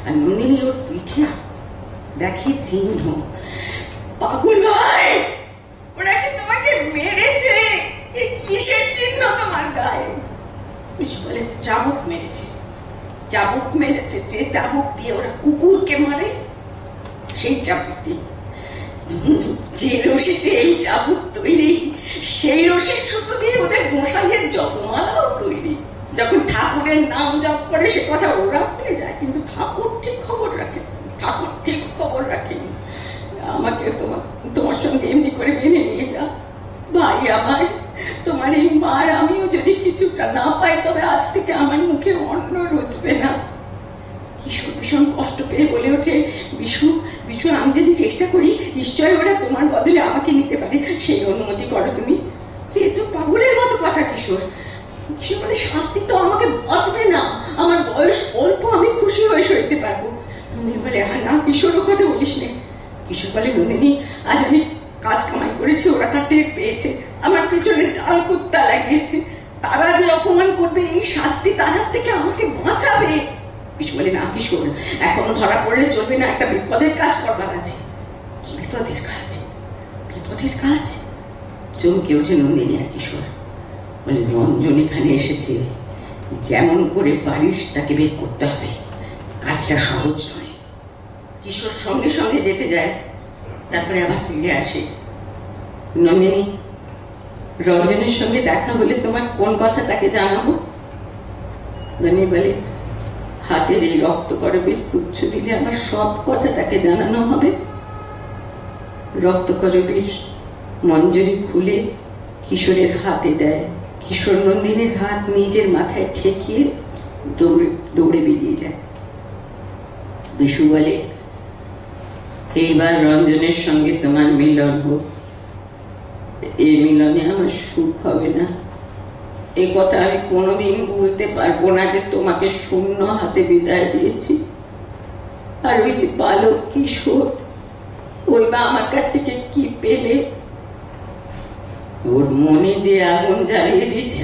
আর নন্দিনী ওর পিঠে দেখে চিহ্ন। পাগল ভাই, ওরা কি তোমাকে মেরেছে? এ কিসের চিহ্ন তোমার গায়ে? বলে, চাবুক মেরেছে। চাবুক মেরেছে, যে চাবুক দিয়ে ওরা কুকুরকে মারে, সেই চাবুক দিয়ে। যে রশিতে এই চাবুক তৈরি, সেই রশির সুতো দিয়ে ওদের গোসাইয়ের জপমালাও তৈরি। যখন ঠাকুরের নাম জপ করে সে কথা ওরা ভুলে যায়, কিন্তু ঠাকুর ঠিক খবর রাখেন। আমাকে তোমার সঙ্গে এমনি করে বেঁধে নিয়ে যা ভাই আমার। তোমার এই মার আমিও যদি কিছুটা না পাই, তবে আজ থেকে আমার মুখে অন্ন রুচবে না। কিশোর ভীষণ কষ্ট পেয়ে বলে ওঠে, বিশু, আমি যদি চেষ্টা করি, নিশ্চয় ওরা তোমার বদলে আমাকে নিতে পারে, সেই অনুমতি করো তুমি। এ তো পাগলের মতো কথা। কিশোর বলে, শাস্তি তো আমাকে বাঁচবে না, আমার বয়স অল্প, আমি খুশি হয়ে সইতে পারবো। নন্দিনী বলে, না কিশোর, ও কথা বলিস নে। কিশোর বলে, নন্দিনী, আজ আমি কাজ কামাই করেছি, ওরা তার টের পেয়েছে, আমার পিছনে ডাল কুত্তা লাগিয়েছে, তারা যে অপমান করবে, এই শাস্তি তাদের থেকে আমাকে বাঁচাবে। বিশু বলে, না কিশোর, এখন ধরা পড়লে চলবে না, একটা বিপদের কাজ করবার আছে। কি বিপদের কাজ? চমকে ওঠে নন্দিনী আর কিশোর। বলে, রঞ্জন এখানে এসেছে, যেমন করে পারিস তাকে বের করতে হবে, কাজটা সহজ নয়। কিশোর সঙ্গে সঙ্গে যেতে যায়, তারপরে আবার ফিরে আসে। নন্দিনী, রঞ্জনের সঙ্গে দেখা হলে তোমার কোন কথা তাকে জানাবো? নন্দিনী বলে, হাতের এই রক্তকরবের পুচ্ছ দিলে আমার সব কথা তাকে জানানো হবে। রক্তকরবের মঞ্জরি খুলে কিশোরের হাতে দেয়। কিশোর নন্দিনীর হাত নিজের মাথায় ঠেকিয়ে দৌড়ে বেরিয়ে যায়। বিশু বলে, এইবার রঞ্জনের সঙ্গে তোমার মিলন হোক, এই মিলনে আমার সুখ হবে না। এ কথা আমি কোনোদিন বলতে পারবো না যে তোমাকে শূন্য হাতে বিদায় দিয়েছি। আর ওই যে বালক কিশোর, ওই বা আমার কাছ থেকে কি পেলে? ওর মনে যে আগুন জ্বালিয়ে দিয়েছ,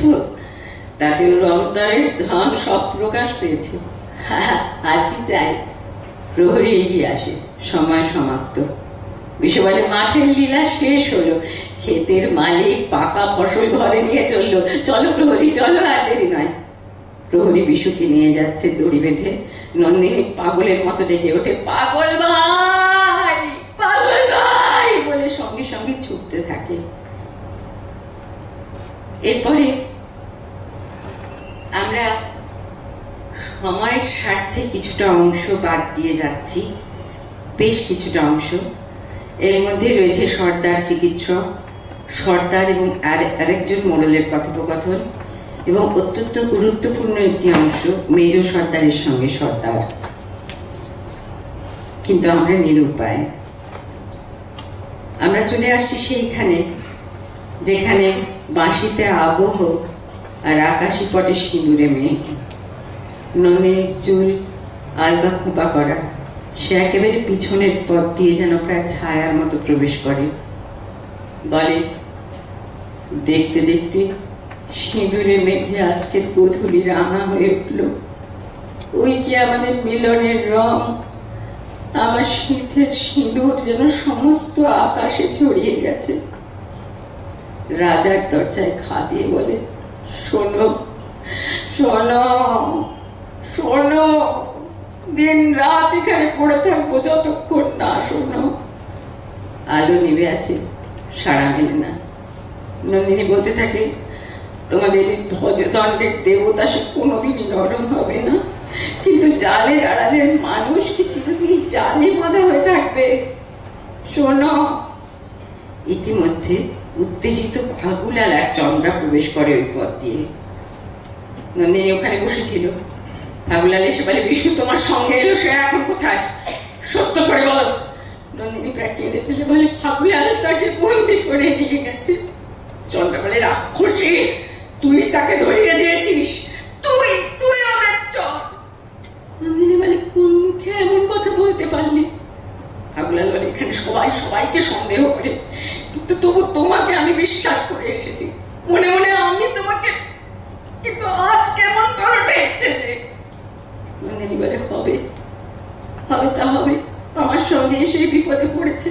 তাতে ওর অন্তরের ধন সব প্রকাশ পেয়েছে। আর কি চাই? প্রহরী এগিয়ে আসে, সময় সমাপ্ত। বিশু বলে, মাঠের লীলা শেষ হলো, ক্ষেতের মালিক পাকা ফসল ঘরে নিয়ে চললো, চলো প্রহরী চলো, আর দেরি নয়। প্রহরী বিশুকে নিয়ে যাচ্ছে দড়ি বেঁধে। নন্দিনী পাগলের মতো ডেকে ওঠে, পাগল ভাই, পাগল ভাই বলে সঙ্গে সঙ্গে ছুটতে থাকে। এরপরে আমরা সময়ের স্বার্থে কিছুটা অংশ বাদ দিয়ে যাচ্ছি, বেশ কিছুটা অংশ। এর মধ্যে রয়েছে সর্দার চিকিৎসক, সর্দার এবং আরেকজন মোড়লের কথোপকথন, এবং অত্যন্ত গুরুত্বপূর্ণ একটি অংশ মেজ সর্দারের সঙ্গে সর্দার। কিন্তু আমরা নিরুপায়। আমরা চলে আসছি সেইখানে যেখানে বাঁশিতে আবহ আর আকাশি পটে সিঁদুরে মেঘ। নন্দিনীর চুল আলগা খোঁপা করা, সে একেবারে পিছনের পথ দিয়ে যেন প্রায় ছায়ার মতো প্রবেশ করে। বলে, দেখতে দেখতে সিঁদুরে মেঘে আজকের গোধূলি রাঙা হয়ে উঠল। ওই কি আমাদের মিলনের রং? আমার শীতের সিঁদুর যেন সমস্ত আকাশে ছড়িয়ে গেছে। রাজার দরজায় খা দিয়ে বলে, শোনো শোনো শোনো, দিন রাত এখানে পড়ে থাকবো যতক্ষণ না শোনো। আলো নিভে আছে, সাড়া মেলে না। নন্দিনী বলতে থাকে, তোমাদের ধ্বজদণ্ডের দেবতা সে কোনোদিনই নরম হবে না, কিন্তু জালের আড়ালের মানুষ কি চিরদিন জালে বাঁধা হয়ে থাকবে? শোনো। ইতিমধ্যে উত্তেজিত ফাগুলাল আর চন্দ্রা প্রবেশ করে ওই পথ দিয়ে। নন্দিনী ওখানে বসেছিল। ফাগুলাল এসে বলে, বিশু তোমার সঙ্গে এলো, সে এখন কোথায়? সত্য করে বলো। নন্দিনী প্রায় কেঁদে ফেলে বলে, ফাগুলাল তাকে বন্দি করে নিয়ে গেছে। চন্দ্রা বলে, রাক্ষসী, তুই তাকে ধরিয়ে দিয়েছিস, তুই তুই ওদের চর। নন্দিনী বলে, কোন মুখে এমন কথা বলতে পারলি? ফাগুলাল বলে, এখানে সবাই সবাইকে সন্দেহ করে, কিন্তু তবু তোমাকে আমি বিশ্বাস করে এসেছি। মনে মনে আমি তোমাকে, কিন্তু আজ কেমন ধরে ঠেকছে যে। নন্দিনী বলে, হবে হবে তা হবে, আমার সঙ্গে এসে বিপদে পড়েছে,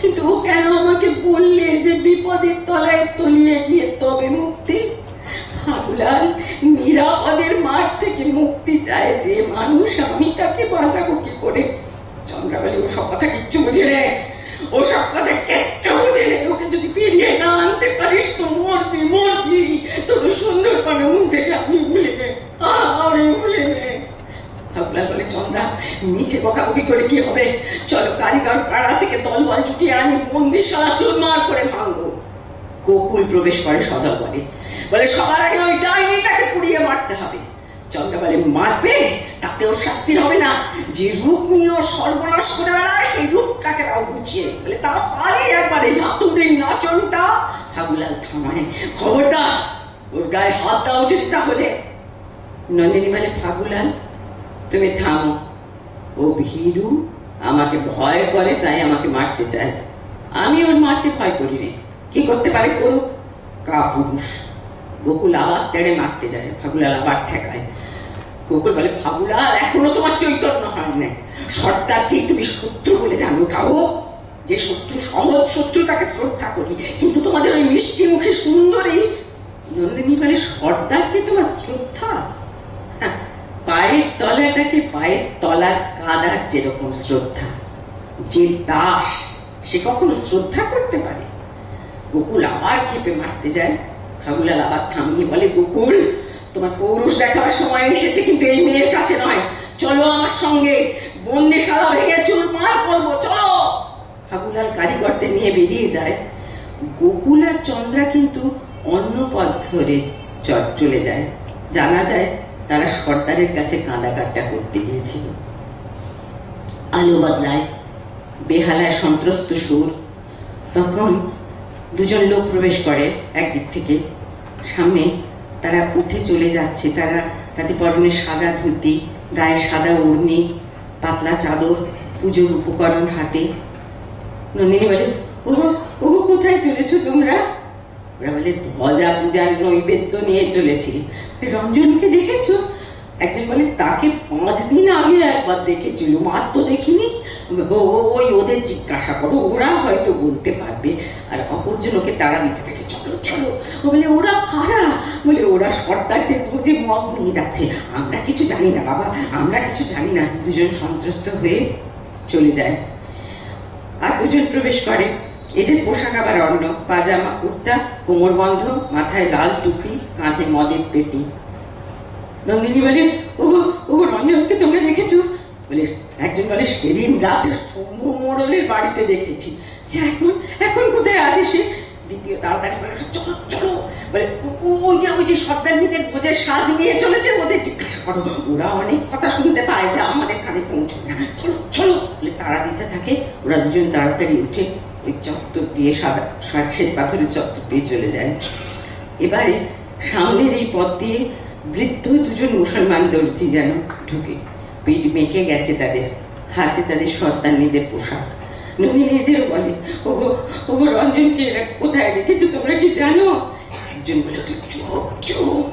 কিন্তু ও কেন আমাকে বললে যে বিপদের তলায় তলিয়ে গিয়ে তবে মুক্তি? ফাগুলাল, নিরাপদের মাঠ থেকে মুক্তি চায় যে মানুষ, আমি তাকে বাঁচাবো কি করে? চন্দ্রা বলে, ও সব কথা কিচ্ছু বুঝে নে, ও সব কথা কিচ্ছু বুঝে নে। ওকে যদি ফিরিয়ে না আনতে পারিস তো মরবি মরবি। তোর সুন্দর করে মুখ দেখে আমি ভুলে নে, আমি ভুলে নে। ফাগুলাল বলে, চন্দ্রা, নিচে বকাবকি করে কি হবে? চলো কারিগর পাড়া থেকে দলবল জুটিয়ে আনি, বন্দিশালা চুরমার করে ভাঙবো। গোকুল প্রবেশ করে সদল বলে, বলে সবার আগে ওই ডাইনিটাকে পুড়িয়ে মারতে হবে। চন্দ্রা বলে, মারবে? তাতে ওর শাস্তি হবে না? যে রূপ নিয়ে ও সর্বনাশ করে বেড়ায় সেই রূপটাকে দাও গুছিয়ে। বলে, তা পারি একবারে, এতদিন নাচনটা। ফাগুলাল থামায়, খবরদার ওর গায়ে হাত দাও যদি তাহলে। নন্দিনী বলে, ফাগুলাল তুমি থামো, ও ভীরু, আমাকে ভয় করে, তাই আমাকে মারতে চায়। আমি ওর মারতে ভয় করি নে, কি করতে পারে করুক, কাপুরুষ। গোকুল আবার তেড়ে মারতে যায়, ফাগুলাল আবার ঠেকায়। গোকুল বলে, ফাগুলাল, এখনো তোমার চৈতন্য হয় না। সর্দারকেই তুমি শত্রু বলে জানো, তাও যে শত্রু সহজ শত্রু তাকে শ্রদ্ধা করি, কিন্তু তোমাদের ওই মিষ্টি মুখে সুন্দরী। নন্দিনী বলে, সর্দারকে তোমার শ্রদ্ধা? পায়ের তলাটাকে পায়ের তলার কাদার যেরকম শ্রদ্ধা। যে দাস সে কখনো শ্রদ্ধা করতে পারে? গোকুল আবার খেপে মারতে যায়। ফাগুলাল আবার থামিয়ে বলে, গোকুল, তোমার পৌরুষ দেখার সময় এসেছে, কিন্তু এই মেয়ের কাছে নয়। চলো আমার সঙ্গে, বন্দিশালা ভেঙে চুরমার করবো, চলো। ফাগুলাল কারিগরদের নিয়ে বেরিয়ে যায়। গোকুল আর চন্দ্রা কিন্তু অন্য পথ ধরে চলে যায়। জানা যায় তারা সর্দারের কাছে কাঁদাকাটা করতে গিয়েছিল। আলো বদলায়, বেহালায় সন্ত্রস্ত সুর। তখন দুজন লোক প্রবেশ করে একদিক থেকে। সামনে তারা উঠে চলে যাচ্ছে। তারা তাতে পরনে সাদা ধুতি, গায়ে সাদা ওড়নি, পাতলা চাদর, পুজোর উপকরণ হাতে। নন্দিনী বলে, ওগো ওগো, কোথায় চলেছো তোমরা? ওরা বলে, ধ্বজা পূজার নৈবেদ্য নিয়ে চলেছি। রঞ্জনকে দেখেছো? একজন বলে তাকে 5 দিন আগে একবার দেখেছিল, আর তো দেখিনি। ওই ওদের জিজ্ঞাসা করো, ওরা হয়তো বলতে পারবে। আর অপরজন ওকে তাড়া দিতে থাকে, চলো চলো। ও বলে ওরা কারা? বলে ওরা সর্দারদের বুঝে মদ নিয়ে যাচ্ছে, আমরা কিছু জানি না বাবা, আমরা কিছু জানি না। দুজন সন্ত্রস্ত হয়ে চলে যায়। আর দুজন প্রবেশ করে। এদের পোশাক আবার অন্য, পাজামা কুর্তা, কোমর বন্ধ, মাথায় লাল টুপি, কাঁধে মদের পেটি। নন্দিনী বলে ও ও রঞ্জনকে তোমরা দেখেছো? বলে একজন বলে সেদিন রাতে শম্ভু মোড়লের বাড়িতে দেখেছি। এখন এখন কোথায় আছে সে? দ্বিতীয় তাড়াতাড়ি বলে চলো চলো। বলে ওই যে সর্দারনীদের বোঝের সাজ নিয়ে চলেছে, ওদের জিজ্ঞাসা করো, ওরা অনেক কথা শুনতে পায় যা আমাদের কানে পৌঁছবে না, চলো চলো। বলে তাড়া দিতে থাকে। ওরা দুজন তাড়াতাড়ি উঠে ওই চত্বর দিয়ে সাদা শ্বেত পাথরের চত্বর দিয়ে চলে যায়। এবারে সামনের এই পথ দিয়ে বৃদ্ধ দুজন মুসলমান দর্জি যেন ঢুকে, পিঠ মেকে গেছে তাদের, হাতে তাদের সর্দারনীদের পোশাক। নন্দিনী এদেরও বলে ওগো ওগো রঞ্জনকে এরা কোথায় রেখেছে তোমরা কি জানো? একজন বলে তুই চুপ চুপ,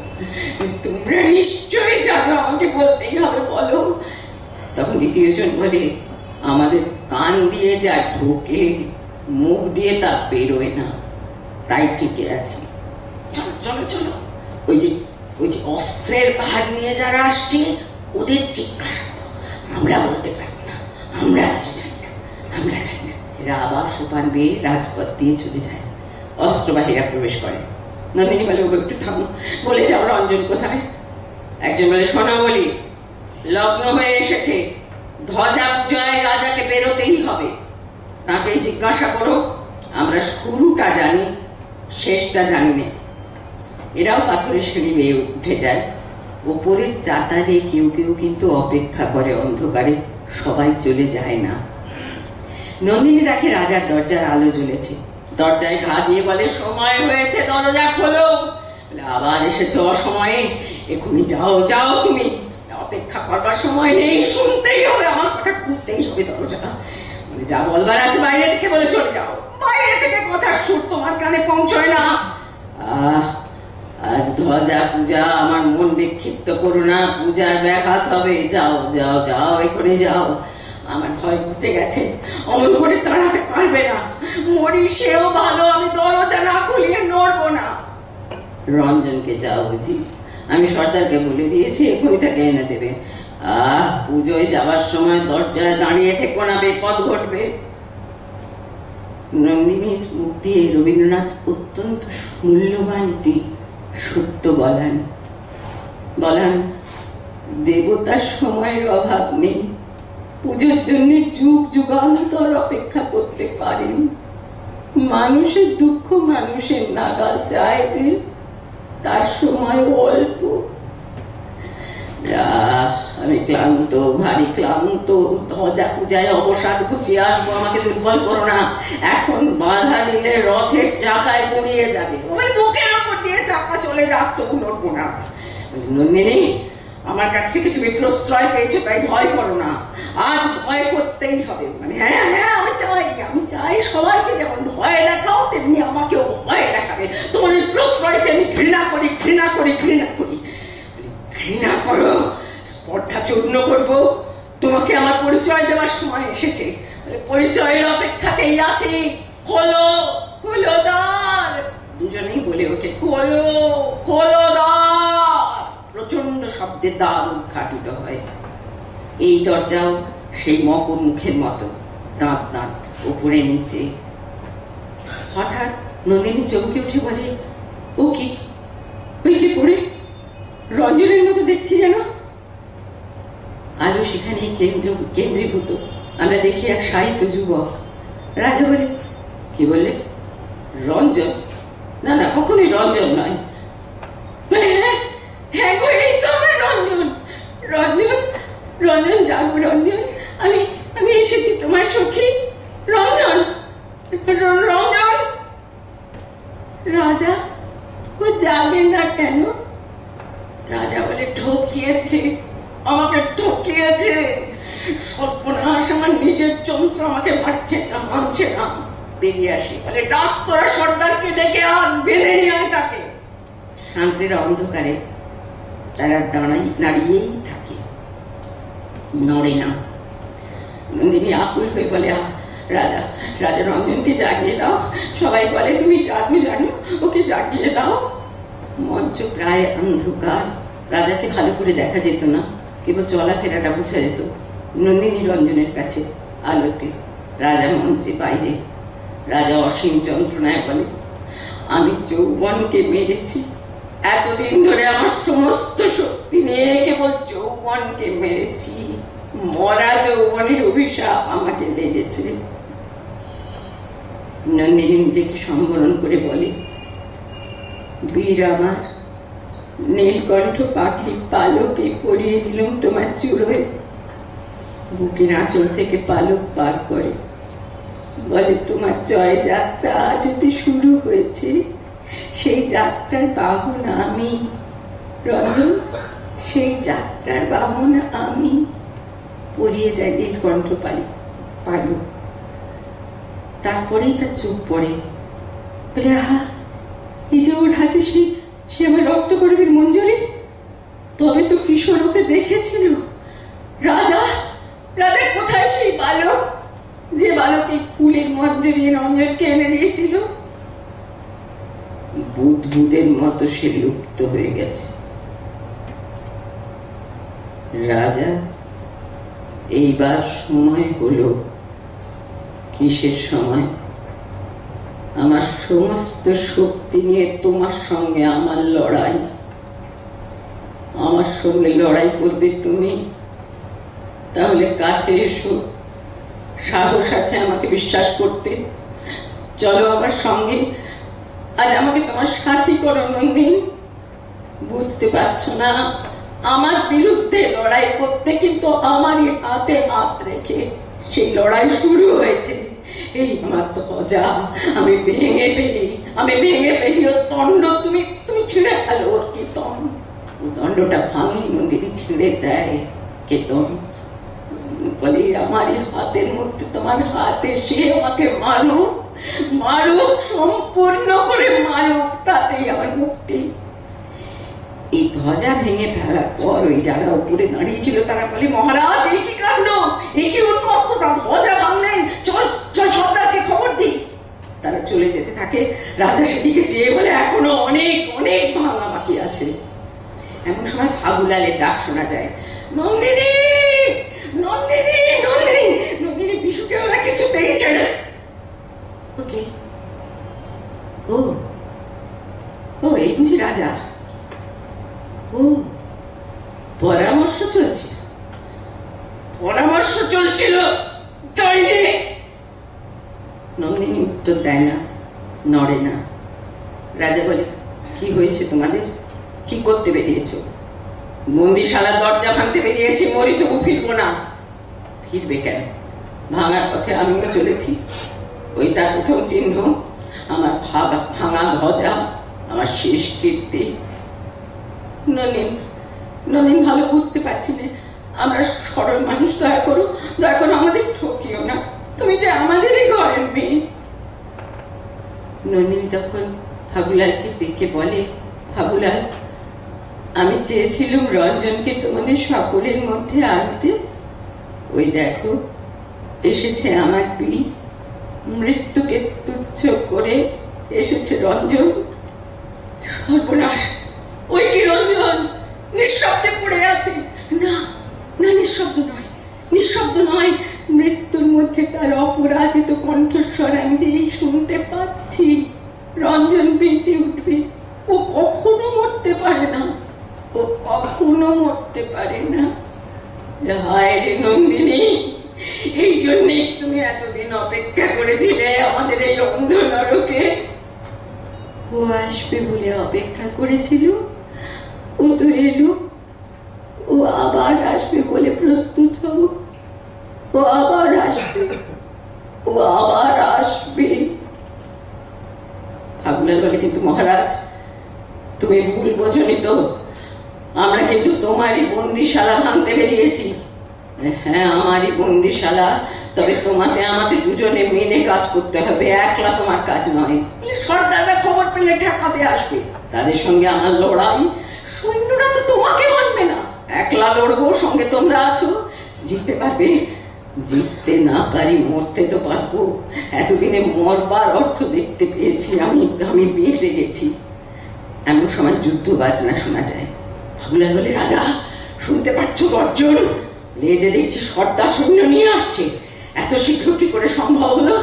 তোমরা নিশ্চয়ই জানো, আমাকে বলতেই হবে, বলো। তখন দ্বিতীয়জন বলে আমাদের কান দিয়ে যা ঢোকে মুখ দিয়ে তা বেরোয় না, তাই ঠিকই আছি, চলো চলো চলো। ওই যে অস্ত্রের পাহাড় নিয়ে যারা আসছে ওদের জিজ্ঞাসা করো, আমরা বলতে পারবো না, আমরা কিছু জানি না, আমরা জানি না। এরা আবার সোপান বেয়ে রাজপথ দিয়ে চলে যায়। অস্ত্রবাহীরা প্রবেশ করে। নন্দিনী বলে ওকে একটু থামো, বলে যাও রঞ্জন কোথায়? একজন বলে শোনা বলি, লগ্ন হয়ে এসেছে, ধ্বজা পূজায় রাজাকে বেরোতেই হবে, তাকে জিজ্ঞাসা করো, আমরা শুরুটা জানি শেষটা জানি না। এরাও পাথরের সিঁড়ি বেয়ে উঠে যায়। ওপরের চাতালে কেউ কেউ কিন্তু অপেক্ষা করে অন্ধকারে, সবাই চলে যায় না। নন্দিনী দেখে রাজার দরজার আলো জ্বলেছে, দরজায় ঘা দিয়ে বলে সময় হয়েছে, দরজা খোলো। বলে আবার এসেছে অসময়ে, এখনই যাও যাও, তুমি অপেক্ষা করবার সময় নেই, শুনতেই হবে আমার কথা, খুলতেই হবে দরজা। বলে যা বলবার আছে বাইরে থেকে বলে চলে যাও, বাইরে থেকে কথার সুর তোমার কানে পৌঁছয় না। আজ ধ্বজা পূজা, আমার মন বিক্ষিপ্ত করো না, পূজার ব্যাঘাত হবে, যাও যাও যাও, এখনই যাও। আমার ভয় বুঝে গেছে, অমন করে তাড়াতে পারবে না, মরি সেও ভালো, আমি দরজা না খুলিয়ে নড়বো না। রঞ্জনকে যাও বুঝি, আমি সর্দারকে বলে দিয়েছি, এখনই তাকে এনে দেবে। পুজোয় যাবার সময় দরজায় দাঁড়িয়ে থেকো না, বিপদ ঘটবে। নন্দিনীর মুখ দিয়ে রবীন্দ্রনাথ অত্যন্ত মূল্যবান একটি সত্য বলান, দেবতার সময়ের অভাব নেই, পুজোর জন্য যুগ যুগান্তর অপেক্ষা করতে পারেন। মানুষের দুঃখ মানুষের নাগাল চায় যে, তার সময় অল্প। আমি ক্লান্ত, ভারী ক্লান্ত, ধ্বজা পূজায় অবসাদ ঘুচিয়ে আসবো, আমাকে দুর্বল করো না, এখন বাধা দিলে রথের চাকায় গুঁড়িয়ে যাবে। বুকের ওপর দিয়ে চাকা চলে যাক, তবু নড়বো না। নন্দিনী, আমার কাছ থেকে তুমি প্রশ্রয় পেয়েছো, তাই ভয় করো না, আজ ভয় করতেই হবে। মানে হ্যাঁ হ্যাঁ, আমি চাই সবাইকে যেমন ভয় দেখাও, তেমনি আমাকেও ভয় দেখাবে। তোমার এই প্রশ্রয়কে আমি ঘৃণা করি, ঘৃণা করি, ঘৃণা করি। ঘৃণা করো, স্পর্ধা চূর্ণ করবো, তোমাকে আমার পরিচয় দেওয়ার সময় এসেছে। পরিচয়ের অপেক্ষাতেই আছি, খোলো খোলো দ্বার। দুজনেই বলে ওঠে খোলো খোলো দ্বার। প্রচন্ড শব্দে দ্বার উদ্ঘাটিত হয়। এই দরজাও সেই মকর মুখের মতো, দাঁত দাঁত উপরে নিচে। হঠাৎ নন্দিনী চমকে উঠে বলে, ও কি, ওই কে পড়ে রঞ্জনের মতো দেখছি যেন। আলো সেখানে কেন্দ্রীভূত। আমরা দেখি এক সাহিত্য যুবক। রাজা বলে, কি বললে? রঞ্জন? না না, কখনোই রঞ্জন নয়। হ্যাঁ গো, এই তো আমার রঞ্জন। রঞ্জন রঞ্জন, জাগো রঞ্জন, আমি এসেছি তোমার সখী রঞ্জন। রঞ্জন। রাজা, ও জাগে না কেন? রাজা বলে, ঠকিয়েছে, আমাকে ঠকিয়েছে, সর্বনাশ, আমার নিজের যন্ত্র আমাকে মারছে না, মানছে না। বেরিয়ে আসি, বলে ডাক তোরা সর্দারকে ডেকে আন, বেঁধে নিয়ে আয় তাকে। শান্তির অন্ধকারে তারা দাঁড়িয়েই থাকে, নড়ে না। নন্দিনী আকুল হয়ে বলে, রাজা রাজা রঞ্জনকে জাগিয়ে দাও, সবাই বলে তুমি জাদু জানো, ওকে জাগিয়ে দাও। মঞ্চ প্রায় অন্ধকার, রাজাকে ভালো করে দেখা যেত না, কেবল চলাফেরাটা বোঝা যেত। নন্দিনী রঞ্জনের কাছে আলোতে, রাজা মঞ্চে বাইরে। রাজা অসীম যন্ত্রণায় বলে, আমি যৌবনকে মেরেছি, এতদিন ধরে আমার সমস্ত শক্তি নিয়ে কেবল যৌবনকে মেরেছি, মরা যৌবনের অভিশাপ আমাকে লেগেছে। নন্দিনী নিজেকে সম্বরণ করে বলে, বীর আমার, নীলকণ্ঠ পাখি পালকে পরিয়ে দিলাম তোমার চূড়োয়। বুকের আঁচল থেকে পালক পার করে বলে, তোমার জয় যাত্রা আজ অব্দি শুরু হয়েছে, সেই যাত্রার বাহন আমি রঞ্জন, সেই যাত্রার বাহন আমি। পরিয়ে দেয় নীলকণ্ঠ পালক। তারপরেই তার চোখ পড়ে, বলে, আহা, এই যে ওর হাতে সে আমার রক্তকরবীর মঞ্জরি, তবে তো কিশোর ওকে দেখেছিল। রাজা রাজা কোথায় সেই বালক, যে বালক এই ফুলের মঞ্জরি রঞ্জনকে এনে দিয়েছিল? বুদবুদের মতো সে লুপ্ত হয়ে গেছে। রাজা, এইবার সময় হলো। কিসের সময়? আমার সমস্ত শক্তি নিয়ে তোমার সঙ্গে আমার লড়াই। আমার সঙ্গে লড়াই করবে তুমি? তাহলে কাছে এসো, সাহস আছে আমাকে বিশ্বাস করতে, চলো আমার সঙ্গে, আজ আমাকে তোমার সাথী করো নন্দিন। বুঝতে পারছো না, আমার বিরুদ্ধে লড়াই করতে কিন্তু আমারই হাতে হাত রেখে সেই লড়াই শুরু হয়েছে। এই আমার ধ্বজা আমি ভেঙে ফেলি, ওর দণ্ড তুমি ছিঁড়ে ফেলো। ওর কেতন, ও দণ্ডটা ভাঙি নন্দিনী ছিঁড়ে দেয় কেতন। বলে, আমারই হাতের মধ্যে তোমার হাত এসে আমাকে মারুক, সম্পূর্ণ করে মারুক, তাতেই আমার মুক্তি। এই ধ্বজা ভেঙে ফেলার পর ওই যারা উপরে দাঁড়িয়েছিল তারা বলে, মহারাজ এই কি কাণ্ড, এই কি উন্মত্ততা, ধ্বজা ভাঙলেন, চল সর্দারকে খবর দিই। তারা চলে যেতে থাকে। রাজা সেদিকে চেয়ে বলে, এখনো অনেক অনেক ভাঙা বাকি আছে। এমন সময় ফাগুলালের ডাক শোনা যায়, নন্দিনী নন্দিনী নন্দিনী নন্দিনী। বিশুকে ওরা কিছুতেই ছেড়ে। ওকে, ও এই বুঝি রাজা? ও, পরামর্শ চলছিল তাই নে? নন্দিনী উত্তর দেয় না, নড়ে না। রাজা বলে, কি হয়েছে তোমাদের? কি করতে বেরিয়েছ? বন্দিশালার দরজা ভাঙতে বেরিয়েছি, মরি তবু ফিরবো না। ফিরবে কেন? ভাঙার পথে আমিও চলেছি। ওই তার প্রথম চিহ্ন, আমার ভাঙা ধ্বজা, আমার শেষ কীর্তি। ননীন ভালো বুঝতে পারছি না, আমরা সরল মানুষ, দয়া করো আমাদের ঠকিও না, তুমি যে আমাদেরই ঘরের মেয়ে। নন্দিনী তখন ফাগুলালকে ডেকে বলে, ফাগুলাল, আমি চেয়েছিলাম রঞ্জনকে তোমাদের সকলের মধ্যে আনতে। ওই দেখো এসেছে আমার বীর, মৃত্যুকে তুচ্ছ করে এসেছে রঞ্জন। সর্বনাশ, ওই কি রঞ্জন নিঃশব্দে পড়ে আছে? না, নিঃশব্দ নয়, মৃত্যুর মধ্যে তার অপরাজিত কণ্ঠস্বর আমি যে শুনতে পাচ্ছি। রঞ্জন বেঁচে উঠবে, ও কখনো মরতে পারে না, হায় রে নন্দিনী, এই জন্যই তুমি এতদিন অপেক্ষা করেছিলে আমাদের এই অন্ধ নরকে। ও আসবে বলে অপেক্ষা করেছিল, ও তো এলো। ও আবার আসবে বলে প্রস্তুত হব, ও আবার আসবে। ফাগুলাল বলে, কিন্তু মহারাজ তুমি ভুল বোঝনি তো, আমরা কিন্তু তোমারই বন্দিশালা ভাঙতে বেরিয়েছি। হ্যাঁ, আমারই বন্দিশালা, তবে তোমাকে আমাকে দুজনে মিলে কাজ করতে হবে, একলা তোমার কাজ নয়। সর্দাররা খবর পেলে ঠেকাতে আসবে, তাদের সঙ্গে আমার লড়াই। সৈন্যরা তো তোমাকে মানবে না, একলা লড়বো, সঙ্গে তোমরা আছো, জিততে পারবে? জিততে না পারি, মরতে তো পারবো। এতদিনে মরবার অর্থ দেখতে পেয়েছি, আমি বেঁচে গেছি। এমন সময় যুদ্ধ বাজনা শোনা যায়। ফাগুলাল বলে, রাজা শুনতে পাচ্ছ গর্জন? লেজে দেখছি সর্দার সৈন্য নিয়ে আসছে। এত শীঘ্র কি করে সম্ভব হলো?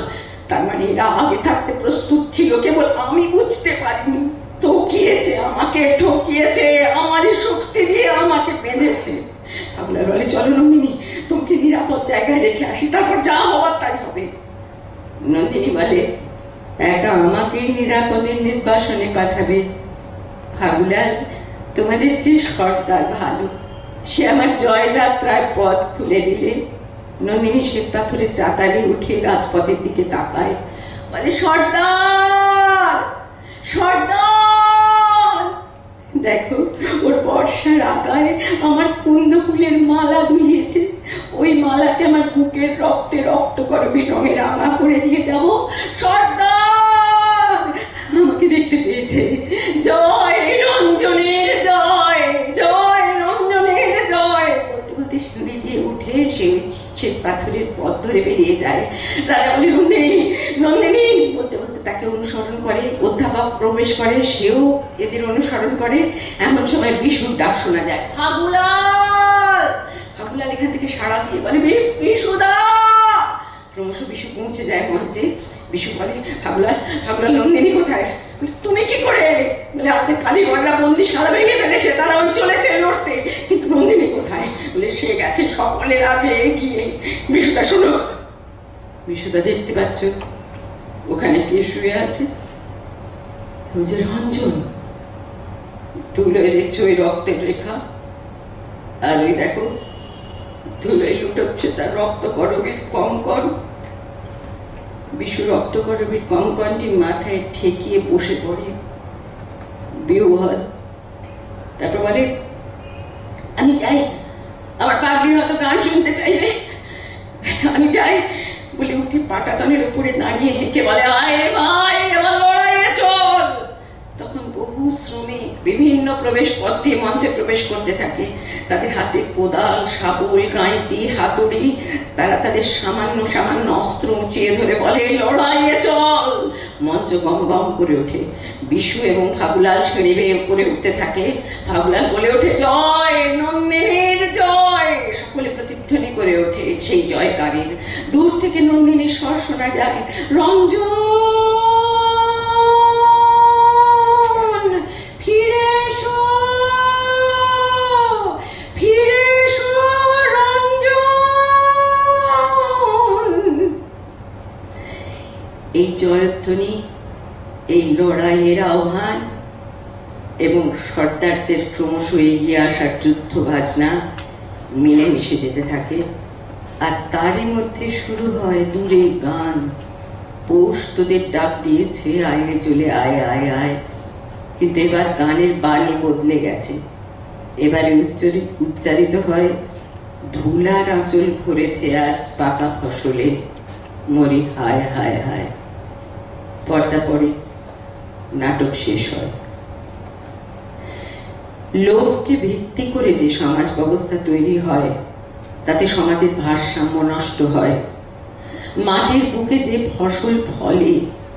তার মানে এরা আগে থাকতে প্রস্তুত ছিল, কেবল আমি বুঝতে পারিনি। ঠকিয়েছে, আমাকে ঠকিয়েছে, আমারই শক্তি দিয়ে আমাকে বেঁধেছে। ফাগুলাল বলে, চলো নন্দিনী, তোমাকে নিরাপদ জায়গায় রেখে আসি, তারপর যা হবার তাই হবে। নন্দিনী বলে, একা আমাকেই নিরাপদের নির্বাসনে পাঠাবে? ফাগুলাল, তোমাদের যে সর্দার ভালো, সে আমার জয়যাত্রার পথ খুলে দিলে। নন্দিনী শ্বেত পাথরের চাতালে উঠে রাজপথের দিকে তাকায়, বলে, সর্দার, সর্দার দেখো, ওর বর্ষার আগায় আমার কুন্দ ফুলের মালা দুলিয়েছে। ওই মালাকে আমার বুকের রক্তে রক্তকরবী রঙে রাঙা করে দিয়ে যাব। সর্দার আমাকে দেখতে পেয়েছে। জয় রঞ্জনের জয়, জয় রঞ্জনের জয় বলতে বলতে সিঁড়ি দিয়ে উঠে সে পাথরের পথ ধরে বেরিয়ে যায়। রাজা বলে, নন্দিনী, নন্দিনী বলতে বলতে তাকে অনুসরণ করে। অধ্যাপক প্রবেশ করে, সেও এদের অনুসরণ করে। এমন সময় বিশুর ডাক শোনা যায়, ফাগুলাল। ফাগুলাল এখান থেকে সাড়া দিয়ে বলে, বিশুদা। ক্রমশ বিশু পৌঁছে যায় মঞ্চে। বিশু বলে, ফাগুলাল, ফাগুলাল, নন্দিনী কোথায়? তুমি কি করে এলে? বলে, আমাদের কালীগড়রা বন্দিশালা ভেঙে ফেলেছে, তারা ওই চলেছে লড়তে। কিন্তু নন্দিনী কোথায়? বলে, সে গেছে সকলের আগে এগিয়ে। বিশুদা শোনো। বিশুদা, দেখতে পাচ্ছ ওখানে কে শুয়ে আছে? ওই যে রঞ্জন, ধুলোয় রেখে ওই রক্তের রেখা। আর ওই দেখো, ধুলোয় লুটোচ্ছে তার রক্তকরবীর কঙ্কন। বিশু রক্তকরবীর কঙ্কনটি মাথায় ঠেকিয়ে বসে পড়ে বিহ্বল। তারপর বলে, আমি চাই, আমার পাগলি হয়তো গান শুনতে চাইবে, আমি চাই বলে উঠে পাটাতনের উপরে দাঁড়িয়ে হেঁকে বলে, আয় ভাই, এবার লড়াইয়ে চল। তখন বহু শ্রমিক বিভিন্ন প্রবেশ পথ দিয়ে মঞ্চে প্রবেশ করতে থাকে। তাদের হাতে কোদাল, শাবল, গাঁইতি, হাতুড়ি। তারা তাদের সামান্য সামান্য অস্ত্র উঁচিয়ে ধরে বলে, লড়াইয়ে চল। মঞ্চ গম গম করে ওঠে। বিশু এবং ফাগুলাল ছেড়ে বেয়ে উপরে উঠতে থাকে। ফাগুলাল বলে ওঠে, জয় নন্দিনীর জয়। সকলে প্রতিধ্বনি করে ওঠে সেই জয়কারীর। দূর থেকে নন্দিনীর স্বর শোনা যায়, রঞ্জন, ফিরে এসো, ফিরে এসো রঞ্জন। এই জয়ধ্বনি, এই লড়াইয়ের আহ্বান এবং সর্দারদের ক্রমশ এগিয়ে আসার যুদ্ধ বাজনা মিলেমিশে যেতে থাকে। আর তারই মধ্যে শুরু হয় দূরে গান। পৌষ তোদের ডাক দিয়েছে, আয় রে চলে আয়, আয় আয়। কিন্তু এবার গানের বাণী বদলে গেছে। এবারে উচ্চারিত হয়, ধুলার আঁচল ভরেছে আজ পাকা ফসলে, মরি হায় হায় হায়। পর্দা পড়ে, নাটক শেষ হয়। লোভকে ভিত্তি করে যে সমাজ ব্যবস্থা তৈরি হয়, তাতে সমাজের ভারসাম্য নষ্ট হয়। মাটির বুকে যে ফসল ফলে,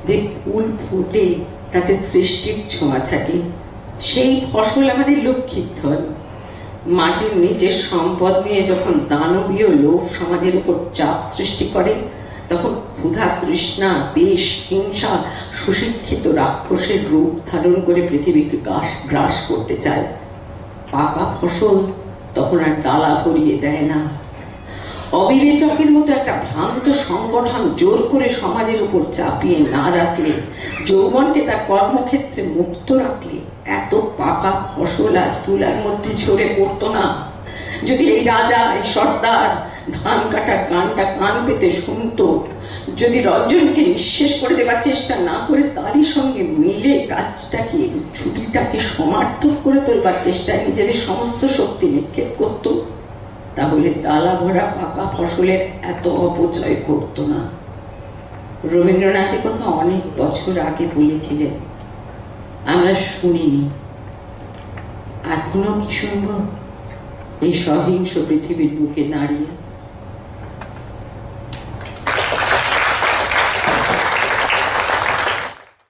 যে ফুল ফুটে, তাতে সৃষ্টির ছোঁয়া থাকে। সেই ফসল আমাদের লক্ষ্মীর ধন। মাটির নিচের সম্পদ নিয়ে যখন দানবীয় লোভ সমাজের উপর চাপ সৃষ্টি করে, তখন ক্ষুধা, তৃষ্ণা, দেশ, হিংসা সুশিক্ষিত রাক্ষসের রূপ ধারণ করে পৃথিবীকে গ্রাস করতে চায়। পাকা ফসল তখন আর ডালা ভরিয়ে দেয় না। অবিবেচকের মতো একটা ভ্রান্ত সংগঠন জোর করে সমাজের উপর চাপিয়ে না রাখলে, যৌবনকে তার কর্মক্ষেত্রে মুক্ত রাখলে, এত পাকা ফসল আজ তুলার মধ্যে ঝরে পড়তো না। যদি এই রাজা, এই সর্দার ধান কাটার গানটা কান পেতে শুনতো, যদি রঞ্জনকে নিঃশেষ করে দেবার চেষ্টা না করে তারই সঙ্গে মিলে কাজটাকে, ছুটিটাকে সমার্থক করে তোলবার চেষ্টায় নিজেদের সমস্ত শক্তি নিক্ষেপ করত, তাহলে ডালা ভরা পাকা ফসলের এত অপচয় করতো না। রবীন্দ্রনাথ কথা অনেক বছর আগে বলেছিলেন, আমরা শুনিনি, এখনো কি শুনবো এই সহিংস পৃথিবীর বুকে দাঁড়িয়ে?